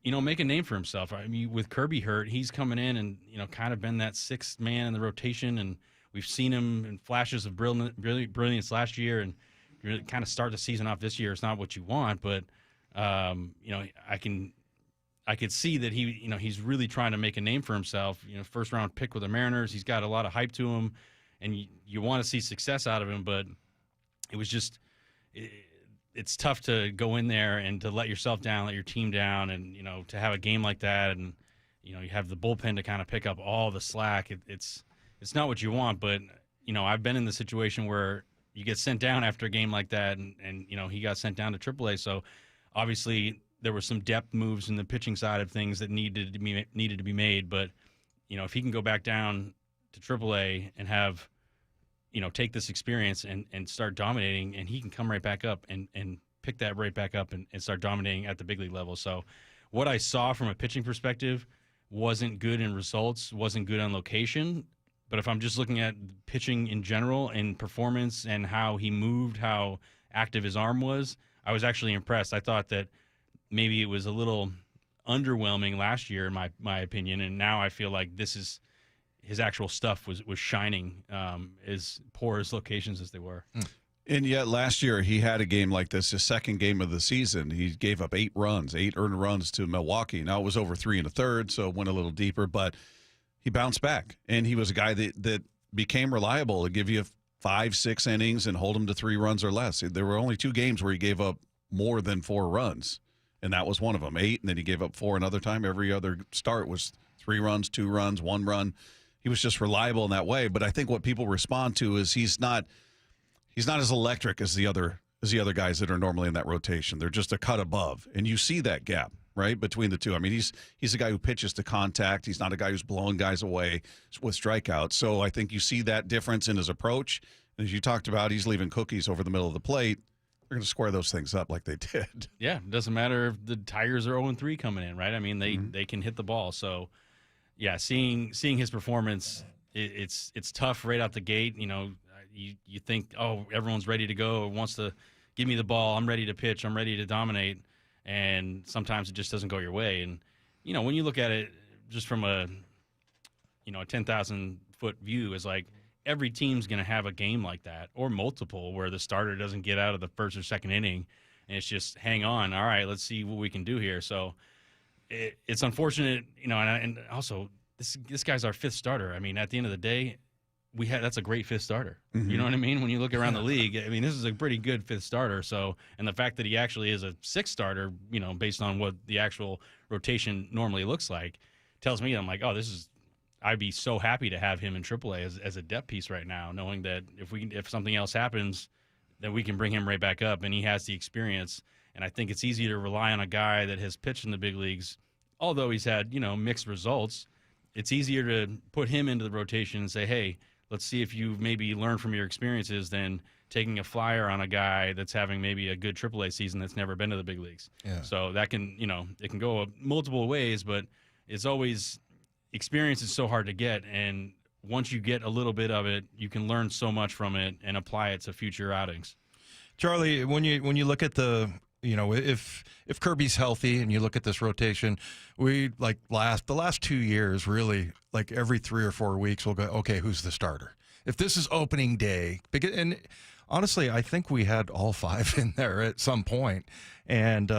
make a name for himself. I mean, with Kirby hurt, he's coming in and, kind of been that sixth man in the rotation, and we've seen him in flashes of brilliance last year, and really kind of start the season off this year. It's not what you want, but, I could see that he's really trying to make a name for himself. First round pick with the Mariners. He's got a lot of hype to him, and you want to see success out of him, but it was just it's tough to go in there and to let yourself down, let your team down, and to have a game like that, and you have the bullpen to kind of pick up all the slack. It's not what you want, but I've been in the situation where you get sent down after a game like that, and he got sent down to AAA. So obviously there were some depth moves in the pitching side of things that needed to be made. But if he can go back down to AAA and have take this experience and start dominating, and he can come right back up and pick that right back up and start dominating at the big league level. So what I saw from a pitching perspective wasn't good in results, wasn't good on location. But if I'm just looking at pitching in general and performance and how he moved, how active his arm was, I was actually impressed. I thought that maybe it was a little underwhelming last year, in my opinion, and now I feel like this is his actual stuff was shining, as poor as locations as they were. And yet last year he had a game like this, his second game of the season. He gave up 8 earned runs to Milwaukee. Now it was over 3 1/3, so it went a little deeper, but he bounced back. And he was a guy that became reliable to give you 5-6 innings and hold him to 3 runs or less. There were only 2 games where he gave up more than 4 runs, and that was one of them, 8, and then he gave up 4 another time. Every other start was 3 runs, 2 runs, 1 run. He was just reliable in that way. But I think what people respond to is he's not as electric as the other guys that are normally in that rotation. They're just a cut above, and you see that gap right between the two. I mean, he's a guy who pitches to contact. He's not a guy who's blowing guys away with strikeouts. So I think you see that difference in his approach. And as you talked about, he's leaving cookies over the middle of the plate. They're going to square those things up like they did. Yeah, it doesn't matter if the Tigers are 0-3 coming in, right? I mean, they can hit the ball. So, yeah, seeing his performance, it's tough right out the gate. You know, you think, oh, everyone's ready to go, wants to give me the ball. I'm ready to pitch. I'm ready to dominate. And sometimes it just doesn't go your way. And, you know, when you look at it just from a 10,000-foot view, is like every team's going to have a game like that or multiple where the starter doesn't get out of the first or second inning and it's just hang on. All right, let's see what we can do here. So it's unfortunate, you know, and also this guy's our fifth starter. I mean, at the end of the day, that's a great fifth starter. Mm-hmm. You know what I mean? When you look around the league, I mean, this is a pretty good fifth starter. So, and the fact that he actually is a sixth starter, you know, based on what the actual rotation normally looks like, tells me, I'm like, oh, I'd be so happy to have him in AAA as a depth piece right now, knowing that if something else happens, then we can bring him right back up, and he has the experience. And I think it's easy to rely on a guy that has pitched in the big leagues, although he's had, you know, mixed results. It's easier to put him into the rotation and say, hey, let's see if you maybe learn from your experiences than taking a flyer on a guy that's having maybe a good AAA season that's never been to the big leagues. Yeah. So that can, you know, it can go multiple ways, but it's always experience is so hard to get. And once you get a little bit of it, you can learn so much from it and apply it to future outings. Charlie, when you look at the, you know, if Kirby's healthy and you look at this rotation, we the last 2 years, really, like every 3 or 4 weeks, we'll go, okay, who's the starter? If this is opening day, and honestly, I think we had all 5 in there at some point. And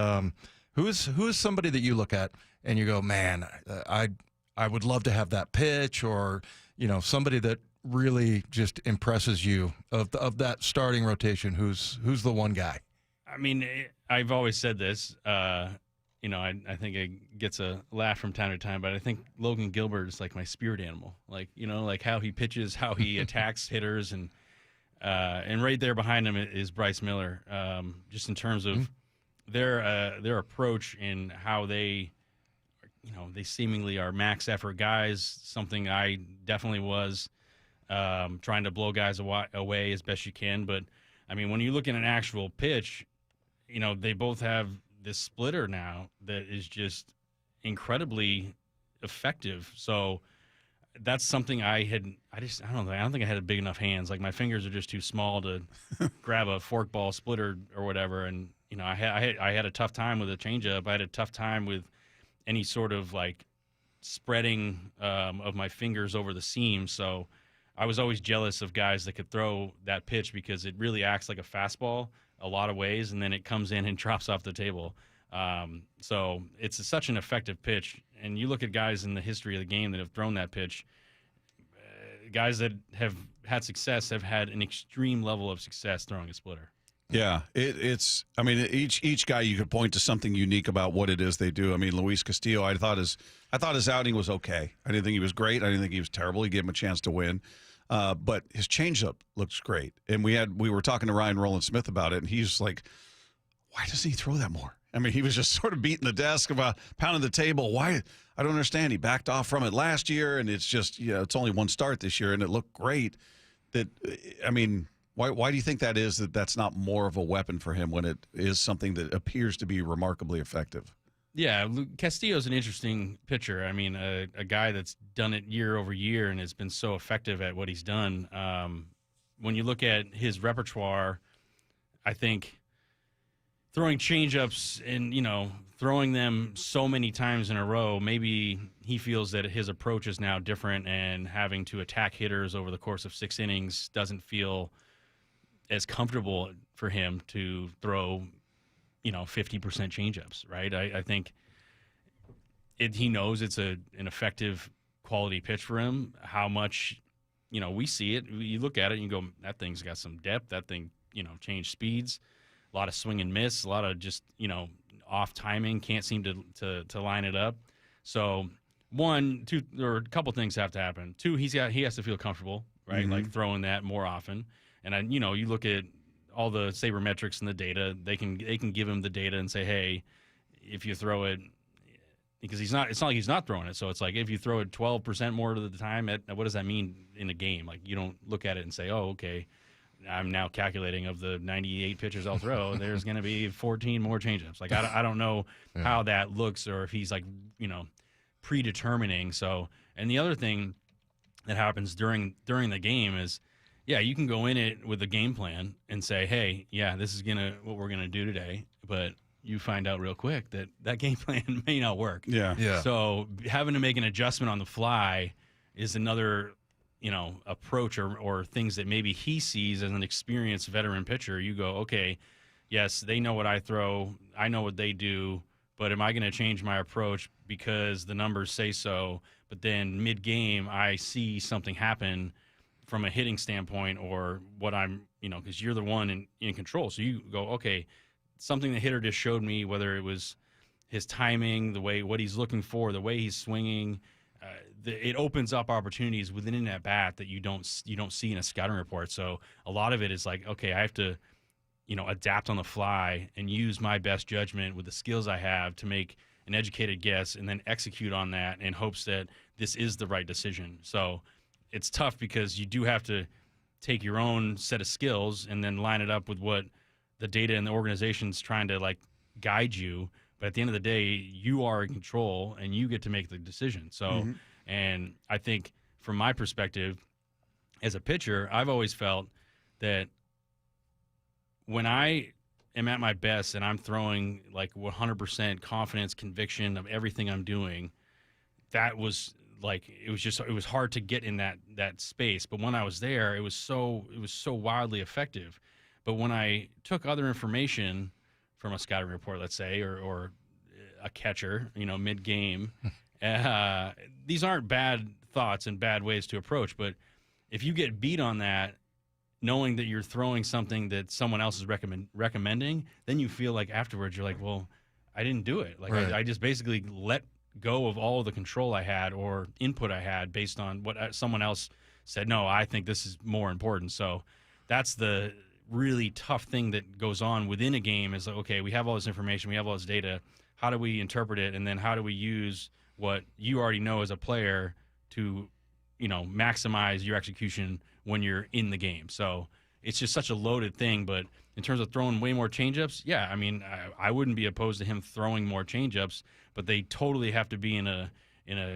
who is somebody that you look at and you go, man, I would love to have that pitch, or, you know, somebody that really just impresses you of that starting rotation. Who's the one guy? I mean, I've always said this. You know, I think it gets a laugh from time to time, but I think Logan Gilbert is like my spirit animal. Like, you know, like how he pitches, how he attacks hitters, and right there behind him is Bryce Miller. Just in terms of their approach in how they, you know, they seemingly are max effort guys. Something I definitely was, trying to blow guys away as best you can. But I mean, when you look at an actual pitch, you know, they both have this splitter now that is just incredibly effective. So that's something I don't think I had big enough hands. Like my fingers are just too small to grab a forkball splitter or whatever. And, you know, I had a tough time with a changeup. I had a tough time with any sort of like spreading of my fingers over the seam. So I was always jealous of guys that could throw that pitch because it really acts like a fastball a lot of ways, and then it comes in and drops off the table. So it's such an effective pitch. And you look at guys in the history of the game that have thrown that pitch, guys that have had success have had an extreme level of success throwing a splitter. Yeah, it's. I mean, each guy you could point to something unique about what it is they do. I mean, Luis Castillo, I thought his outing was okay. I didn't think he was great. I didn't think he was terrible. He gave him a chance to win, but his changeup looks great. And we were talking to Ryan Rowland-Smith about it, and he's like, "Why doesn't he throw that more?" I mean, he was just sort of beating the desk about pounding the table. Why? I don't understand. He backed off from it last year, and it's just, you know, it's only one start this year, and it looked great. I mean. Why do you think that is, that's not more of a weapon for him when it is something that appears to be remarkably effective? Yeah, Castillo's an interesting pitcher. I mean, a guy that's done it year over year and has been so effective at what he's done. When you look at his repertoire, I think throwing changeups and, you know, throwing them so many times in a row, maybe he feels that his approach is now different, and having to attack hitters over the course of 6 innings doesn't feel as comfortable for him to throw, you know, 50% changeups, right? I think he knows it's an effective quality pitch for him. How much, you know, we see it. You look at it and you go, that thing's got some depth. That thing, you know, changed speeds, a lot of swing and miss, a lot of just, you know, off timing, can't seem to line it up. So one, two, or a couple things have to happen. Two, he has to feel comfortable, right? Mm-hmm. Like throwing that more often. And you know, you look at all the sabermetrics and the data, they can give him the data and say, hey, if you throw it, because it's not like he's not throwing it. So it's like, if you throw it 12% more of the time, what does that mean in a game? Like, you don't look at it and say, oh, okay, I'm now calculating of the 98 pitches I'll throw, there's going to be 14 more changeups. Like, I don't know how that looks, or if he's like, predetermining. So, and the other thing that happens during the game is, you can go in it with a game plan and say, hey, this is what we're gonna do today, but you find out real quick that game plan may not work. Yeah. So having to make an adjustment on the fly is another, approach or things that maybe he sees as an experienced veteran pitcher. You go, okay, yes, they know what I throw, I know what they do, but am I going to change my approach because the numbers say so? But then mid-game, I see something happen from a hitting standpoint, or what I'm, because you're the one in control. So you go, okay, something the hitter just showed me, whether it was his timing, what he's looking for, the way he's swinging, it opens up opportunities within an at-bat that you don't see in a scouting report. So a lot of it is like, okay, I have to, adapt on the fly and use my best judgment with the skills I have to make an educated guess and then execute on that in hopes that this is the right decision. So it's tough because you do have to take your own set of skills and then line it up with what the data and the organization's trying to guide you. But at the end of the day, you are in control and you get to make the decision. So, and I think from my perspective as a pitcher, I've always felt that when I am at my best and I'm throwing 100% confidence, conviction of everything I'm doing, that was it was hard to get in that space. But when I was there, it was so wildly effective. But when I took other information from a scouting report, let's say, or a catcher, mid-game, these aren't bad thoughts and bad ways to approach. But if you get beat on that, knowing that you're throwing something that someone else is recommending, then you feel like afterwards you're like, well, I didn't do it. I just basically let go of all of the control I had or input I had based on what someone else said. No, I think this is more important. So that's the really tough thing that goes on within a game is like, okay, we have all this information, we have all this data. How do we interpret it? And then how do we use what you already know as a player to, maximize your execution when you're in the game? So it's just such a loaded thing. But in terms of throwing way more changeups, I wouldn't be opposed to him throwing more changeups, but they totally have to be in a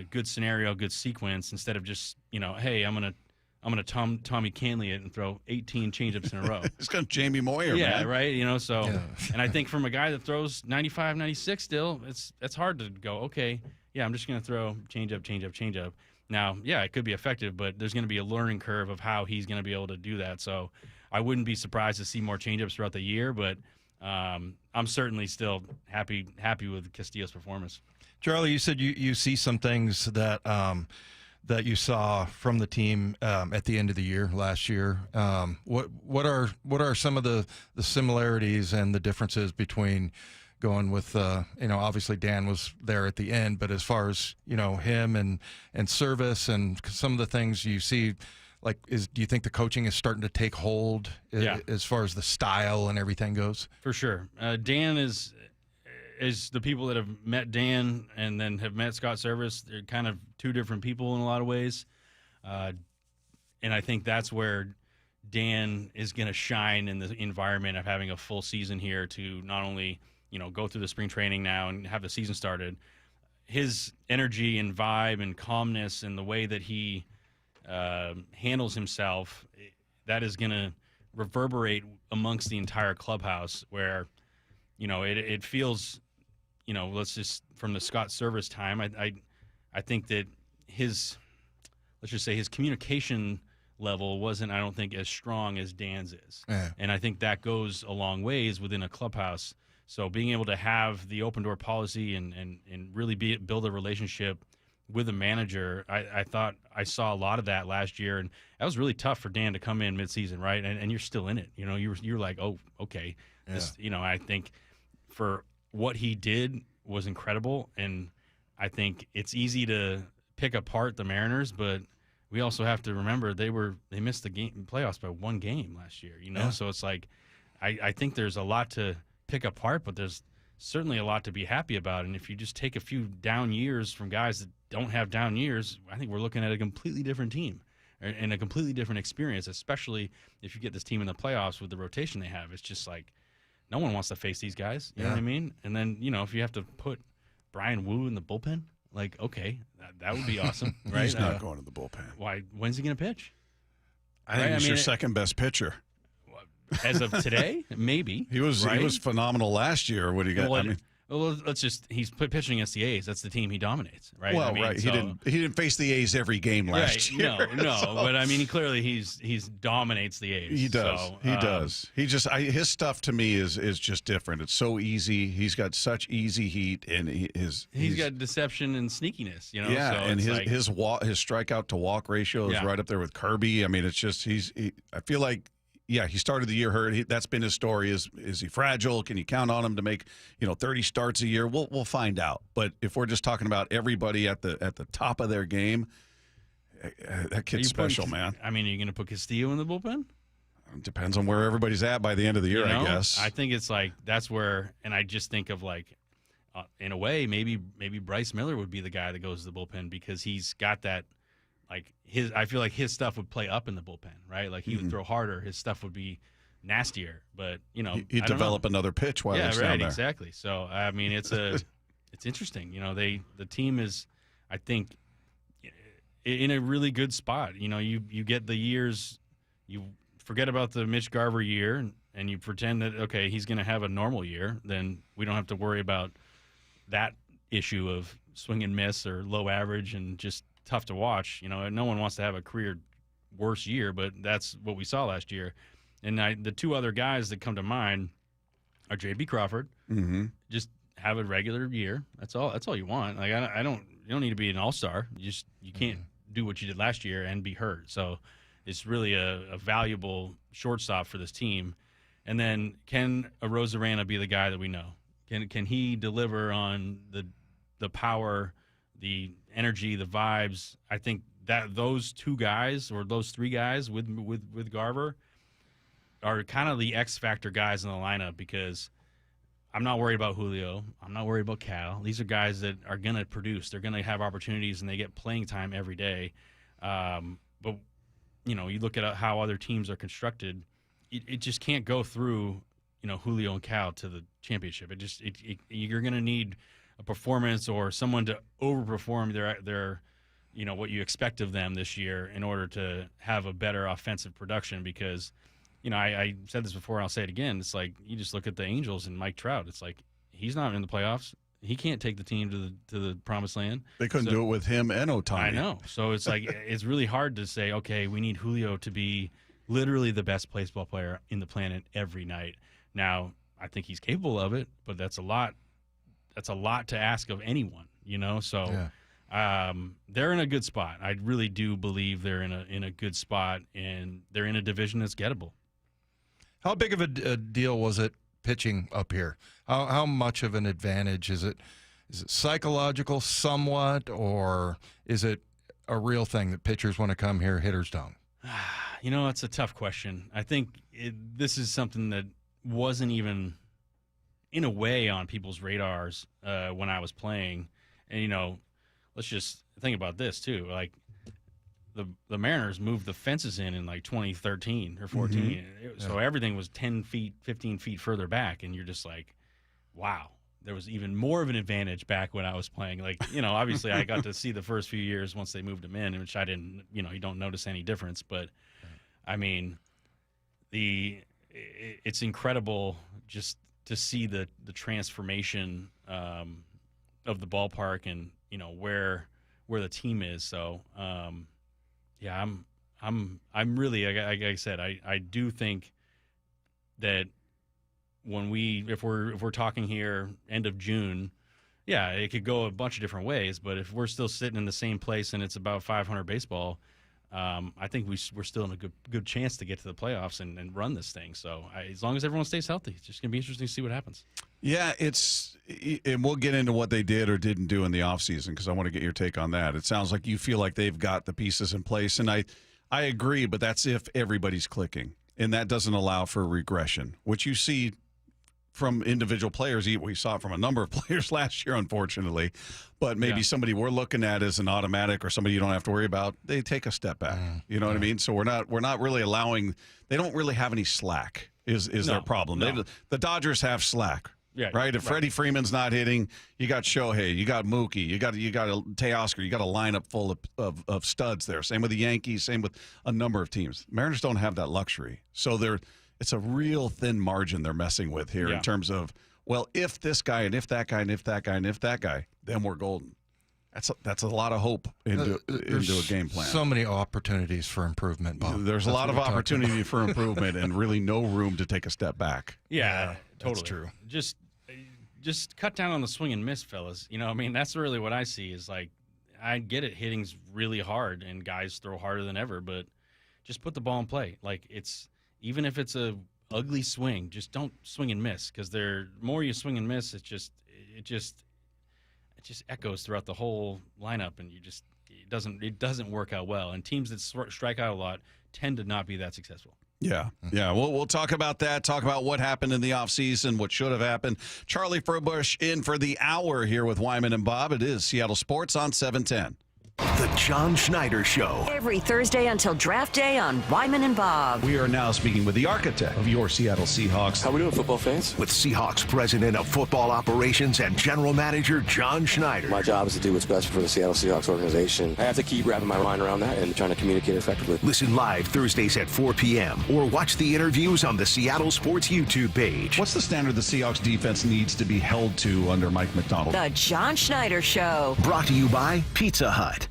good scenario, good sequence, instead of just, hey, I'm gonna Tommy Canley it and throw 18 changeups in a row. It's kind of Jamie Moyer, man. Right. And I think from a guy that throws 95, 96 still, it's hard to go, okay, I'm just gonna throw changeup. Now, it could be effective, but there's going to be a learning curve of how he's going to be able to do that. So I wouldn't be surprised to see more changeups throughout the year, but I'm certainly still happy with Castillo's performance. Charlie, you said you see some things that that you saw from the team at the end of the year last year. What are some of the similarities and the differences between going with, obviously Dan was there at the end, but as far as, him and service and some of the things you see, do you think the coaching is starting to take hold as far as the style and everything goes? For sure. Dan is the people that have met Dan and then have met Scott Service. They're kind of two different people in a lot of ways. And I think that's where Dan is going to shine in the environment of having a full season here to not only go through the spring training now and have the season started. His energy and vibe and calmness and the way that he handles himself, that is going to reverberate amongst the entire clubhouse where, it feels, let's just, from the Scott Service time, I think that his communication level wasn't, I don't think, as strong as Dan's is. Yeah. And I think that goes a long ways within a clubhouse. So being able to have the open door policy and really build a relationship with a manager, I thought I saw a lot of that last year, and that was really tough for Dan to come in midseason, right? And you're still in it, you're like, oh, okay, this, I think for what he did was incredible, and I think it's easy to pick apart the Mariners, but we also have to remember they missed the playoffs by one game last year, So it's like I think there's a lot to pick apart, but there's certainly a lot to be happy about. And if you just take a few down years from guys that don't have down years, I think we're looking at a completely different team. and a completely different experience, especially if you get this team in the playoffs with the rotation they have. It's just like no one wants to face these guys. You know what I mean? And then, if you have to put Brian Wu in the bullpen, like, okay, that would be awesome, right? He's not going to the bullpen. Why? When's he going to pitch? I think he's your second best pitcher. As of today, maybe. He was phenomenal last year. What do you got? Well, he's pitching against the A's. That's the team he dominates, right? Well, right. He didn't face the A's every game last year. No. So. But I mean, he dominates the A's. He does. So, he does. He just his stuff to me is just different. It's so easy. He's got such easy heat, and he's got deception and sneakiness. Yeah, so and his strikeout to walk ratio is right up there with Kirby. I mean, it's just I feel like. Yeah, he started the year hurt. That's been his story. Is he fragile? Can you count on him to make 30 starts a year? We'll find out. But if we're just talking about everybody at the top of their game, that kid's special, man. I mean, are you going to put Castillo in the bullpen? It depends on where everybody's at by the end of the year, I guess. I think it's like that's where, and I just think of like, in a way, maybe Bryce Miller would be the guy that goes to the bullpen because he's got that. Like I feel like his stuff would play up in the bullpen, right? Like he would throw harder. His stuff would be nastier, but he'd develop another pitch while he's down there. Exactly. So I mean, it's interesting. The team is, I think, in a really good spot. You get the years, you forget about the Mitch Garver year, and you pretend that okay, he's going to have a normal year. Then we don't have to worry about that issue of swing and miss or low average and just tough to watch. No one wants to have a career worse year, but that's what we saw last year. And the two other guys that come to mind are J.B. Crawford. Mm-hmm. Just have a regular year. That's all you want. Like you don't need to be an all-star. You can't do what you did last year and be hurt. So it's really a valuable shortstop for this team. And then can Arozarena be the guy that we know? Can he deliver on the power, the energy, the vibes? I think that those two guys or those three guys with Garver are kind of the X factor guys in the lineup because I'm not worried about Julio. I'm not worried about Cal. These are guys that are going to produce. They're going to have opportunities and they get playing time every day. But you look at how other teams are constructed. It just can't go through Julio and Cal to the championship. You're going to need a performance or someone to overperform their what you expect of them this year in order to have a better offensive production because I said this before and I'll say it again. It's like you just look at the Angels and Mike Trout. It's like he's not in the playoffs. He can't take the team to the promised land. They couldn't do it with him and Ohtani. I know. So it's like it's really hard to say, okay, we need Julio to be literally the best baseball player in the planet every night. Now, I think he's capable of it, but that's a lot to ask of anyone, So they're in a good spot. I really do believe they're in a good spot, and they're in a division that's gettable. How big of a deal was it pitching up here? How much of an advantage is it? Is it psychological somewhat, or is it a real thing that pitchers want to come here, hitters don't? It's a tough question. I think this is something that wasn't even in a way on people's radars when I was playing. And, let's just think about this too. Like the Mariners moved the fences in like 2013 or 14. Mm-hmm. So everything was 10 feet, 15 feet further back. And you're just like, wow, there was even more of an advantage back when I was playing. Like, obviously I got to see the first few years once they moved them in, which I didn't, you don't notice any difference. But I mean, it's incredible just to see the transformation of the ballpark and where the team is. So yeah, I'm really like I said, I do think that if we're talking here end of June, yeah, it could go a bunch of different ways. But if we're still sitting in the same place and it's about 500 baseball, I think we're still in a good chance to get to the playoffs and run this thing. So as long as everyone stays healthy, it's just going to be interesting to see what happens. Yeah, and we'll get into what they did or didn't do in the offseason because I want to get your take on that. It sounds like you feel like they've got the pieces in place, and I agree, but that's if everybody's clicking, and that doesn't allow for regression, which you see from individual players. We saw it from a number of players last year, unfortunately. But maybe somebody we're looking at as an automatic or somebody you don't have to worry about, they take a step back. You know what I mean? So we're not really allowing – they don't really have any slack is their problem. No. The Dodgers have slack. Yeah, right. If Freddie Freeman's not hitting, you got Shohei, you got Mookie, you got a Teoscar, you got a lineup full of studs there. Same with the Yankees, same with a number of teams. Mariners don't have that luxury, so it's a real thin margin they're messing with here in terms of, well, if this guy and if that guy and if that guy and if that guy, then we're golden. That's a lot of hope into a game plan. So many opportunities for improvement, Bob. There's a lot of opportunity for improvement and really no room to take a step back. Yeah, totally. That's true. Just cut down on the swing and miss, fellas. You know, I mean, that's really what I see is like, I get it. Hitting's really hard and guys throw harder than ever, but just put the ball in play. Like even if it's a ugly swing, just don't swing and miss because the more you swing and miss, it just echoes throughout the whole lineup, and it doesn't work out well. And teams that strike out a lot tend to not be that successful. Yeah. We'll talk about that, talk about what happened in the offseason, what should have happened. Charlie Furbush in for the hour here with Wyman and Bob. It is Seattle Sports on 710. The John Schneider Show. Every Thursday until draft day on Wyman and Bob. We are now speaking with the architect of your Seattle Seahawks. How we doing, football fans? With Seahawks President of Football Operations and General Manager John Schneider. My job is to do what's best for the Seattle Seahawks organization. I have to keep wrapping my mind around that and trying to communicate effectively. Listen live Thursdays at 4 p.m. or watch the interviews on the Seattle Sports YouTube page. What's the standard the Seahawks defense needs to be held to under Mike McDonald? The John Schneider Show. Brought to you by Pizza Hut.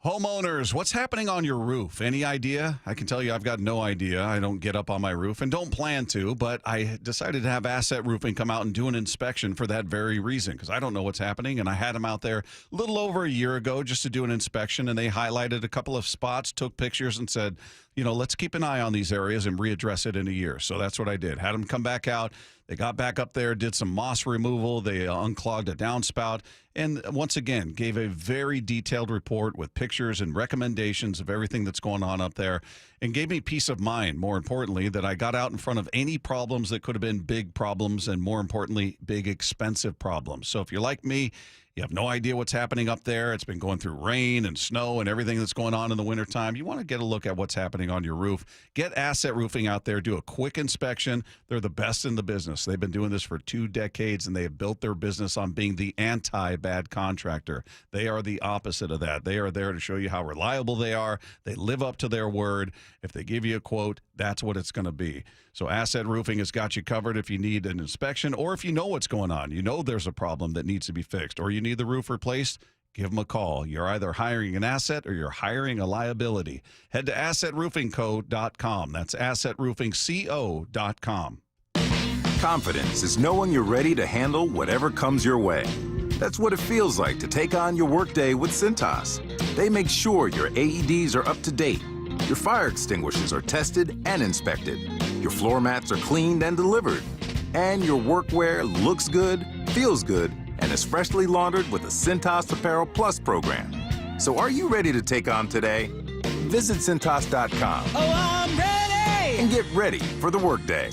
Homeowners, what's happening on your roof? Any idea? I can tell you I've got no idea. I don't get up on my roof and don't plan to, but I decided to have Asset Roofing come out and do an inspection for that very reason because I don't know what's happening, and I had them out there a little over a year ago just to do an inspection, and they highlighted a couple of spots, took pictures, and said, let's keep an eye on these areas and readdress it in a year. So that's what I did. Had them come back out. They got back up there, did some moss removal. They unclogged a downspout. And once again, gave a very detailed report with pictures and recommendations of everything that's going on up there and gave me peace of mind, more importantly, that I got out in front of any problems that could have been big problems and, more importantly, big expensive problems. So if you're like me, you have no idea what's happening up there. It's been going through rain and snow and everything that's going on in the wintertime. You want to get a look at what's happening on your roof. Get Asset Roofing out there. Do a quick inspection. They're the best in the business. They've been doing this for 2 decades, and they have built their business on being the anti-bad contractor. They are the opposite of that. They are there to show you how reliable they are. They live up to their word. If they give you a quote, that's what it's going to be. So Asset Roofing has got you covered if you need an inspection or if you know what's going on. You know there's a problem that needs to be fixed or you need the roof replaced. Give them a call. You're either hiring an asset or you're hiring a liability. Head to AssetRoofingCo.com. That's AssetRoofingCo.com. Confidence is knowing you're ready to handle whatever comes your way. That's what it feels like to take on your workday with Cintas. They make sure your AEDs are up to date, your fire extinguishers are tested and inspected, your floor mats are cleaned and delivered, and your workwear looks good, feels good, and is freshly laundered with the Cintas Apparel Plus program. So are you ready to take on today? Visit Cintas.com. Oh, I'm ready! And get ready for the workday.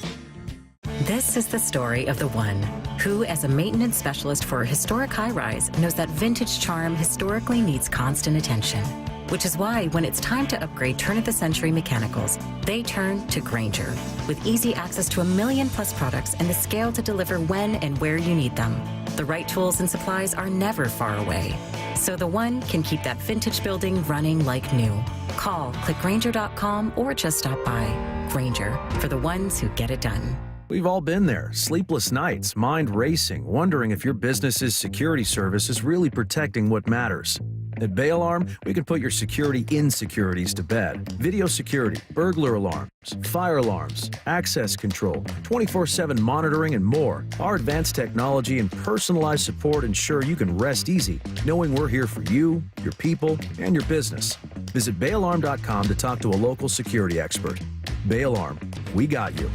This is the story of the one who, as a maintenance specialist for a historic high-rise, knows that vintage charm historically needs constant attention. Which is why when it's time to upgrade turn-of-the-century mechanicals, they turn to Grainger. With easy access to 1 million-plus products and the scale to deliver when and where you need them. The right tools and supplies are never far away. So the one can keep that vintage building running like new. Call, click Grainger.com, or just stop by. Grainger, for the ones who get it done. We've all been there. Sleepless nights, mind racing, wondering if your business's security service is really protecting what matters. At Bay Alarm, we can put your security insecurities to bed. Video security, burglar alarms, fire alarms, access control, 24/7 monitoring, and more. Our advanced technology and personalized support ensure you can rest easy, knowing we're here for you, your people, and your business. Visit bayalarm.com to talk to a local security expert. Bay Alarm, we got you.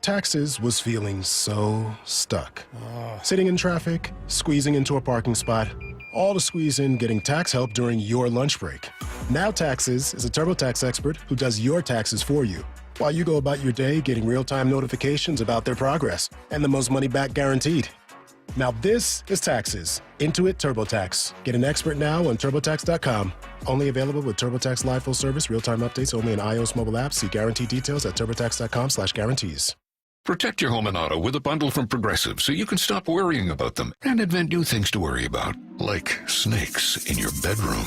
Taxes was feeling so stuck. Sitting in traffic, squeezing into a parking spot, all to squeeze in getting tax help during your lunch break. Now Taxes is a TurboTax expert who does your taxes for you. while you go about your day getting real-time notifications about their progress and the most money back guaranteed. Now this is taxes. Intuit TurboTax. Get an expert now on TurboTax.com. Only available with TurboTax Live Full Service, real-time updates only in iOS mobile apps. See guarantee details at TurboTax.com/guarantees. Protect your home and auto with a bundle from Progressive so you can stop worrying about them and invent new things to worry about, like snakes in your bedroom.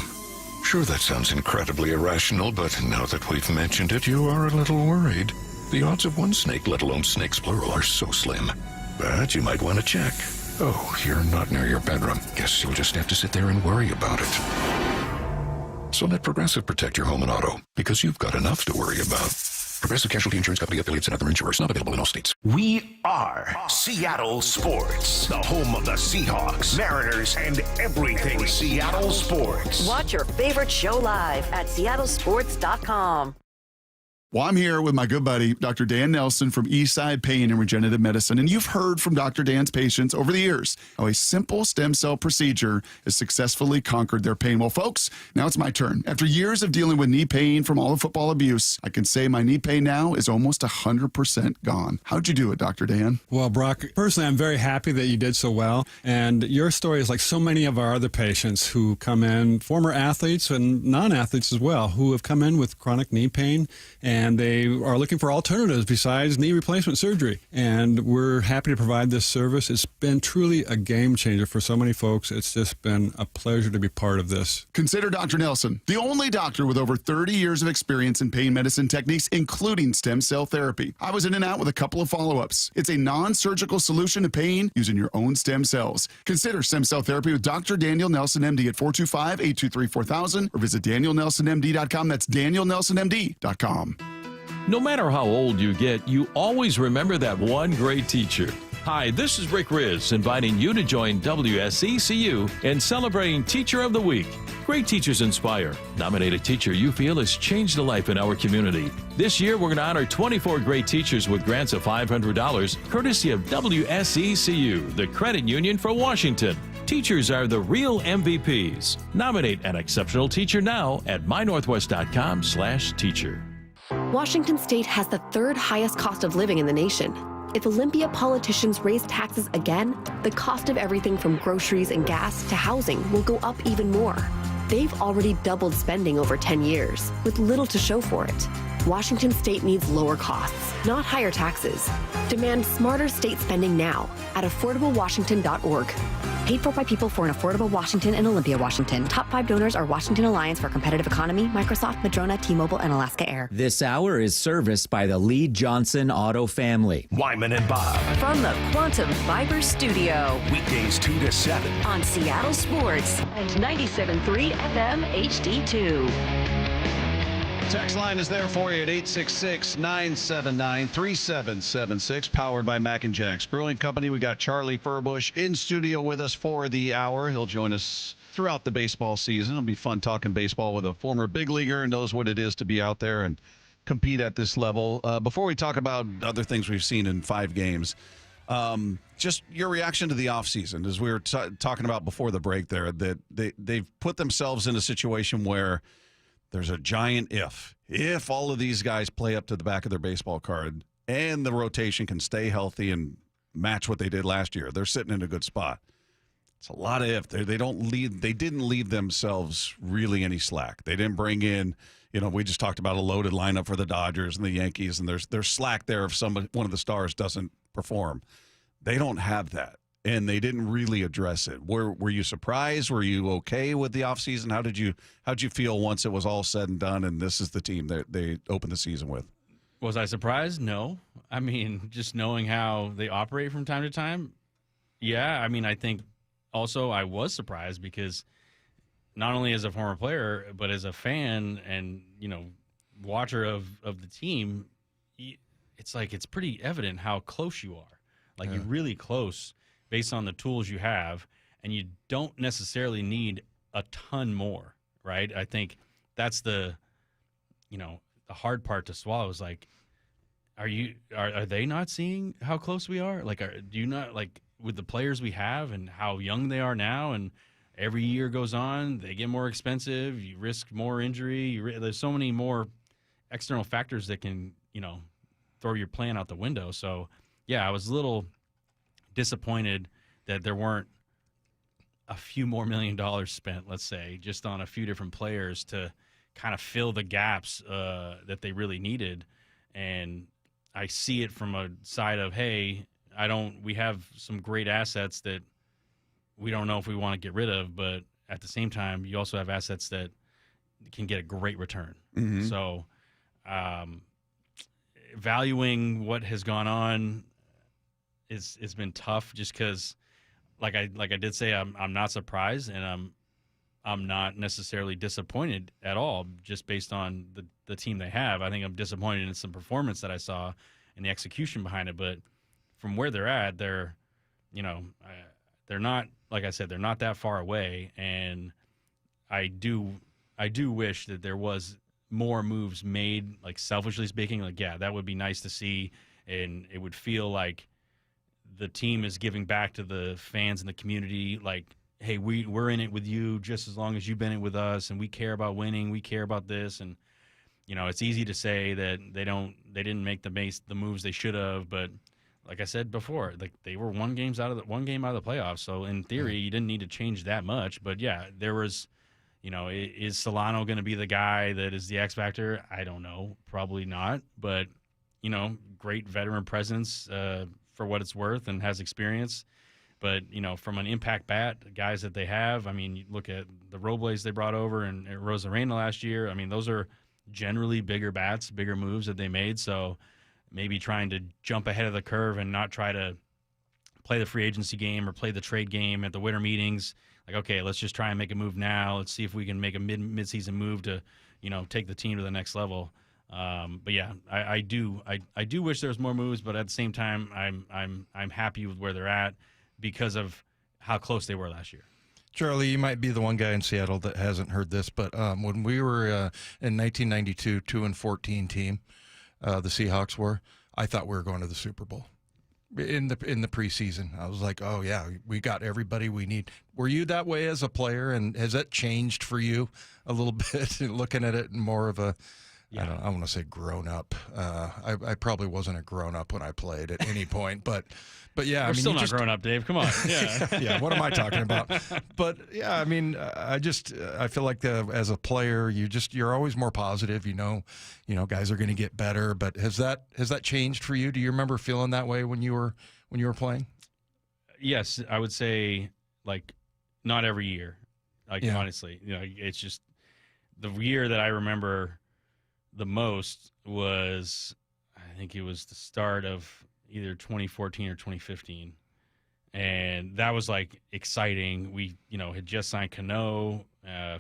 Sure, that sounds incredibly irrational, but now that we've mentioned it, you are a little worried. The odds of one snake, let alone snakes plural, are so slim. But you might want to check. Oh, you're not near your bedroom. Guess you'll just have to sit there and worry about it. So let Progressive protect your home and auto, because you've got enough to worry about. Progressive Casualty Insurance Company, affiliates, and other insurers. Not available in all states. We are Seattle Sports, the home of the Seahawks, Mariners, and everything Seattle sports. Watch your favorite show live at seattlesports.com. Well, I'm here with my good buddy, Dr. Dan Nelson from Eastside Pain and Regenerative Medicine. And you've heard from Dr. Dan's patients over the years how a simple stem cell procedure has successfully conquered their pain. Well, folks, now it's my turn. After years of dealing with knee pain from all the football abuse, I can say my knee pain now is almost 100% gone. How'd you do it, Dr. Dan? Well, Brock, personally, I'm very happy that you did so well. And your story is like so many of our other patients who come in, former athletes and non-athletes as well, who have come in with chronic knee pain and they are looking for alternatives besides knee replacement surgery. And we're happy to provide this service. It's been truly a game changer for so many folks. It's just been a pleasure to be part of this. Consider Dr. Nelson, the only doctor with over 30 years of experience in pain medicine techniques, including stem cell therapy. I was in and out with a couple of follow-ups. It's a non-surgical solution to pain using your own stem cells. Consider stem cell therapy with Dr. Daniel Nelson, MD at 425-823-4000 or visit danielnelsonmd.com. That's danielnelsonmd.com. No matter how old you get, you always remember that one great teacher. Hi, this is Rick Riz, inviting you to join WSECU in celebrating Teacher of the Week. Great teachers inspire. Nominate a teacher you feel has changed a life in our community. This year, we're going to honor 24 great teachers with grants of $500, courtesy of WSECU, the credit union for Washington. Teachers are the real MVPs. Nominate an exceptional teacher now at mynorthwest.com/teacher. Washington State has the third highest cost of living in the nation. If Olympia politicians raise taxes again, the cost of everything from groceries and gas to housing will go up even more. They've already doubled spending over 10 years, with little to show for it. Washington State needs lower costs, not higher taxes. Demand smarter state spending now at affordablewashington.org. Paid for by people for an affordable Washington and Olympia, Washington. Top 5 donors are Washington Alliance for Competitive Economy, Microsoft, Madrona, T-Mobile, and Alaska Air. This hour is serviced by the Lee Johnson Auto family. Wyman and Bob. From the Quantum Fiber Studio. Weekdays 2 to 7. On Seattle Sports and 97.3 FM HD2. Text line is there for you at 866-979-3776, powered by Mac and Jack's Brewing Company. We got Charlie Furbush in studio with us for the hour. He'll join us throughout the baseball season. It'll be fun talking baseball with a former big leaguer who knows what it is to be out there and compete at this level. Before we talk about other things we've seen in 5 games, just your reaction to the offseason, as we were talking about before the break there, that they've put themselves in a situation where there's a giant if all of these guys play up to the back of their baseball card and the rotation can stay healthy and match what they did last year, they're sitting in a good spot. It's a lot of if. They didn't leave themselves really any slack. They didn't bring in, we just talked about a loaded lineup for the Dodgers and the Yankees, and there's slack there if one of the stars doesn't perform. They don't have that. And they didn't really address it. Were you surprised? Were you okay with the offseason? How'd you feel once it was all said and done and this is the team that they opened the season with? Was I surprised? No. I mean, just knowing how they operate from time to time, yeah. I mean, I think also I was surprised because not only as a former player, but as a fan and, watcher of the team, it's like it's pretty evident how close you are. Like you're really close based on the tools you have, and you don't necessarily need a ton more, right? I think that's the hard part to swallow is like, are they not seeing how close we are? Like, do you not, like, with the players we have and how young they are now, and every year goes on, they get more expensive, you risk more injury, there's so many more external factors that can throw your plan out the window. So, yeah, I was a little disappointed that there weren't a few more $1 million spent, let's say, just on a few different players to kind of fill the gaps that they really needed. And I see it from a side of, hey, we have some great assets that we don't know if we want to get rid of, but at the same time, you also have assets that can get a great return. Mm-hmm. So, valuing what has gone on it's been tough, just because, like I did say, I'm not surprised, and I'm not necessarily disappointed at all, just based on the team they have. I think I'm disappointed in some performance that I saw and the execution behind it, but from where they're at, they're not, like I said, they're not that far away, and I do wish that there was more moves made, like selfishly speaking. Like, yeah, that would be nice to see, and it would feel like the team is giving back to the fans and the community. Like, hey, we're in it with you just as long as you've been in it with us, and we care about winning, we care about this. And it's easy to say that they didn't make the moves they should have, but like I said before, like, they were one game out of the playoffs. So in theory, you didn't need to change that much. But yeah, there was, is Solano going to be the guy that is the X factor? I don't know, probably not. But great veteran presence for what it's worth, and has experience. But from an impact bat, guys that they have, I mean, you look at the Robles they brought over and Rosarena last year. I mean, those are generally bigger bats, bigger moves that they made. So maybe trying to jump ahead of the curve and not try to play the free agency game or play the trade game at the winter meetings. Like, okay, let's just try and make a move now. Let's see if we can make a mid-season move to, take the team to the next level. But yeah, I do wish there was more moves, but at the same time, I'm happy with where they're at because of how close they were last year. Charlie, you might be the one guy in Seattle that hasn't heard this, but when we were in 1992, 2-14 team, the Seahawks were, I thought we were going to the Super Bowl in the preseason. I was like, oh yeah, we got everybody we need. Were you that way as a player, and has that changed for you a little bit, looking at it in more of a, I want to say grown up. I probably wasn't a grown up when I played at any point, but yeah, We're still not grown up, Dave. Come on. Yeah. Yeah. What am I talking about? But yeah, I mean, I feel like as a player, you're always more positive. Guys are going to get better. But has that changed for you? Do you remember feeling that way when you were playing? Yes, I would say, like, not every year. Like, honestly, it's just the year that I remember the most was, I think it was the start of either 2014 or 2015. And that was, like, exciting. We, had just signed Cano.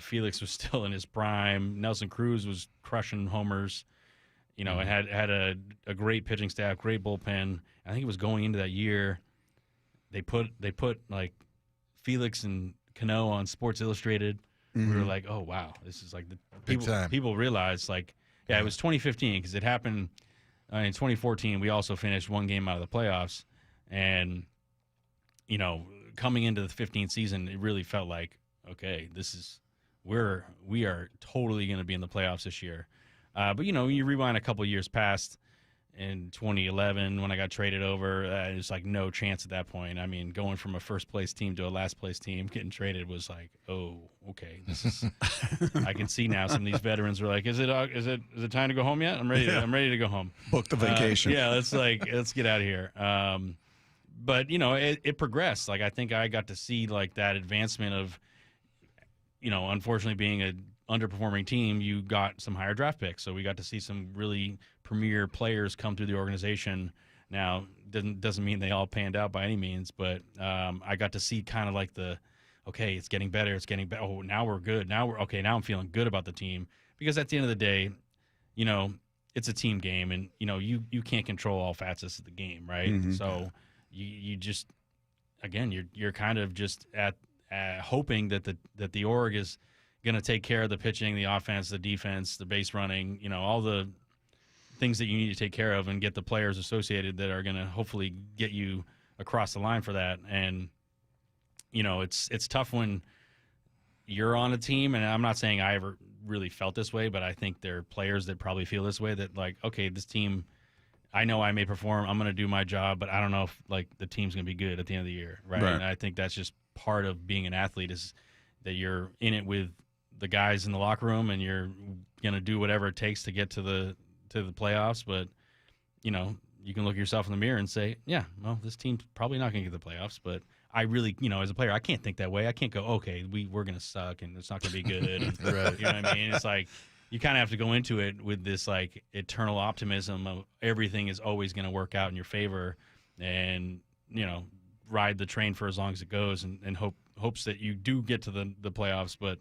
Felix was still in his prime. Nelson Cruz was crushing homers. It had a great pitching staff, great bullpen. I think it was going into that year. They put like Felix and Cano on Sports Illustrated. Mm-hmm. We were like, oh wow, this is like the people realized, like, yeah, it was 2015 because it happened in 2014. We also finished one game out of the playoffs, and coming into the 15th season, it really felt like, okay, we are totally going to be in the playoffs this year. But you rewind a couple years past, in 2011 when I got traded over, it's like no chance at that point. I mean, going from a first place team to a last place team, getting traded was like, oh, okay, this is. I can see now some of these veterans were like, is it time to go home yet? I'm ready to go home. Book the vacation. Let's get out of here. But it progressed. Like, I think I got to see, like, that advancement of, unfortunately being a underperforming team, you got some higher draft picks. So we got to see some really premier players come through the organization. Now, doesn't mean they all panned out by any means, but I got to see kind of like okay, it's getting better. It's getting better. Oh, now we're good. Now I'm feeling good about the team, because at the end of the day, it's a team game, and you can't control all facets of the game, right? Mm-hmm. So you just, again, you're kind of just at hoping that the org is going to take care of the pitching, the offense, the defense, the base running, all the things that you need to take care of, and get the players associated that are going to hopefully get you across the line for that. And, it's tough when you're on a team, and I'm not saying I ever really felt this way, but I think there are players that probably feel this way, that like, okay, this team, I know I may perform, I'm going to do my job, but I don't know if like the team's going to be good at the end of the year, right? And I think that's just part of being an athlete, is that you're in it with the guys in the locker room, and you're going to do whatever it takes to get to the playoffs. But, you know, you can look at yourself in the mirror and say, yeah, well, this team's probably not going to get the playoffs, but I really, you know, as a player, I can't think that way. I can't go, okay, we're going to suck and it's not going to be good. And, Right. You know what I mean? It's like you kind of have to go into it with this like eternal optimism of everything is always going to work out in your favor, and, you know, ride the train for as long as it goes, and hopes that you do get to the playoffs. But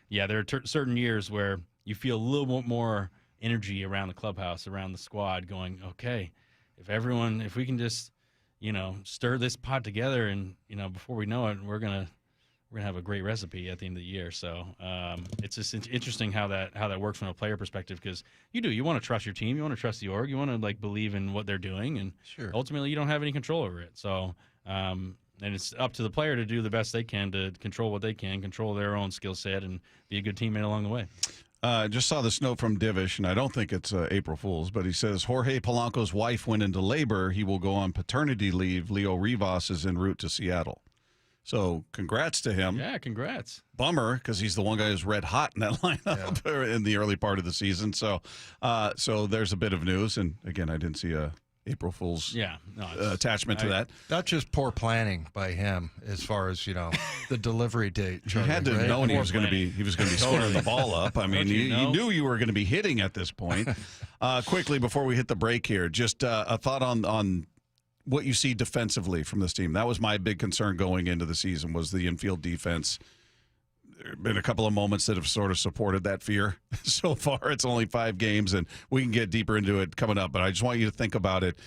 yeah, there are certain years where you feel a little bit more energy around the clubhouse, around the squad, going, okay, if we can just, you know, stir this pot together, and, you know, before we know it, we're gonna have a great recipe at the end of the year. So it's just interesting how that works from a player perspective, because you want to trust your team, you want to trust the org, you want to like believe in what they're doing, and ultimately you don't have any control over it. So and it's up to the player to do the best they can to control what they can, control their own skill set, and be a good teammate along the way. Just saw this note from Divish, and I don't think it's April Fool's, but he says Jorge Polanco's wife went into labor. He will go on paternity leave. Leo Rivas is en route to Seattle. So congrats to him. Yeah, congrats. Bummer, because he's the one guy who's red hot in that lineup in the early part of the season. So so there's a bit of news. And, again, I didn't see a April Fool's attachment to that. That's just poor planning by him, as far as, you know, the delivery date. He had to know he was going to be squaring the ball up. I mean, you knew you were going to be hitting at this point. Quickly, before we hit the break here, just a thought on what you see defensively from this team. That was my big concern going into the season, was the infield defense. There have been a couple of moments that have sort of supported that fear. So far, it's only 5 games, and we can get deeper into it coming up. But I just want you to think about it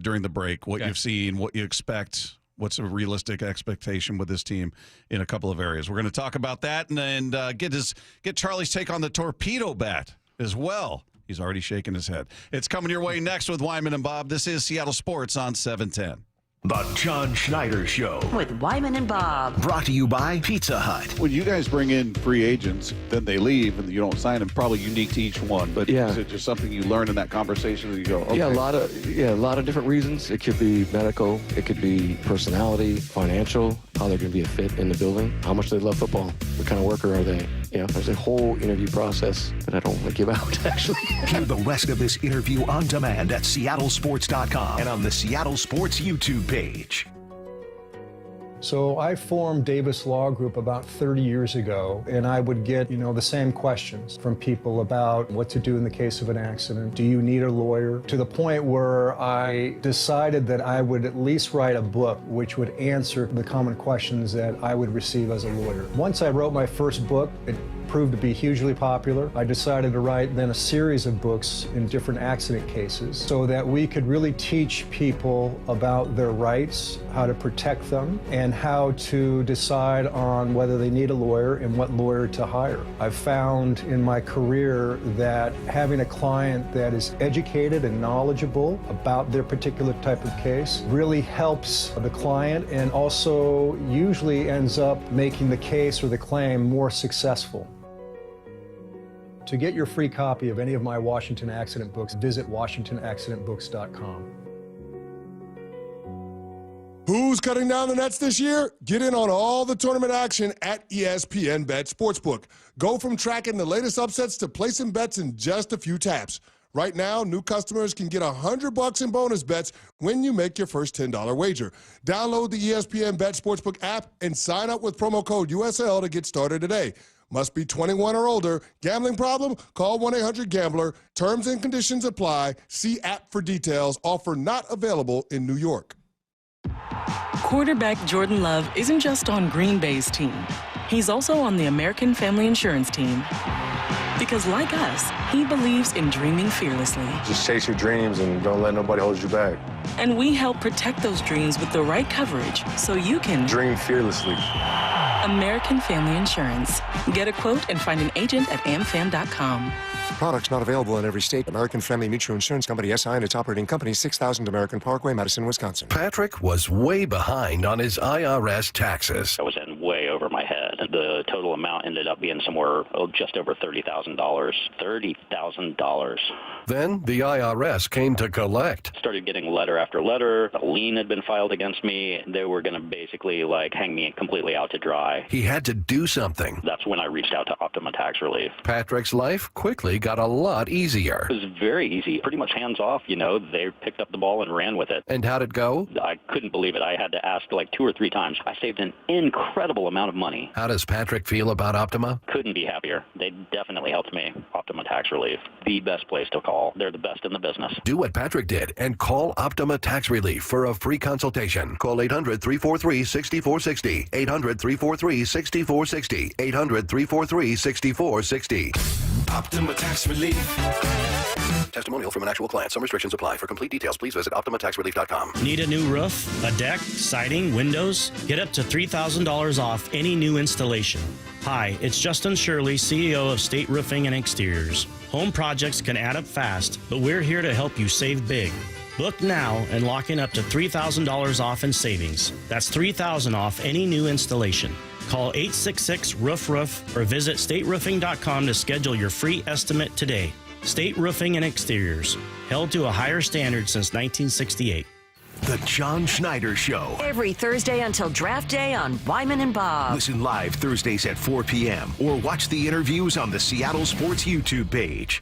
during the break, what you've seen, what you expect, what's a realistic expectation with this team in a couple of areas. We're going to talk about that, and get Charlie's take on the Torpedo bat as well. He's already shaking his head. It's coming your way next with Wyman and Bob. This is Seattle Sports on 710. The John Schneider Show. With Wyman and Bob. Brought to you by Pizza Hut. When you guys bring in free agents, then they leave and you don't sign them, probably unique to each one. But is it just something you learn in that conversation that you go, okay? Yeah, a lot of different reasons. It could be medical, it could be personality, financial, how they're going to be a fit in the building, how much they love football, what kind of worker are they. You know, there's a whole interview process that I don't want to give out, actually. Hear the rest of this interview on demand at seattlesports.com and on the Seattle Sports YouTube page. So I formed Davis Law Group about 30 years ago, and I would get, the same questions from people about what to do in the case of an accident. Do you need a lawyer? To the point where I decided that I would at least write a book which would answer the common questions that I would receive as a lawyer. Once I wrote my first book, it proved to be hugely popular. I decided to write then a series of books in different accident cases so that we could really teach people about their rights, how to protect them, and how to decide on whether they need a lawyer and what lawyer to hire. I've found in my career that having a client that is educated and knowledgeable about their particular type of case really helps the client, and also usually ends up making the case or the claim more successful. To get your free copy of any of my Washington accident books, visit WashingtonAccidentBooks.com. Who's cutting down the nets this year? Get in on all the tournament action at ESPN Bet Sportsbook. Go from tracking the latest upsets to placing bets in just a few taps. Right now, new customers can get $100 in bonus bets when you make your first $10 wager. Download the ESPN Bet Sportsbook app and sign up with promo code USL to get started today. Must be 21 or older. Gambling problem? Call 1-800-GAMBLER. Terms and conditions apply. See app for details. Offer not available in New York. Quarterback Jordan Love isn't just on Green Bay's team. He's also on the American Family Insurance team. Because like us, he believes in dreaming fearlessly. Just chase your dreams and don't let nobody hold you back. And we help protect those dreams with the right coverage so you can dream fearlessly. American Family Insurance. Get a quote and find an agent at amfam.com. Products not available in every state. American Family Mutual Insurance Company, SI, and its operating company, 6000 American Parkway, Madison, Wisconsin. Patrick was way behind on his IRS taxes. I was in way over my head. The total amount ended up being somewhere just over $30,000. $30,000. Then the IRS came to collect. Started getting letter after letter. A lien had been filed against me. They were going to basically hang me completely out to dry. He had to do something. That's when I reached out to Optima Tax Relief. Patrick's life quickly got a lot easier. It was very easy, pretty much hands off. They picked up the ball and ran with it. And how'd it go? I couldn't believe it. I had to ask 2 or 3 times. I saved an incredible amount of money. How does Patrick feel about Optima? Couldn't be happier. They definitely helped me. Optima Tax Relief, the best place to call. They're the best in the business. Do what Patrick did and call Optima Tax Relief for a free consultation. Call 800-343-6460. 800-343-6460. 800-343-6460. Optima Tax Relief. Testimonial from an actual client. Some restrictions apply. For complete details, please visit OptimaTaxRelief.com. Need a new roof, a deck, siding, windows? Get up to $3,000 off any new installation. Hi, it's Justin Shirley, CEO of State Roofing and Exteriors. Home projects can add up fast, but we're here to help you save big. Book now and lock in up to $3,000 off in savings. That's $3,000 off any new installation. Call 866-ROOF-ROOF or visit stateroofing.com to schedule your free estimate today. State Roofing and Exteriors, held to a higher standard since 1968. The John Schneider Show. Every Thursday until draft day on Wyman and Bob. Listen live Thursdays at 4 p.m. or watch the interviews on the Seattle Sports YouTube page.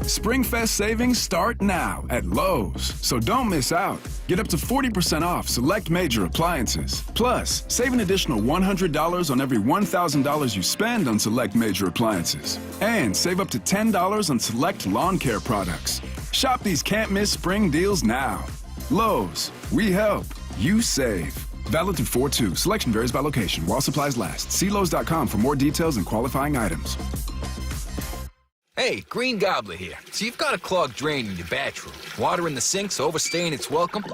Springfest savings start now at Lowe's, so don't miss out. Get up to 40% off select major appliances. Plus, save an additional $100 on every $1,000 you spend on select major appliances. And save up to $10 on select lawn care products. Shop these can't-miss spring deals now. Lowe's, we help, you save. Valid through 4/2. Selection varies by location while supplies last. See Lowe's.com for more details and qualifying items. Hey, Green Gobbler here. So you've got a clogged drain in your bathroom. Water in the sink's overstaying its welcome.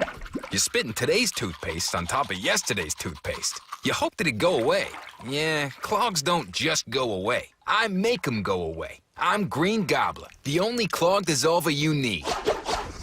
You're spitting today's toothpaste on top of yesterday's toothpaste. You hope that it'd go away. Yeah, clogs don't just go away. I make them go away. I'm Green Gobbler, the only clog dissolver you need.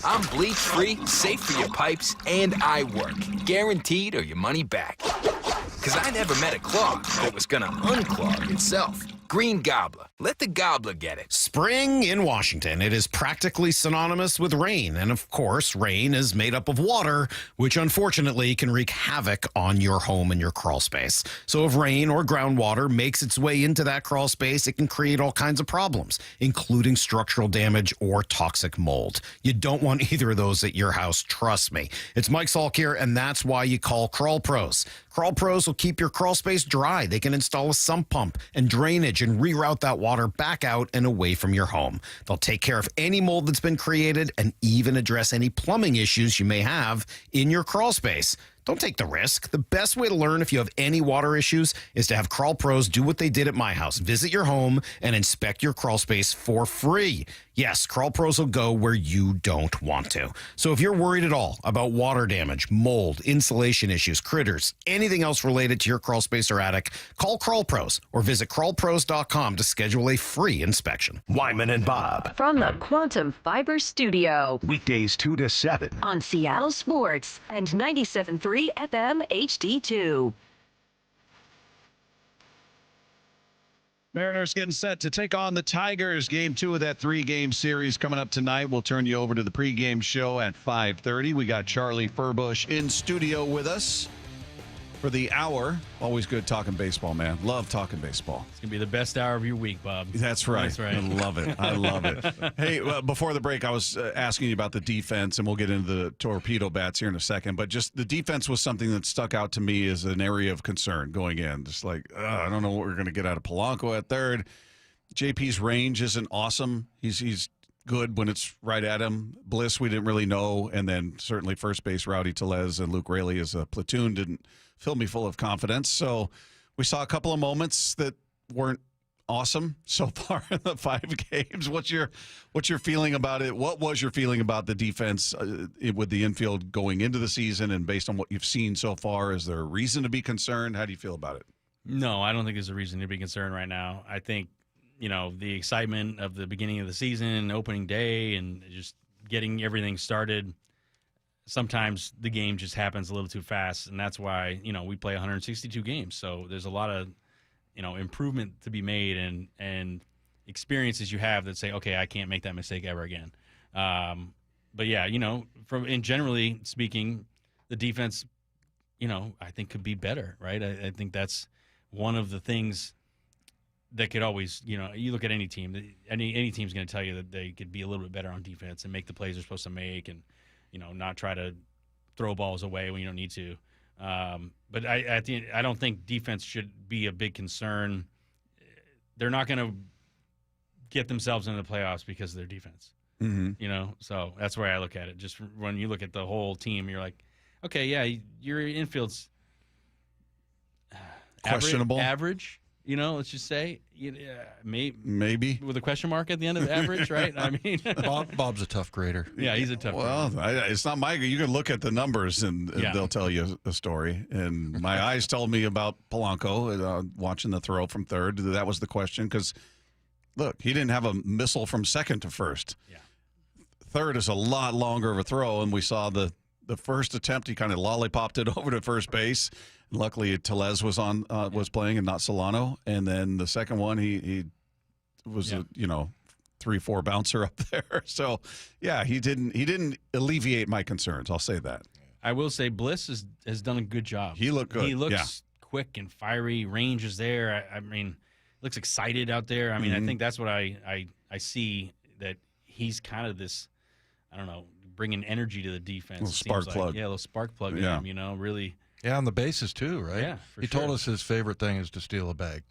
I'm bleach-free, safe for your pipes, and I work. Guaranteed or your money back. Because I never met a clog that was gonna unclog itself. Green Gobbler. Let the gobbler get it. Spring in Washington. It is practically synonymous with rain. And of course, rain is made up of water, which unfortunately can wreak havoc on your home and your crawl space. So if rain or groundwater makes its way into that crawl space, it can create all kinds of problems, including structural damage or toxic mold. You don't want either of those at your house, trust me. It's Mike Salk here, and that's why you call Crawl Pros. Crawl Pros will keep your crawl space dry. They can install a sump pump and drainage and reroute that water back out and away from your home. They'll take care of any mold that's been created and even address any plumbing issues you may have in your crawl space. Don't take the risk. The best way to learn if you have any water issues is to have Crawl Pros do what they did at my house. Visit your home and inspect your crawl space for free. Yes, Crawl Pros will go where you don't want to. So if you're worried at all about water damage, mold, insulation issues, critters, anything else related to your crawl space or attic, call Crawl Pros or visit crawlpros.com to schedule a free inspection. Wyman and Bob. From the Quantum Fiber Studio. Weekdays 2 to 7. On Seattle Sports and 97.3 FM HD2. Mariners getting set to take on the Tigers. Game 2 of that 3-game series coming up tonight. We'll turn you over to the pregame show at 5:30. We got Charlie Furbush in studio with us for the hour. Always good talking baseball, man. Love talking baseball. It's going to be the best hour of your week, Bob. That's right. That's right. I love it. I love it. Hey, before the break, I was asking you about the defense, and we'll get into the Torpedo bats here in a second. But just the defense was something that stuck out to me as an area of concern going in. Just like, I don't know what we're going to get out of Polanco at third. JP's range isn't awesome. He's good when it's right at him. Bliss, we didn't really know. And then certainly first base, Rowdy Tellez and Luke Raley as a platoon didn't fill me full of confidence. So we saw a couple of moments that weren't awesome so far in the 5 games. What's your feeling about it? What was your feeling about the defense with the infield going into the season, and based on what you've seen so far, is there a reason to be concerned? How do you feel about it? No, I don't think there's a reason to be concerned right now. I think, the excitement of the beginning of the season, opening day, and just getting everything started sometimes the game just happens a little too fast, and that's why, we play 162 games. So there's a lot of, improvement to be made and experiences you have that say, okay, I can't make that mistake ever again. But yeah, generally speaking, the defense, I think could be better, right? I think that's one of the things that could always, you look at any team, any team's going to tell you that they could be a little bit better on defense and make the plays they're supposed to make, and not try to throw balls away when you don't need to. But I don't think defense should be a big concern. They're not going to get themselves into the playoffs because of their defense. Mm-hmm. So that's where I look at it. Just when you look at the whole team, you're like, okay, yeah, your infield's questionable, average. Let's just say, maybe with a question mark at the end of average, right? I mean, Bob's a tough grader. Yeah, he's a tough grader. It's not my. You can look at the numbers and they'll tell you a story. And my eyes told me about Polanco watching the throw from third. That was the question because, look, he didn't have a missile from second to first. Yeah. Third is a lot longer of a throw, and we saw the first attempt. He kind of lollipopped it over to first base. Luckily, Tellez was playing and not Solano. And then the second one, he was a 3-4 bouncer up there. So yeah, he didn't alleviate my concerns. I'll say that. I will say Bliss has done a good job. He looked good. He looks quick and fiery. Range is there. I mean, looks excited out there. I mean, I think that's what I see, that he's kind of this, I don't know, bringing energy to the defense. Little spark plug. Yeah, a little spark plug in him, really. Yeah, on the bases too, right? Yeah, he told us his favorite thing is to steal a bag.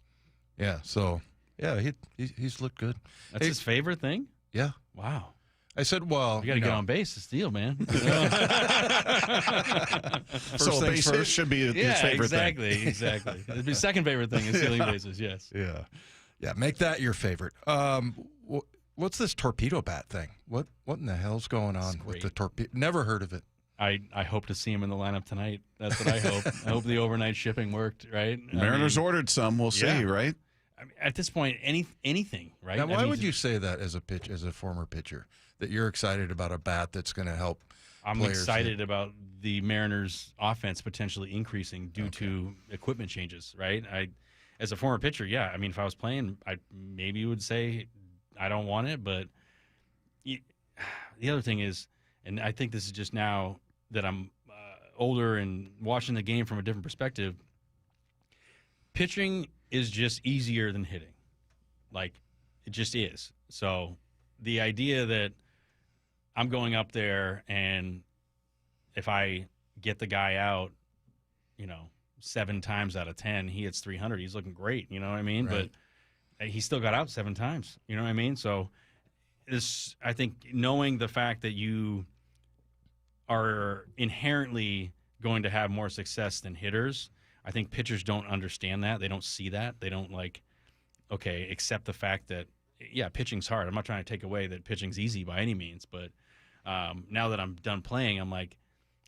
Yeah, so yeah, he's looked good. That's his favorite thing? Yeah. Wow. I said, well, you got to get on base to steal, man. So base hit should be his favorite thing. Exactly. It'd be second favorite thing is stealing bases. Yes. Yeah. Make that your favorite. What's this torpedo bat thing? What in the hell's going on with the torpedo? Never heard of it. I hope to see him in the lineup tonight. That's what I hope. I hope the overnight shipping worked, right? Mariners ordered some. We'll see, right? I mean, at this point, anything, right? Now, why would you say that as a former pitcher, that you're excited about a bat that's going to help? I'm excited about the Mariners' offense potentially increasing due to equipment changes, right? As a former pitcher, I mean, if I was playing, I maybe would say I don't want it, but the other thing is, and I think this is just now that I'm older and watching the game from a different perspective, pitching is just easier than hitting. Like, it just is. So the idea that I'm going up there and if I get the guy out, 7 times out of 10, he hits 300, he's looking great, you know what I mean? Right. But he still got out 7 times, you know what I mean? So I think knowing the fact that you are inherently going to have more success than hitters, I think pitchers don't understand that. They don't see that. They don't accept the fact that, pitching's hard. I'm not trying to take away that pitching's easy by any means, but now that I'm done playing, I'm like,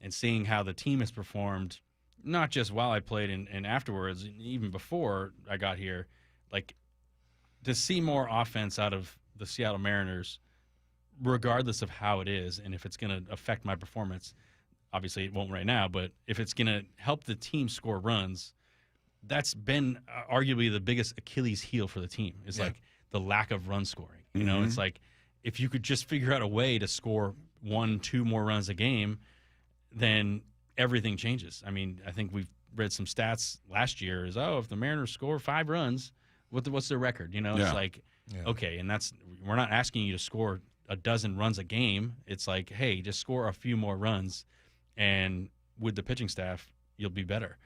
and seeing how the team has performed, not just while I played and afterwards, even before I got here, like, to see more offense out of the Seattle Mariners, regardless of how it is, and if it's going to affect my performance, obviously it won't right now, but if it's going to help the team score runs, that's been arguably the biggest Achilles heel for the team, is like the lack of run scoring. You know, it's like, if you could just figure out a way to score 1-2 more runs a game, then everything changes. I mean, I think we've read some stats last year is, if the Mariners score 5 runs, what's their record? It's like, okay, and we're not asking you to score a dozen runs a game. It's like, hey, just score a few more runs, and with the pitching staff, you'll be better.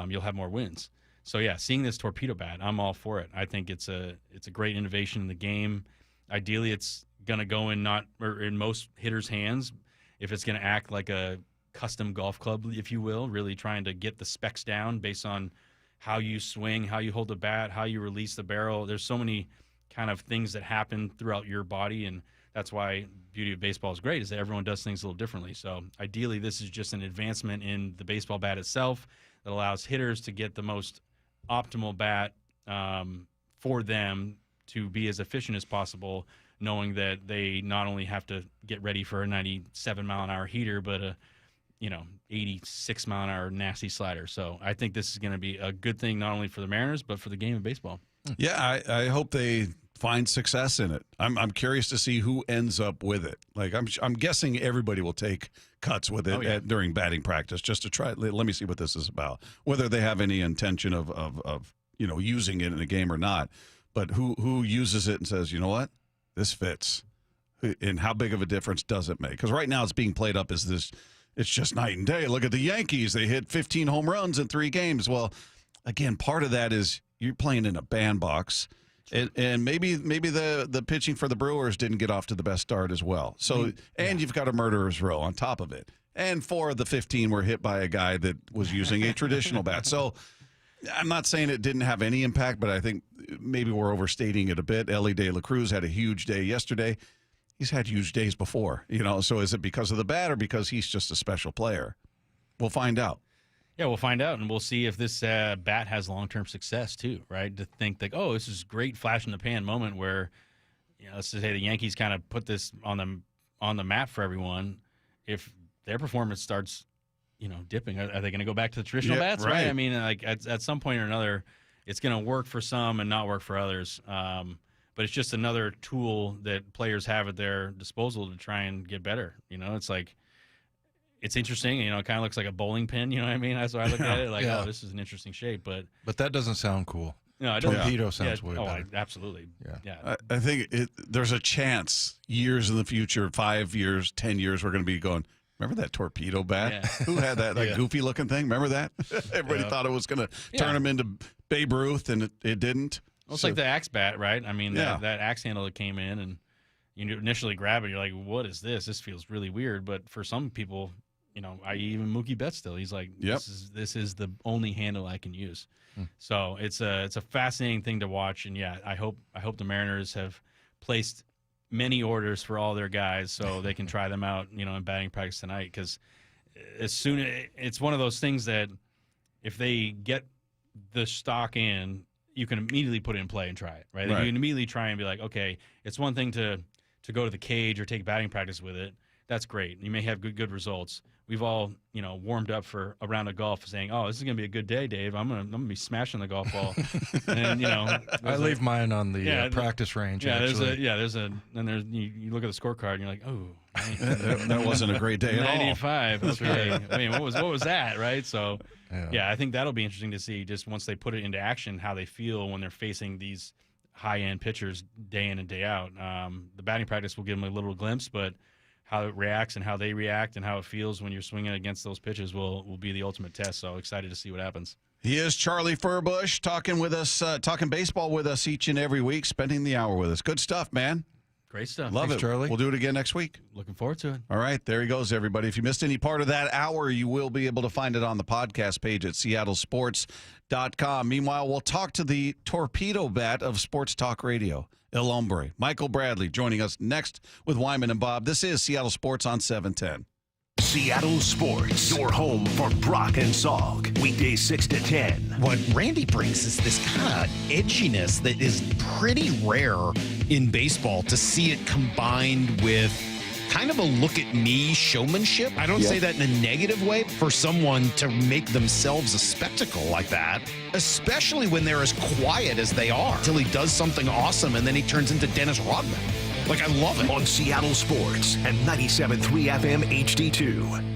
You'll have more wins. So seeing this torpedo bat, I'm all for it. I think it's a great innovation in the game. Ideally, it's gonna go in most hitters' hands. If it's gonna act like a custom golf club, if you will, really trying to get the specs down based on how you swing, how you hold the bat, how you release the barrel. There's so many kind of things that happen throughout your body, and that's why beauty of baseball is great, is that everyone does things a little differently. So ideally, this is just an advancement in the baseball bat itself that allows hitters to get the most optimal bat for them to be as efficient as possible, knowing that they not only have to get ready for a 97-mile-an-hour heater, but 86-mile-an-hour nasty slider. So I think this is going to be a good thing not only for the Mariners but for the game of baseball. Yeah, I hope they find success in it. I'm curious to see who ends up with it. Like I'm guessing everybody will take cuts with it during batting practice just to try. Let me see what this is about. Whether they have any intention of using it in a game or not, but who uses it and says, you know what, this fits, and how big of a difference does it make? Because right now it's being played up as this. It's just night and day. Look at the Yankees. They hit 15 home runs in 3 games. Well, again, part of that is you're playing in a bandbox. And maybe the pitching for the Brewers didn't get off to the best start as well. So you've got a murderer's row on top of it. And 4 of the 15 were hit by a guy that was using a traditional bat. So I'm not saying it didn't have any impact, but I think maybe we're overstating it a bit. Ellie De La Cruz had a huge day yesterday. He's had huge days before, so is it because of the bat or because he's just a special player? We'll find out. Yeah, we'll find out, and we'll see if this bat has long-term success too, right? To think like, oh, this is a great flash-in-the-pan moment where, let's just say the Yankees kind of put this on the map for everyone. If their performance starts, dipping, are they going to go back to the traditional bats, right? I mean, like at some point or another, it's going to work for some and not work for others. But it's just another tool that players have at their disposal to try and get better. It's like, it's interesting. It kind of looks like a bowling pin. You know what I mean? That's why I look at it like, oh, this is an interesting shape. But that doesn't sound cool. No, Torpedo sounds way better. Absolutely. Yeah. I think there's a chance years in the future, 5 years, 10 years, we're going to be going, remember that Torpedo bat? Yeah. Who had that goofy looking thing? Remember that? Everybody thought it was going to turn him into Babe Ruth, and it didn't. Well, it's like the axe bat, right? I mean, that axe handle that came in, and you initially grab it, you're like, what is this? This feels really weird. But for some people, even Mookie Betts still, he's like, this is the only handle I can use. So it's a fascinating thing to watch. And, I hope the Mariners have placed many orders for all their guys so they can try them out, in batting practice tonight. Because it's one of those things that if they get the stock in, you can immediately put it in play and try it, right? You can immediately try and be like, okay, it's one thing to go to the cage or take batting practice with it. That's great. You may have good results. We've all, warmed up for a round of golf saying, oh, this is going to be a good day, Dave. I'm gonna be smashing the golf ball. And, I leave mine on the practice range, actually. You look at the scorecard and you're like, oh. that wasn't a great day at all. 95. Okay. I mean, what was that, right? So, I think that'll be interesting to see just once they put it into action, how they feel when they're facing these high-end pitchers day in and day out. The batting practice will give them a little glimpse, but how it reacts and how they react and how it feels when you're swinging against those pitches will be the ultimate test. So excited to see what happens. He is Charlie Furbush talking with us, talking baseball with us each and every week, spending the hour with us. Good stuff, man. Great stuff. Love Thanks, it, Charlie. We'll do it again next week. Looking forward to it. All right, there he goes, everybody. If you missed any part of that hour, you will be able to find it on the podcast page at seattlesports.com. Meanwhile, we'll talk to the Torpedo bat of Sports Talk Radio, El Hombre. Michael Bradley joining us next with Wyman and Bob. This is Seattle Sports on 710. Seattle Sports, your home for Brock and Salk. Weekdays 6 to 10. What Randy brings is this kind of edginess that is pretty rare in baseball, to see it combined with kind of a look-at-me showmanship. I don't say that in a negative way, for someone to make themselves a spectacle like that, especially when they're as quiet as they are, till he does something awesome and then he turns into Dennis Rodman. Like, I love it. On Seattle Sports and 97.3 FM HD2.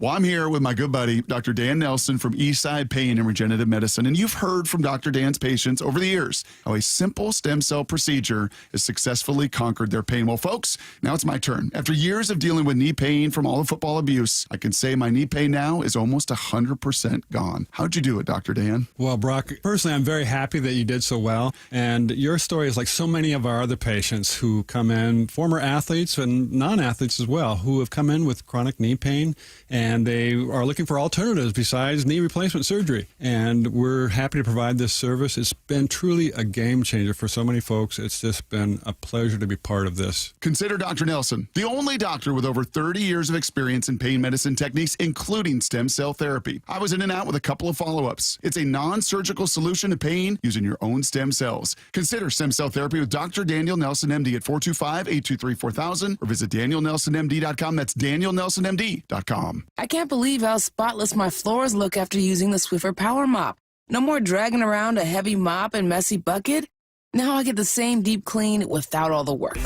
Well, I'm here with my good buddy, Dr. Dan Nelson from Eastside Pain and Regenerative Medicine. And you've heard from Dr. Dan's patients over the years how a simple stem cell procedure has successfully conquered their pain. Well, folks, now it's my turn. After years of dealing with knee pain from all the football abuse, I can say my knee pain now is almost 100% gone. How'd you do it, Dr. Dan? Well, Brock, personally, I'm very happy that you did so well. And your story is like so many of our other patients who come in, former athletes and non-athletes as well, who have come in with chronic knee pain, and they are looking for alternatives besides knee replacement surgery. And we're happy to provide this service. It's been truly a game changer for so many folks. It's just been a pleasure to be part of this. Consider Dr. Nelson, the only doctor with over 30 years of experience in pain medicine techniques, including stem cell therapy. I was in and out with a couple of follow-ups. It's a non-surgical solution to pain using your own stem cells. Consider stem cell therapy with Dr. Daniel Nelson, MD at 425-823-4000 or visit DanielNelsonMD.com. That's DanielNelsonMD.com. I can't believe how spotless my floors look after using the Swiffer Power Mop. No more dragging around a heavy mop and messy bucket. Now I get the same deep clean without all the work.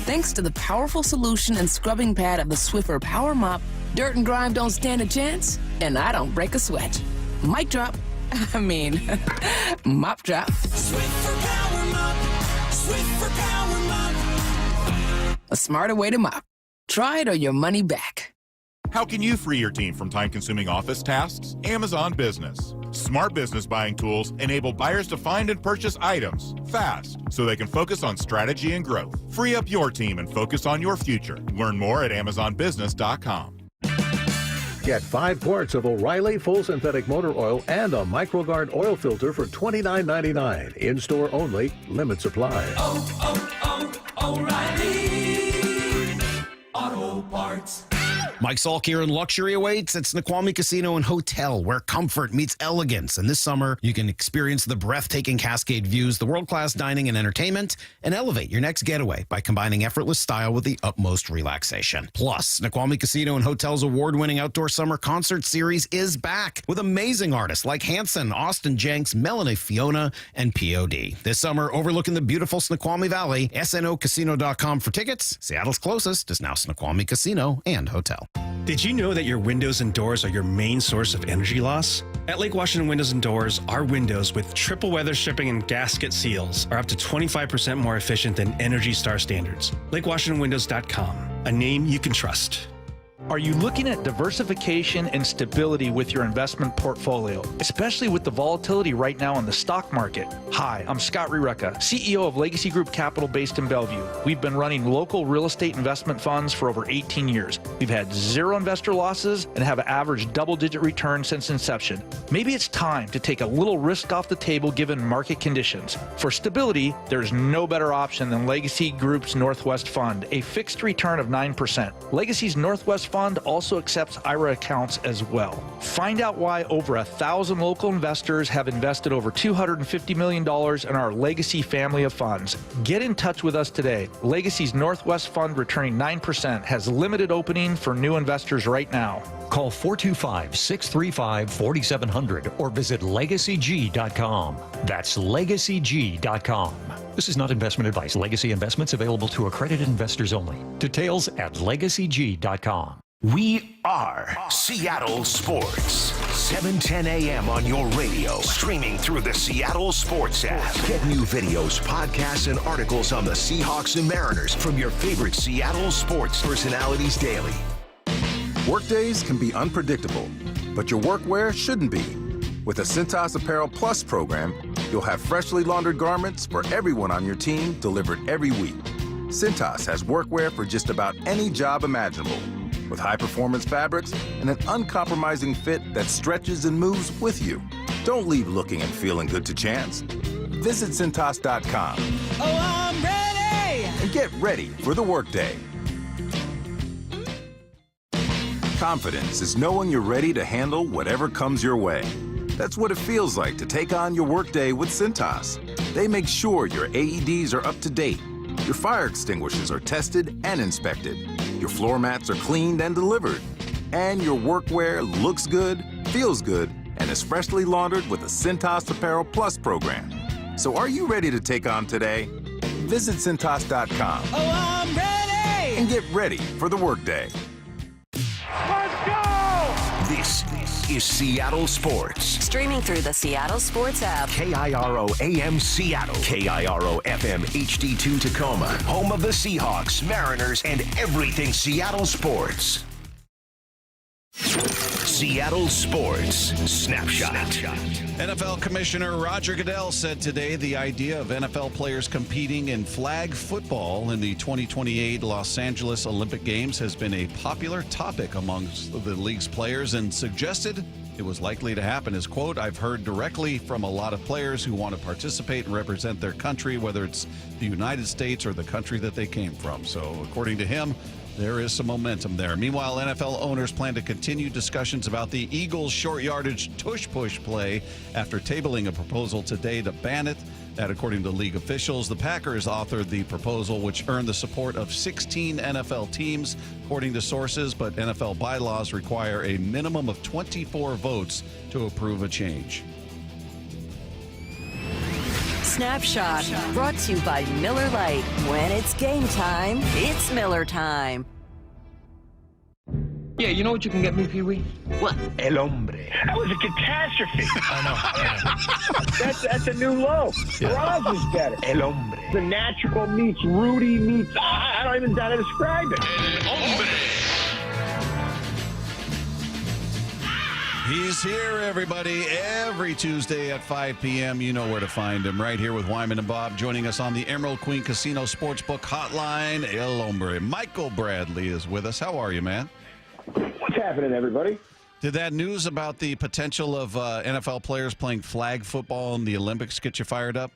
Thanks to the powerful solution and scrubbing pad of the Swiffer Power Mop, dirt and grime don't stand a chance, and I don't break a sweat. Mic drop. I mean, mop drop. Swiffer Power Mop. Swiffer Power Mop. A smarter way to mop. Try it or your money back. How can you free your team from time-consuming office tasks? Amazon Business. Smart business buying tools enable buyers to find and purchase items fast so they can focus on strategy and growth. Free up your team and focus on your future. Learn more at AmazonBusiness.com. Get 5 quarts of O'Reilly Full Synthetic Motor Oil and a MicroGuard oil filter for $29.99. In-store only. Limit supply. O'Reilly Auto Parts. Mike Salk here, and luxury awaits at Snoqualmie Casino and Hotel, where comfort meets elegance. And this summer, you can experience the breathtaking Cascade views, the world-class dining and entertainment, and elevate your next getaway by combining effortless style with the utmost relaxation. Plus, Snoqualmie Casino and Hotel's award-winning outdoor summer concert series is back with amazing artists like Hanson, Austin Jenks, Melanie Fiona, and POD. This summer, overlooking the beautiful Snoqualmie Valley, snocasino.com for tickets. Seattle's closest is now Snoqualmie Casino and Hotel. Did you know that your windows and doors are your main source of energy loss? At Lake Washington Windows and Doors, our windows with triple weather stripping and gasket seals are up to 25% more efficient than Energy Star standards. LakeWashingtonWindows.com, a name you can trust. Are you looking at diversification and stability with your investment portfolio, especially with the volatility right now in the stock market? Hi, I'm Scott Riereka, CEO of Legacy Group Capital based in Bellevue. We've been running local real estate investment funds for over 18 years. We've had 0 investor losses and have averaged double-digit returns since inception. Maybe it's time to take a little risk off the table given market conditions. For stability, there's no better option than Legacy Group's Northwest Fund, a fixed return of 9%. Legacy's Northwest Fund also accepts IRA accounts as well. Find out why over 1,000 local investors have invested over $250 million in our Legacy family of funds. Get in touch with us today. Legacy's Northwest Fund, returning 9%, has limited opening for new investors right now. Call 425-635-4700 or visit LegacyG.com. That's LegacyG.com. This is not investment advice. Legacy investments available to accredited investors only. Details at LegacyG.com. We are Seattle Sports. 7:10 a.m. on your radio. Streaming through the Seattle Sports app. Get new videos, podcasts, and articles on the Seahawks and Mariners from your favorite Seattle sports personalities daily. Workdays can be unpredictable, but your workwear shouldn't be. With the Cintas Apparel Plus program, you'll have freshly laundered garments for everyone on your team delivered every week. Cintas has workwear for just about any job imaginable, with high-performance fabrics and an uncompromising fit that stretches and moves with you. Don't leave looking and feeling good to chance. Visit Cintas.com. Oh, I'm ready! And get ready for the workday. Confidence is knowing you're ready to handle whatever comes your way. That's what it feels like to take on your workday with Cintas. They make sure your AEDs are up to date, your fire extinguishers are tested and inspected, your floor mats are cleaned and delivered, and your workwear looks good, feels good, and is freshly laundered with the Cintas Apparel Plus program. So are you ready to take on today? Visit Cintas.com. Oh, I'm ready! And get ready for the workday. Let's go! This is Seattle Sports. Streaming through the Seattle Sports app. KIRO AM Seattle. KIRO FM HD2 Tacoma. Home of the Seahawks, Mariners, and everything Seattle sports. Seattle Sports Snapshot. NFL Commissioner Roger Goodell said today the idea of NFL players competing in flag football in the 2028 Los Angeles Olympic Games has been a popular topic amongst the league's players and suggested it was likely to happen. As quote, I've heard directly from a lot of players who want to participate and represent their country, whether it's the United States or the country that they came from. So according to him, There is some momentum there. Meanwhile, NFL owners plan to continue discussions about the Eagles' short yardage tush-push play after tabling a proposal today to ban it. That, according to league officials, the Packers authored the proposal, which earned the support of 16 NFL teams, according to sources, but NFL bylaws require a minimum of 24 votes to approve a change. Snapshot brought to you by Miller Lite. When it's game time, it's Miller time. Yeah, you know what you can get me, Pee-wee? What? El Hombre. That was a catastrophe. I know. That's a new low. Roz is better. El Hombre. The natural meets Rudy meets, I don't even know how to describe it. El Hombre. He's here, everybody, every Tuesday at 5 p.m. You know where to find him, right here with Wyman and Bob, joining us on the Emerald Queen Casino Sportsbook Hotline. El Hombre. Michael Bradley is with us. How are you, man? What's happening, everybody? Did that news about the potential of NFL players playing flag football in the Olympics get you fired up?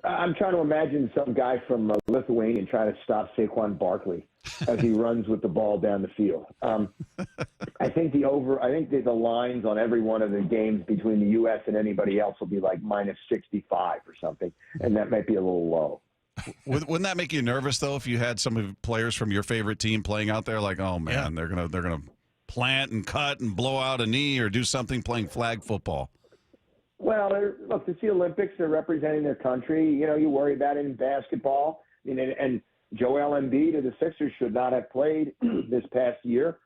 I'm trying to imagine some guy from Lithuania trying to stop Saquon Barkley as he runs with the ball down the field. I think the lines on every one of the games between the U.S. and anybody else will be like minus 65 or something, and that might be a little low. Wouldn't that make you nervous though if you had some of the players from your favorite team playing out there? Like, oh man, they're gonna plant and cut and blow out a knee or do something playing flag football. Well, look, it's the Olympics. They're representing their country. You know, you worry about it in basketball. I mean, and Joel Embiid of the Sixers should not have played this past year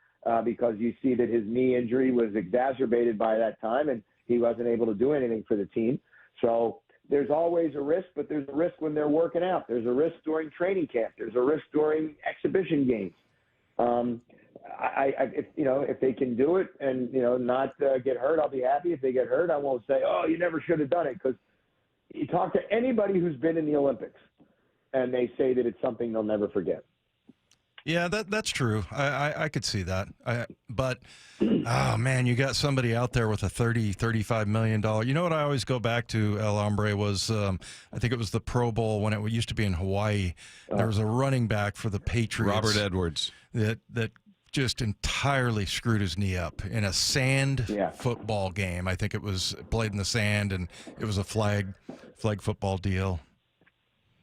because you see that his knee injury was exacerbated by that time, and he wasn't able to do anything for the team. So there's always a risk, but there's a risk when they're working out. There's a risk during training camp. There's a risk during exhibition games. If they can do it and, not get hurt, I'll be happy. If they get hurt, I won't say, oh, you never should have done it, because you talk to anybody who's been in the Olympics and they say that it's something they'll never forget. Yeah, that's true. I could see that. But, oh, man, you got somebody out there with a $35 million. You know what I always go back to, El Hombre, was I think it was the Pro Bowl when it used to be in Hawaii. There was a running back for the Patriots. Robert Edwards. That just entirely screwed his knee up in a sand football game. I think it was played in the sand, and it was a flag football deal.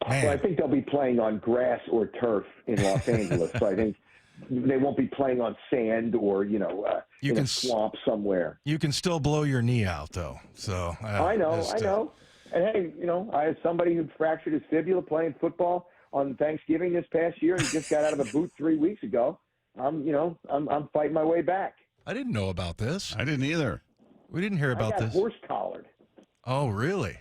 Man. Well, I think they'll be playing on grass or turf in Los Angeles, so I think they won't be playing on sand or, in a swamp somewhere. You can still blow your knee out, though. So I know. And, hey, I had somebody who fractured his fibula playing football on Thanksgiving this past year, and he just got out of a boot 3 weeks ago. I'm fighting my way back. I didn't know about this. I didn't either. We didn't hear about this. Horse collared. Oh, really?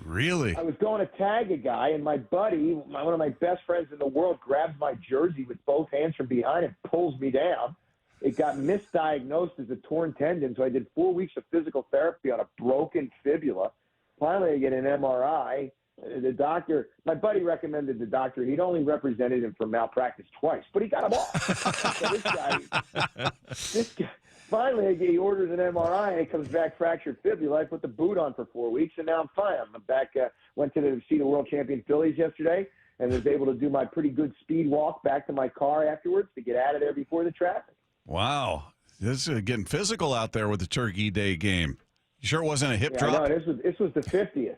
Really? I was going to tag a guy, and my buddy, one of my best friends in the world, grabs my jersey with both hands from behind and pulls me down. It got misdiagnosed as a torn tendon, so I did 4 weeks of physical therapy on a broken fibula. Finally, I get an MRI. The doctor, my buddy recommended the doctor. He'd only represented him for malpractice twice, but he got him off. So this guy, finally, he orders an MRI, and it comes back fractured fibula. I put the boot on for 4 weeks, and now I'm fine. I'm back. Went to see the world champion Phillies yesterday, and was able to do my pretty good speed walk back to my car afterwards to get out of there before the traffic. Wow, this is getting physical out there with the Turkey Day game. You sure it wasn't a hip drop? No, this was the 50th.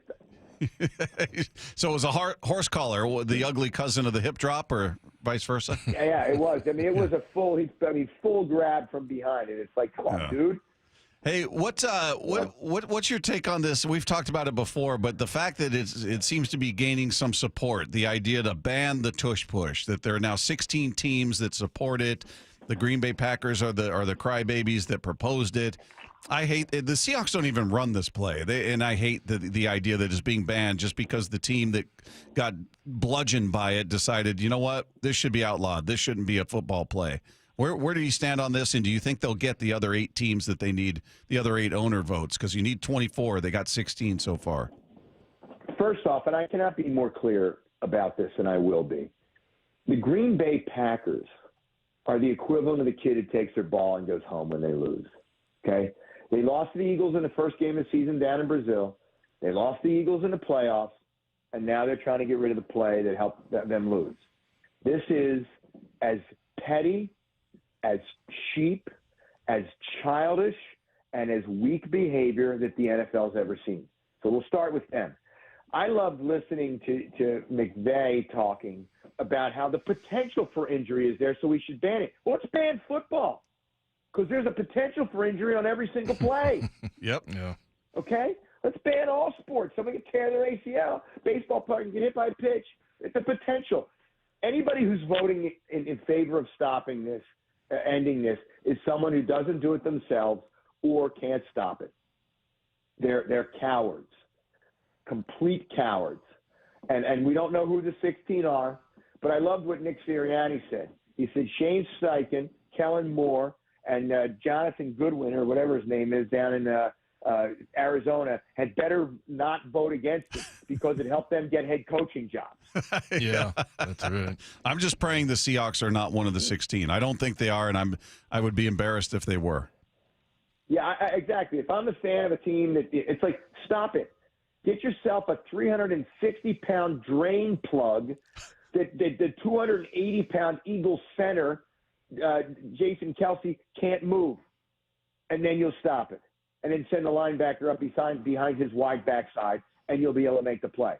So it was a horse collar, the ugly cousin of the hip drop, or vice versa? Yeah, it was. I mean, it was a full grab from behind it. It's like, come on, dude. Hey, what's your take on this? We've talked about it before, but the fact that it seems to be gaining some support, the idea to ban the tush push, that there are now 16 teams that support it. The Green Bay Packers are the crybabies that proposed it. I hate the Seahawks don't even run this play, and I hate the idea that it's being banned just because the team that got bludgeoned by it decided, you know what, this should be outlawed. This shouldn't be a football play. Where do you stand on this, and do you think they'll get the other 8 teams that they need, the other 8 owner votes? Because you need 24. They got 16 so far. First off, and I cannot be more clear about this, and I will be, the Green Bay Packers are the equivalent of the kid who takes their ball and goes home when they lose, okay? They lost to the Eagles in the first game of the season down in Brazil. They lost the Eagles in the playoffs, and now they're trying to get rid of the play that helped them lose. This is as petty, as cheap, as childish, and as weak behavior that the NFL's ever seen. So we'll start with them. I loved listening to McVay talking about how the potential for injury is there, so we should ban it. Well, let's ban football because there's a potential for injury on every single play. Yep. Yeah. Okay? Let's ban all sports. Somebody can tear their ACL. Baseball player can get hit by a pitch. It's a potential. Anybody who's voting in favor of stopping this, ending this, is someone who doesn't do it themselves or can't stop it. They're cowards, complete cowards. And we don't know who the 16 are, but I loved what Nick Sirianni said. He said Shane Steichen, Kellen Moore, and Jonathan Goodwin, or whatever his name is, down in Arizona, had better not vote against it because it helped them get head coaching jobs. Yeah, that's right. I'm just praying the Seahawks are not one of the 16. I don't think they are, and I would be embarrassed if they were. Yeah, exactly. If I'm a fan of a team, it's like, stop it. Get yourself a 360-pound drain plug that the 280-pound Eagles center, Jason Kelsey, can't move, and then you'll stop it. And then send the linebacker up behind his wide backside, and you'll be able to make the play.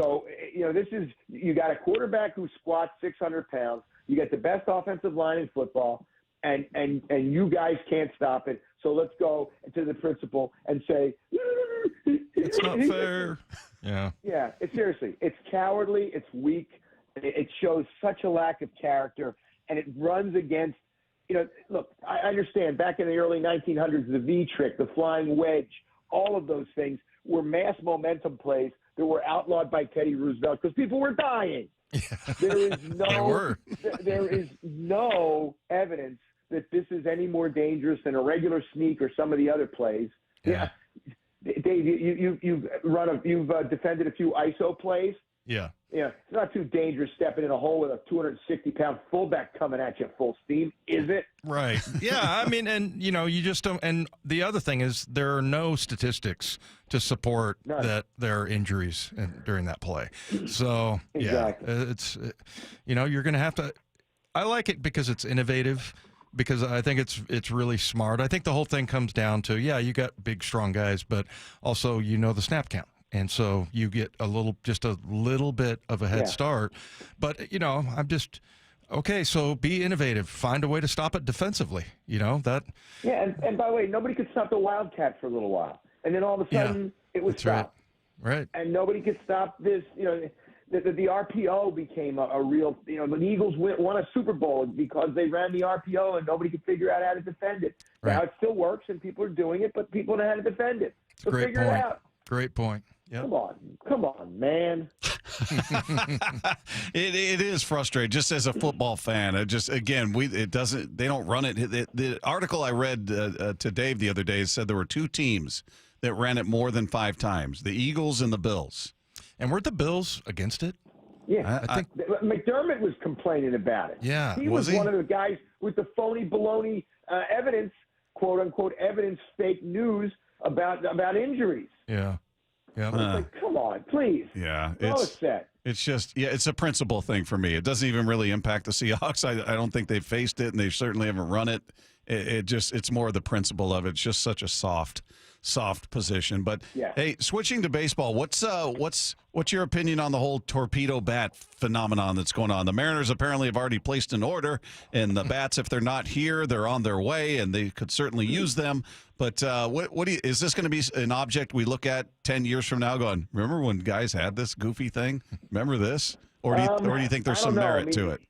So, you got a quarterback who squats 600 pounds. You got the best offensive line in football, and you guys can't stop it. So let's go to the principal and say, it's not fair. Yeah. Yeah, seriously. It's cowardly. It's weak. It shows such a lack of character, and it runs against, look, I understand back in the early 1900s, the V trick, the flying wedge, all of those things were mass momentum plays that were outlawed by Teddy Roosevelt because people were dying. There is no evidence that this is any more dangerous than a regular sneak or some of the other plays. Yeah. Dave, you've defended a few ISO plays. Yeah. Yeah, it's not too dangerous stepping in a hole with a 260-pound fullback coming at you full steam, is it? Right. Yeah, I mean, and, you just don't. And the other thing is there are no statistics to support that there are injuries during that play. So, exactly. Yeah, it's, you're going to have to. I like it because it's innovative, because I think it's really smart. I think the whole thing comes down to, you got big, strong guys, but also, the snap count. And so you get just a little bit of a head start. But, I'm just, okay, so be innovative. Find a way to stop it defensively, that. Yeah, and by the way, nobody could stop the Wildcat for a little while. And then all of a sudden, it was stopped. Right. And nobody could stop this, the RPO became a real, the Eagles won a Super Bowl because they ran the RPO and nobody could figure out how to defend it. Right. Now it still works and people are doing it, but people know how to defend it. So figure it out. Great point. Yep. Come on, man. It is frustrating. Just as a football fan, they don't run it. The article I read to Dave the other day said there were two teams that ran it more than 5 times: the Eagles and the Bills. And weren't the Bills against it? Yeah, I think McDermott was complaining about it. Yeah, he was one of the guys with the phony baloney evidence, quote unquote evidence, fake news about injuries. Yeah. Yeah. It's like, come on, please. Yeah. It's just, it's a principle thing for me. It doesn't even really impact the Seahawks. I don't think they've faced it, and they certainly haven't run it. It's more the principle of it. It's just such a soft position. But hey, switching to baseball, what's your opinion on the whole torpedo bat phenomenon that's going on? The Mariners apparently have already placed an order, and the bats, if they're not here, they're on their way, and they could certainly use them. But is this going to be an object we look at 10 years from now going, remember when guys had this goofy thing? Remember this? Or do you think there's some merit to it?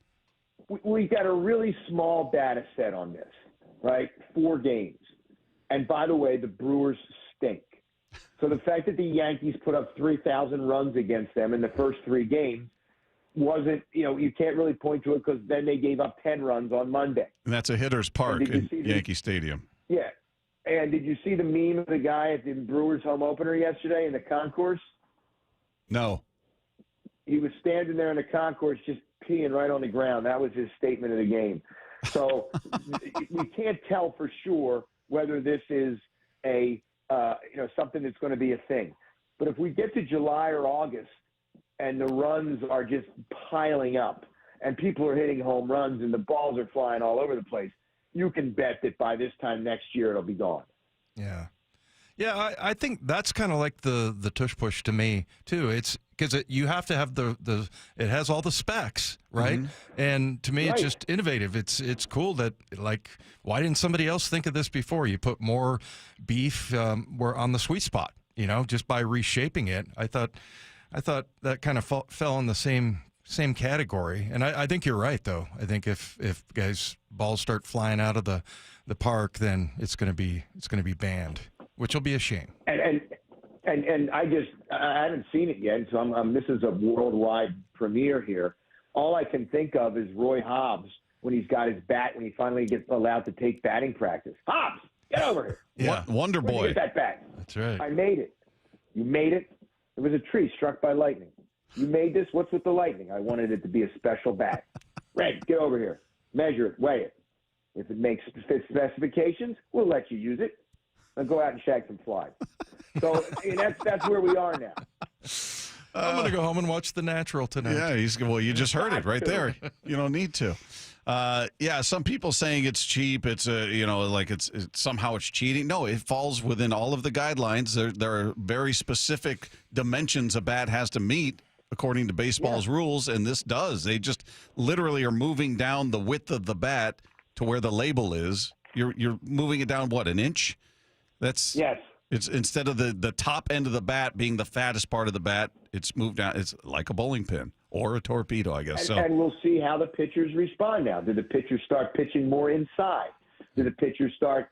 We've got a really small data set on this, right? 4 games. And by the way, the Brewers stink. So the fact that the Yankees put up 3,000 runs against them in the first 3 games wasn't, you can't really point to it because then they gave up 10 runs on Monday. And that's a hitter's park in Yankee Stadium. Yeah. And did you see the meme of the guy at the Brewers home opener yesterday in the concourse? No. He was standing there in the concourse just peeing right on the ground. That was his statement of the game. So we can't tell for sure whether this is something that's going to be a thing. But if we get to July or August and the runs are just piling up and people are hitting home runs and the balls are flying all over the place, you can bet that by this time next year it'll be gone. Yeah. Yeah, I think that's kind of like the tush push to me too. It's because you have to have the it has all the specs, right? Mm-hmm. And to me, Right. it's just innovative. It's cool that, like, why didn't somebody else think of this before? You put more beef where on the sweet spot, just by reshaping it. I thought that kind of fell in the same category. And I think you're right, though. I think if guys balls start flying out of the park, then it's going to be banned, which will be a shame. And I haven't seen it yet, so this is a worldwide premiere here. All I can think of is Roy Hobbs when he's got his bat, when he finally gets allowed to take batting practice. Hobbs, get over here. Yeah, Wonder Where'd you Boy. get that bat? That's right. I made it. You made it. It was a tree struck by lightning. You made this. What's with the lightning? I wanted it to be a special bat. Red, get over here. Measure it. Weigh it. If it makes specifications, we'll let you use it. Now go out and shag some flies. So that's where we are now. I'm going to go home and watch The Natural tonight. Yeah, you just heard it right there. You don't need to. Some people saying it's cheap. It's it's somehow it's cheating. No, it falls within all of the guidelines. There are very specific dimensions a bat has to meet according to baseball's rules, and this does. They just literally are moving down the width of the bat to where the label is. You're moving it down an inch? That's yes. It's instead of the top end of the bat being the fattest part of the bat, it's moved down. It's like a bowling pin or a torpedo, I guess. And we'll see how the pitchers respond now. Do the pitchers start pitching more inside? Do the pitchers start,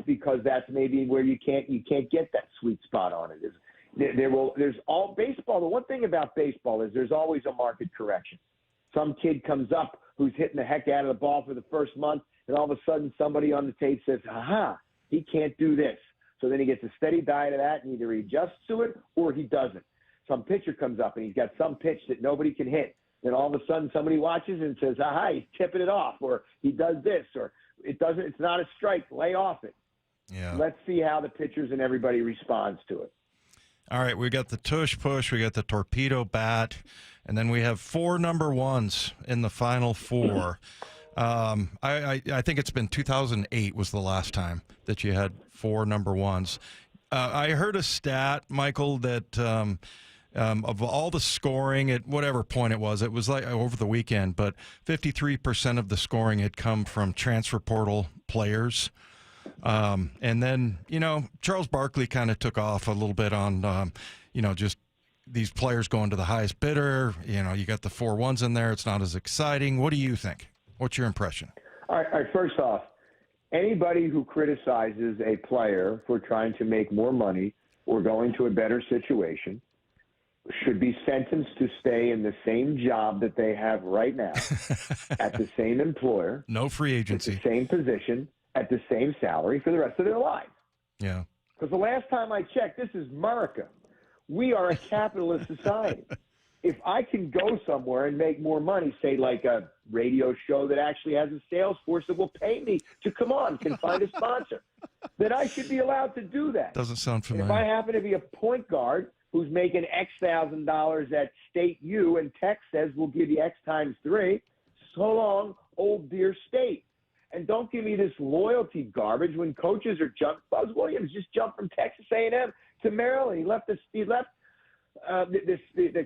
because that's maybe where you can't get that sweet spot on it. There's all baseball. The one thing about baseball is there's always a market correction. Some kid comes up who's hitting the heck out of the ball for the first month, and all of a sudden somebody on the tape says, "Aha, he can't do this." So then he gets a steady diet of that, and either he adjusts to it or he doesn't. Some pitcher comes up and he's got some pitch that nobody can hit. Then all of a sudden somebody watches and says, "Aha, he's tipping it off," or he does this, or it doesn't. It's not a strike. Lay off it. Yeah. Let's see how the pitchers and everybody responds to it. All right, we got the tush push, we got the torpedo bat, and then we have 4 number ones in the final 4. I think it's been 2008 was the last time that you had 4 number ones. I heard a stat, Michael, that of all the scoring at whatever point it was like over the weekend, but 53% of the scoring had come from transfer portal players. And then, Charles Barkley kind of took off a little bit on, just these players going to the highest bidder. You got the 4 ones in there. It's not as exciting. What do you think? What's your impression? All right, first off, anybody who criticizes a player for trying to make more money or going to a better situation should be sentenced to stay in the same job that they have right now at the same employer. No free agency. At the same position, at the same salary for the rest of their lives. Yeah. Because the last time I checked, this is America. We are a capitalist society. If I can go somewhere and make more money, say like a radio show that actually has a sales force that will pay me to come on, can find a sponsor, then I should be allowed to do that. Doesn't sound familiar. If I happen to be a point guard who's making X $1,000 at State U and Tech says we'll give you X times 3, so long, old dear State. And don't give me this loyalty garbage when coaches are jumping. Buzz Williams just jumped from Texas A&M to Maryland. He left the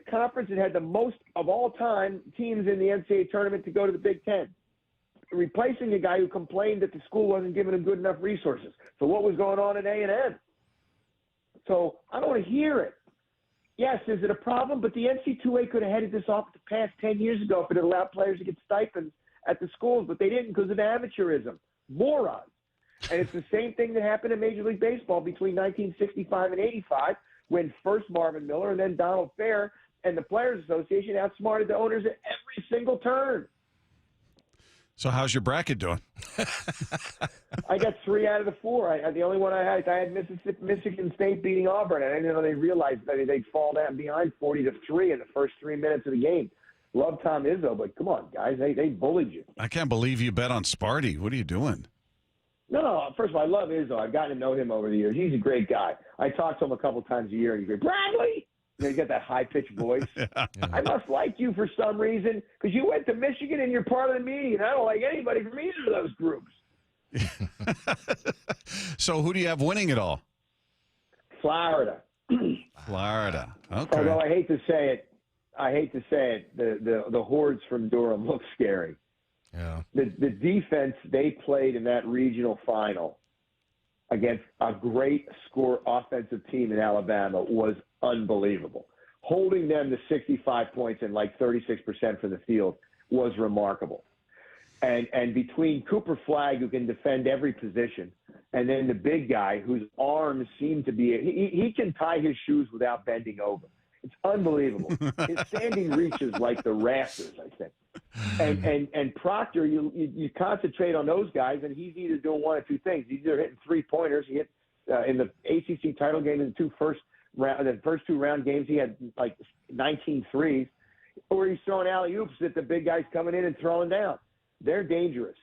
conference that had the most of all time teams in the NCAA tournament to go to the Big Ten, replacing a guy who complained that the school wasn't giving him good enough resources. So what was going on at A&M? So I don't want to hear it. Yes, is it a problem? But the NCAA could have headed this off the past 10 years ago if it allowed players to get stipends at the schools, but they didn't because of amateurism. Morons. And it's the same thing that happened in Major League Baseball between 1965 and 85 when first Marvin Miller and then Donald Fair and the Players Association outsmarted the owners at every single turn. So how's your bracket doing? I got 3 out of the 4. The only one I had Michigan State beating Auburn, and I didn't know they realized that they'd fall down behind 40-3 in the first 3 minutes of the game. Love Tom Izzo, but come on, guys, they bullied you. I can't believe you bet on Sparty. What are you doing? No, first of all, I love Izzo. I've gotten to know him over the years. He's a great guy. I talk to him a couple times a year, and he's like, Bradley, You got that high-pitched voice. I must like you for some reason because you went to Michigan and you're part of the media, and I don't like anybody from either of those groups. So who do you have winning it all? Florida. Florida. Okay. Although I hate to say it, the hordes from Durham look scary. Yeah. The defense they played in that regional final against a great score offensive team in Alabama was unbelievable. Holding them to 65 points and like 36% from the field was remarkable. And between Cooper Flagg, who can defend every position, and then the big guy whose arms seem to be he can tie his shoes without bending over. It's unbelievable. His standing reach is like the rafters, I think. And Proctor, you concentrate on those guys, and he's either doing one or two things. He's either hitting 3-pointers. He hit in the ACC title game in the first two round games. He had like 19 threes, or he's throwing alley-oops that the big guy's coming in and throwing down. They're dangerous.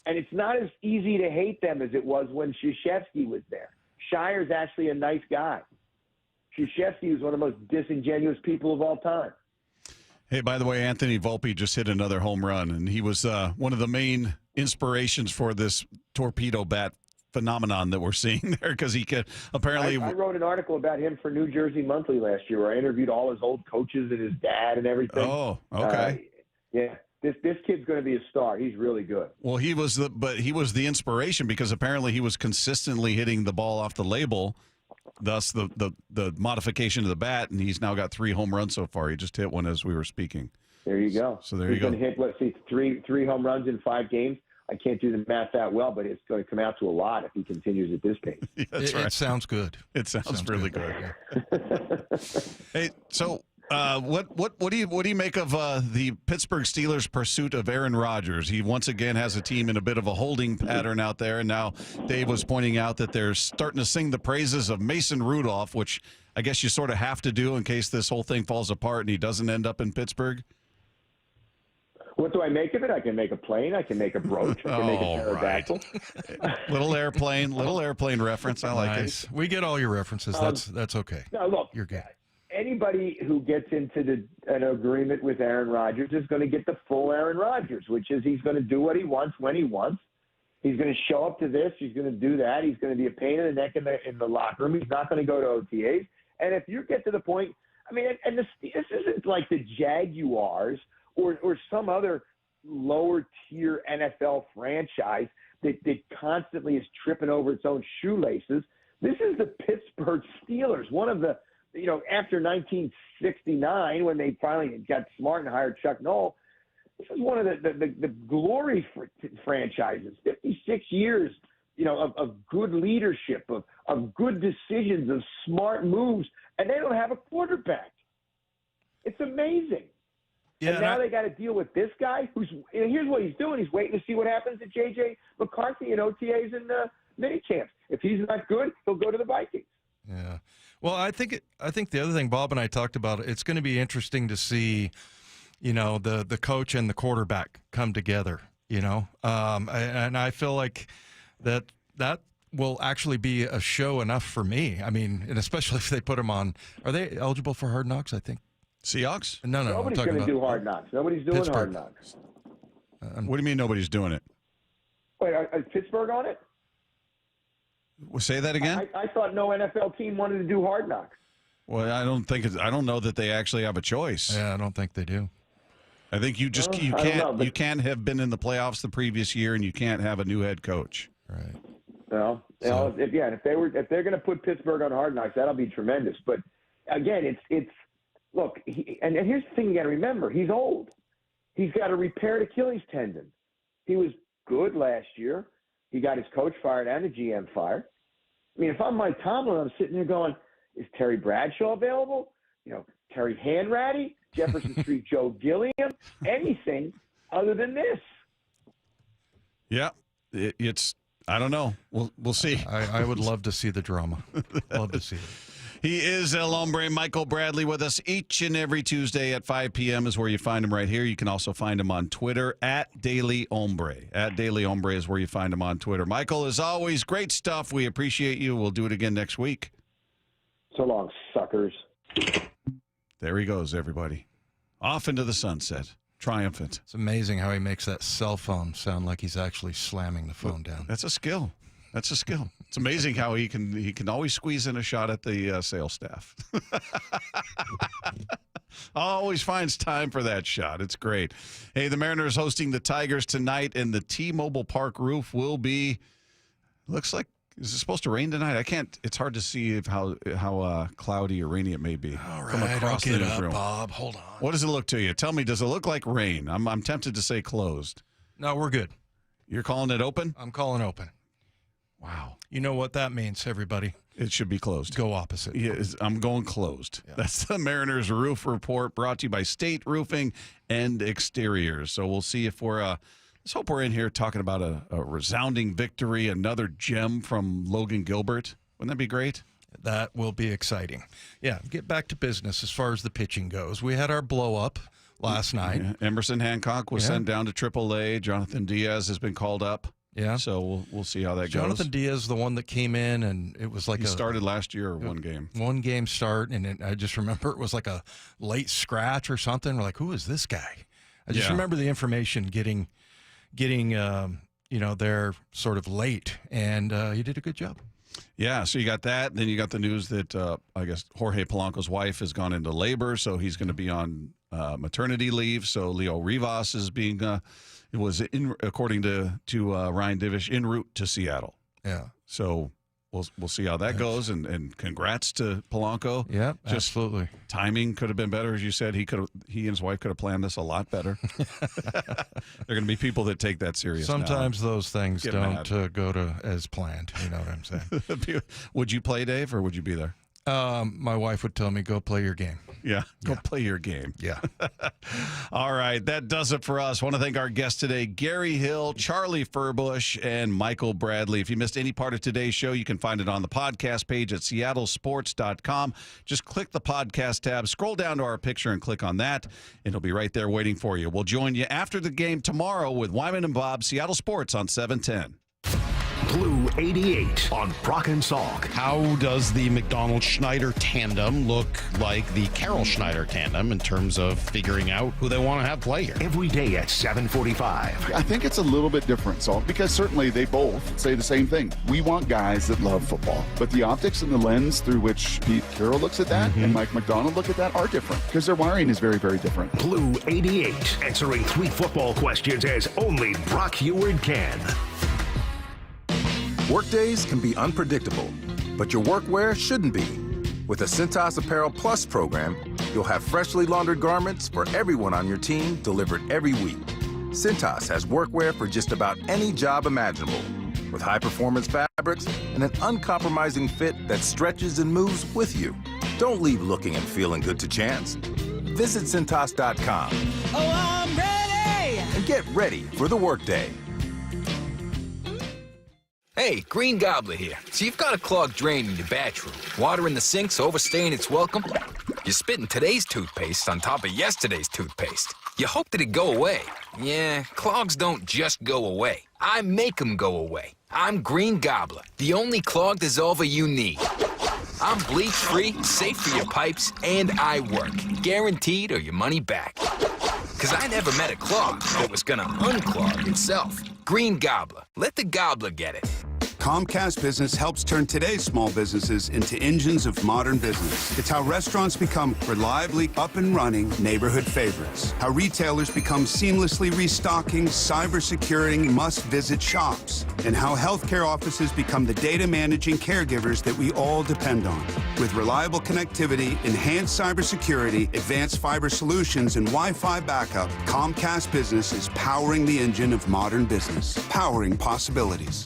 And it's not as easy to hate them as it was when Krzyzewski was there. Shire's actually a nice guy. Krzyzewski was one of the most disingenuous people of all time. Hey, by the way, Anthony Volpe just hit another home run, and he was one of the main inspirations for this torpedo bat phenomenon that we're seeing there because he could apparently. I wrote an article about him for New Jersey Monthly last year where I interviewed all his old coaches and his dad and everything. Oh, okay. Yeah. This kid's going to be a star. He's really good. Well, he was the inspiration because apparently he was consistently hitting the ball off the label, thus the modification of the bat, and he's now got 3 home runs so far. He just hit one as we were speaking. There you go. So there you go. He's going to hit, three home runs in 5 games. I can't do the math that well, but it's going to come out to a lot if he continues at this pace. Yeah, that's right. It sounds good. It sounds really good. Hey, so what do you make of the Pittsburgh Steelers' pursuit of Aaron Rodgers? He once again has a team in a bit of a holding pattern out there, and now Dave was pointing out that they're starting to sing the praises of Mason Rudolph, which I guess you sort of have to do in case this whole thing falls apart and he doesn't end up in Pittsburgh. What do I make of it? I can make a plane. I can make a brooch. I can make a pterodactyl. Little airplane reference. I like it. We get all your references. That's okay. Now, look, you're good. Anybody who gets into an agreement with Aaron Rodgers is going to get the full Aaron Rodgers, which is he's going to do what he wants when he wants. He's going to show up to this. He's going to do that. He's going to be a pain in the neck in the locker room. He's not going to go to OTAs. And if you get to the point, I mean, and this isn't like the Jaguars or some other lower-tier NFL franchise that constantly is tripping over its own shoelaces. This is the Pittsburgh Steelers, one of the, after 1969 when they finally got smart and hired Chuck Noll, this is one of the glory franchises, 56 years, of good leadership, of good decisions, of smart moves, and they don't have a quarterback. It's amazing. Yeah, and now they got to deal with this guy here's what he's doing. He's waiting to see what happens to J.J. McCarthy in OTAs and minicamps. If he's not good, he'll go to the Vikings. Yeah. Well, I think the other thing Bob and I talked about, it's going to be interesting to see, the coach and the quarterback come together, and I feel like that will actually be a show enough for me. I mean, and especially if they put him on. Are they eligible for Hard Knocks, I think? Seahawks? No. Nobody's going to do Hard Knocks. Nobody's doing Pittsburgh. Hard Knocks. What do you mean nobody's doing it? Wait, is Pittsburgh on it? Well, say that again? I thought no NFL team wanted to do Hard Knocks. Well, I don't know that they actually have a choice. Yeah, I don't think they do. I think you can't have been in the playoffs the previous year, and you can't have a new head coach. Right. Well, if they're going to put Pittsburgh on Hard Knocks, that'll be tremendous. But again, it's look, and here's the thing you got to remember: he's old. He's got a repaired Achilles tendon. He was good last year. He got his coach fired and the GM fired. I mean, if I'm Mike Tomlin, I'm sitting there going, is Terry Bradshaw available? Terry Hanratty, Jefferson Street Joe Gilliam, anything other than this. Yeah, it's I don't know. We'll see. I would love to see the drama. Love to see it. He is El Hombre, Michael Bradley, with us each and every Tuesday at 5 p.m. is where you find him right here. You can also find him on Twitter at Daily Hombre. At Daily Hombre is where you find him on Twitter. Michael, as always, great stuff. We appreciate you. We'll do it again next week. So long, suckers. There he goes, everybody. Off into the sunset. Triumphant. It's amazing how he makes that cell phone sound like he's actually slamming the phone down. That's a skill. That's a skill. It's amazing how he can always squeeze in a shot at the sales staff. Always finds time for that shot. It's great. Hey, the Mariners hosting the Tigers tonight, and the T-Mobile Park roof will be, looks like, is it supposed to rain tonight? I can't. It's hard to see how cloudy or rainy it may be. All from right, across I'll the get up, newsroom. Bob. Hold on. What does it look to you? Tell me, does it look like rain? I'm tempted to say closed. No, we're good. You're calling it open? I'm calling open. Wow. You know what that means, everybody. It should be closed. Go opposite. Yeah, I'm going closed. Yeah. That's the Mariners Roof Report, brought to you by State Roofing and Exteriors. So we'll see if we're let's hope we're in here talking about a resounding victory, another gem from Logan Gilbert. Wouldn't that be great? That will be exciting. Yeah, get back to business as far as the pitching goes. We had our blow-up last night. Yeah. Emerson Hancock was sent down to AAA. Jonathan Diaz has been called up. Yeah. So we'll see how that goes. Jonathan Diaz, the one that came in, and it was like he started last year, one game. One game start, and I just remember it was like a late scratch or something. We're like, who is this guy? I just remember the information getting there sort of late, and he did a good job. Yeah, so you got that. Then you got the news that I guess Jorge Polanco's wife has gone into labor, so he's going to be on maternity leave. So Leo Rivas is being according to Ryan Divish, en route to Seattle. Yeah. So we'll see how that goes, and congrats to Polanco. Yeah, absolutely. Timing could have been better, as you said. He and his wife could have planned this a lot better. There are going to be people that take that serious. Sometimes now. those things Get don't go to as planned. You know what I'm saying? Would you play, Dave, or would you be there? My wife would tell me, go play your game. Yeah, go play your game. Yeah. All right, that does it for us. I want to thank our guests today, Gary Hill, Charlie Furbush, and Michael Bradley. If you missed any part of today's show, you can find it on the podcast page at seattlesports.com. Just click the podcast tab, scroll down to our picture, and click on that. It'll be right there waiting for you. We'll join you after the game tomorrow with Wyman and Bob, Seattle Sports on 710. Blue 88 on Brock and Salk. How does the McDonald-Schneider tandem look like the Carroll-Schneider tandem in terms of figuring out who they want to have play here? Every day at 7:45. I think it's a little bit different, Salk, because certainly they both say the same thing. We want guys that love football. But the optics and the lens through which Pete Carroll looks at that and Mike McDonald look at that are different because their wiring is very, very different. Blue 88, answering 3 football questions as only Brock Heward can. Workdays can be unpredictable, but your workwear shouldn't be. With the Cintas Apparel Plus program, you'll have freshly laundered garments for everyone on your team delivered every week. Cintas has workwear for just about any job imaginable, with high-performance fabrics and an uncompromising fit that stretches and moves with you. Don't leave looking and feeling good to chance. Visit Cintas.com. Oh, I'm ready! And get ready for the workday. Hey, Green Gobbler here. So you've got a clogged drain in your bathroom. Water in the sink's overstaying its welcome. You're spitting today's toothpaste on top of yesterday's toothpaste. You hope that it'd go away. Yeah, clogs don't just go away. I make them go away. I'm Green Gobbler, the only clog dissolver you need. I'm bleach-free, safe for your pipes, and I work. Guaranteed or your money back. Because I never met a clog that was gonna unclog itself. Green Gobbler. Let the gobbler get it. Comcast Business helps turn today's small businesses into engines of modern business. It's how restaurants become reliably up and running neighborhood favorites. How retailers become seamlessly restocking, cyber-securing, must-visit shops. And how healthcare offices become the data-managing caregivers that we all depend on. With reliable connectivity, enhanced cybersecurity, advanced fiber solutions, and Wi-Fi backup, Comcast Business is powering the engine of modern business. Powering possibilities.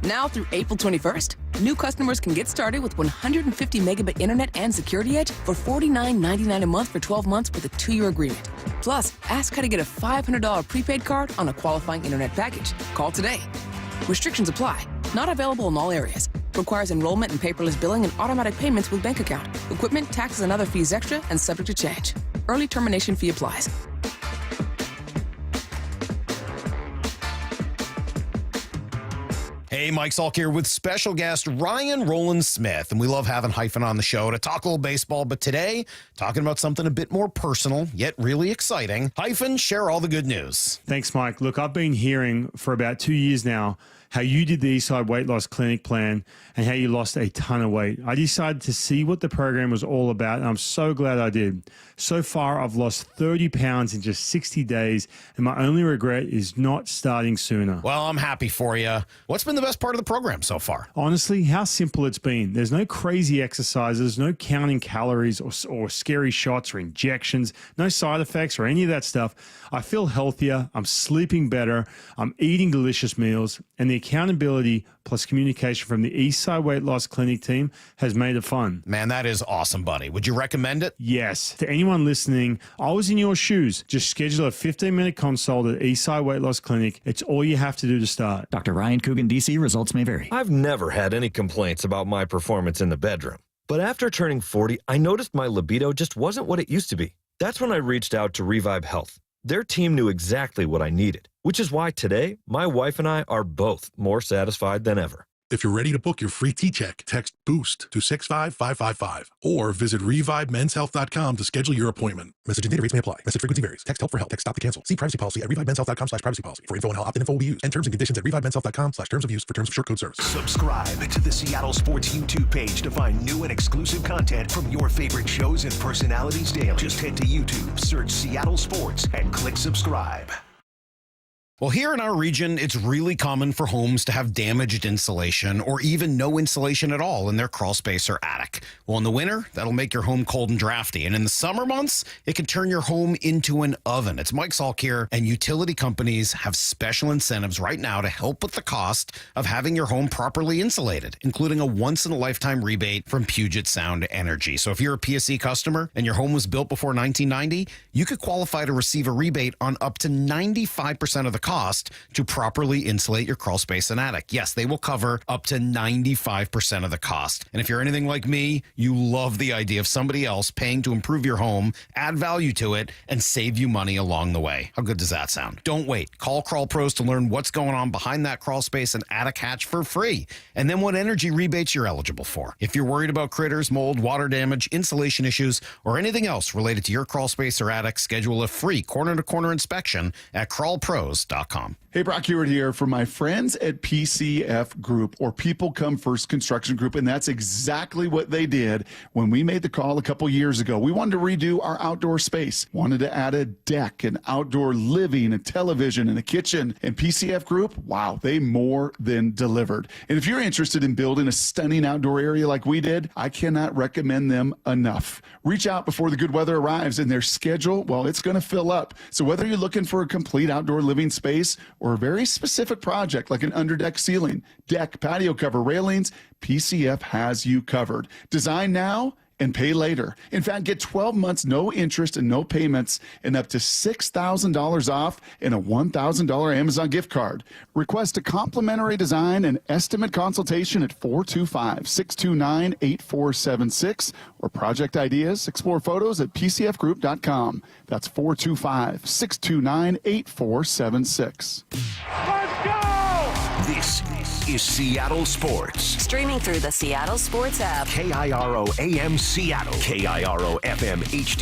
Now through April 21st, new customers can get started with 150 megabit internet and Security Edge for $49.99 a month for 12 months with a 2-year agreement. Plus, ask how to get a $500 prepaid card on a qualifying internet package. Call today. Restrictions apply. Not available in all areas. Requires enrollment and paperless billing and automatic payments with bank account. Equipment, taxes, and other fees extra and subject to change. Early termination fee applies. Hey, Hey, Mike Salk here with special guest Ryan Roland Smith. And we love having Hyphen on the show to talk a little baseball. But today, talking about something a bit more personal, yet really exciting. Hyphen, share all the good news. Thanks, Mike. Look, I've been hearing for about 2 years now how you did the Eastside Weight Loss Clinic plan and how you lost a ton of weight. I decided to see what the program was all about, and I'm so glad I did. So far, I've lost 30 pounds in just 60 days, and my only regret is not starting sooner. Well, I'm happy for you. What's been the best part of the program so far? Honestly, how simple it's been. There's no crazy exercises, no counting calories or scary shots or injections, no side effects or any of that stuff. I feel healthier, I'm sleeping better, I'm eating delicious meals, and the accountability plus communication from the Eastside Weight Loss Clinic team has made it fun. Man, that is awesome, buddy. Would you recommend it? Yes. To anyone listening, I was in your shoes. Just schedule a 15-minute consult at Eastside Weight Loss Clinic. It's all you have to do to start. Dr. Ryan Coogan, DC. Results may vary. I've never had any complaints about my performance in the bedroom. But after turning 40, I noticed my libido just wasn't what it used to be. That's when I reached out to Revive Health. Their team knew exactly what I needed, which is why today, my wife and I are both more satisfied than ever. If you're ready to book your free T-check, text BOOST to 65555 or visit ReviveMen'sHealth.com to schedule your appointment. Message and data rates may apply. Message frequency varies. Text help for help. Text stop to cancel. See privacy policy at ReviveMen'sHealth.com/privacy for info on how opt-in info will be used and terms and conditions at ReviveMen'sHealth.com/terms of use for terms of short code service. Subscribe to the Seattle Sports YouTube page to find new and exclusive content from your favorite shows and personalities daily. Just head to YouTube, search Seattle Sports, and click subscribe. Well, here in our region, it's really common for homes to have damaged insulation or even no insulation at all in their crawl space or attic. Well, in the winter, that'll make your home cold and drafty. And in the summer months, it can turn your home into an oven. It's Mike Salk here, and utility companies have special incentives right now to help with the cost of having your home properly insulated, including a once-in-a-lifetime rebate from Puget Sound Energy. So if you're a PSE customer and your home was built before 1990, you could qualify to receive a rebate on up to 95% of the cost to properly insulate your crawl space and attic. Yes, they will cover up to 95% of the cost. And if you're anything like me, you love the idea of somebody else paying to improve your home, add value to it, and save you money along the way. How good does that sound? Don't wait. Call Crawl Pros to learn what's going on behind that crawl space and attic hatch for free, and then what energy rebates you're eligible for. If you're worried about critters, mold, water damage, insulation issues, or anything else related to your crawl space or attic, schedule a free corner-to-corner inspection at crawlpros.com. Hey, Brock Hewitt here from my friends at PCF Group, or People Come First Construction Group, and that's exactly what they did when we made the call a couple years ago. We wanted to redo our outdoor space, wanted to add a deck, an outdoor living, a television, and a kitchen, and PCF Group, wow, they more than delivered. And if you're interested in building a stunning outdoor area like we did, I cannot recommend them enough. Reach out before the good weather arrives, and their schedule, well, it's going to fill up. So whether you're looking for a complete outdoor living space or a very specific project like an underdeck ceiling, deck, patio cover, railings, PCF has you covered. Design now and pay later. In fact, get 12 months, no interest and no payments, and up to $6,000 off and a $1,000 Amazon gift card. Request a complimentary design and estimate consultation at 425-629-8476 or project ideas. Explore photos at pcfgroup.com. That's 425-629-8476. Let's go! This is Seattle Sports. Streaming through the Seattle Sports app. KIRO AM Seattle. KIRO FM HD.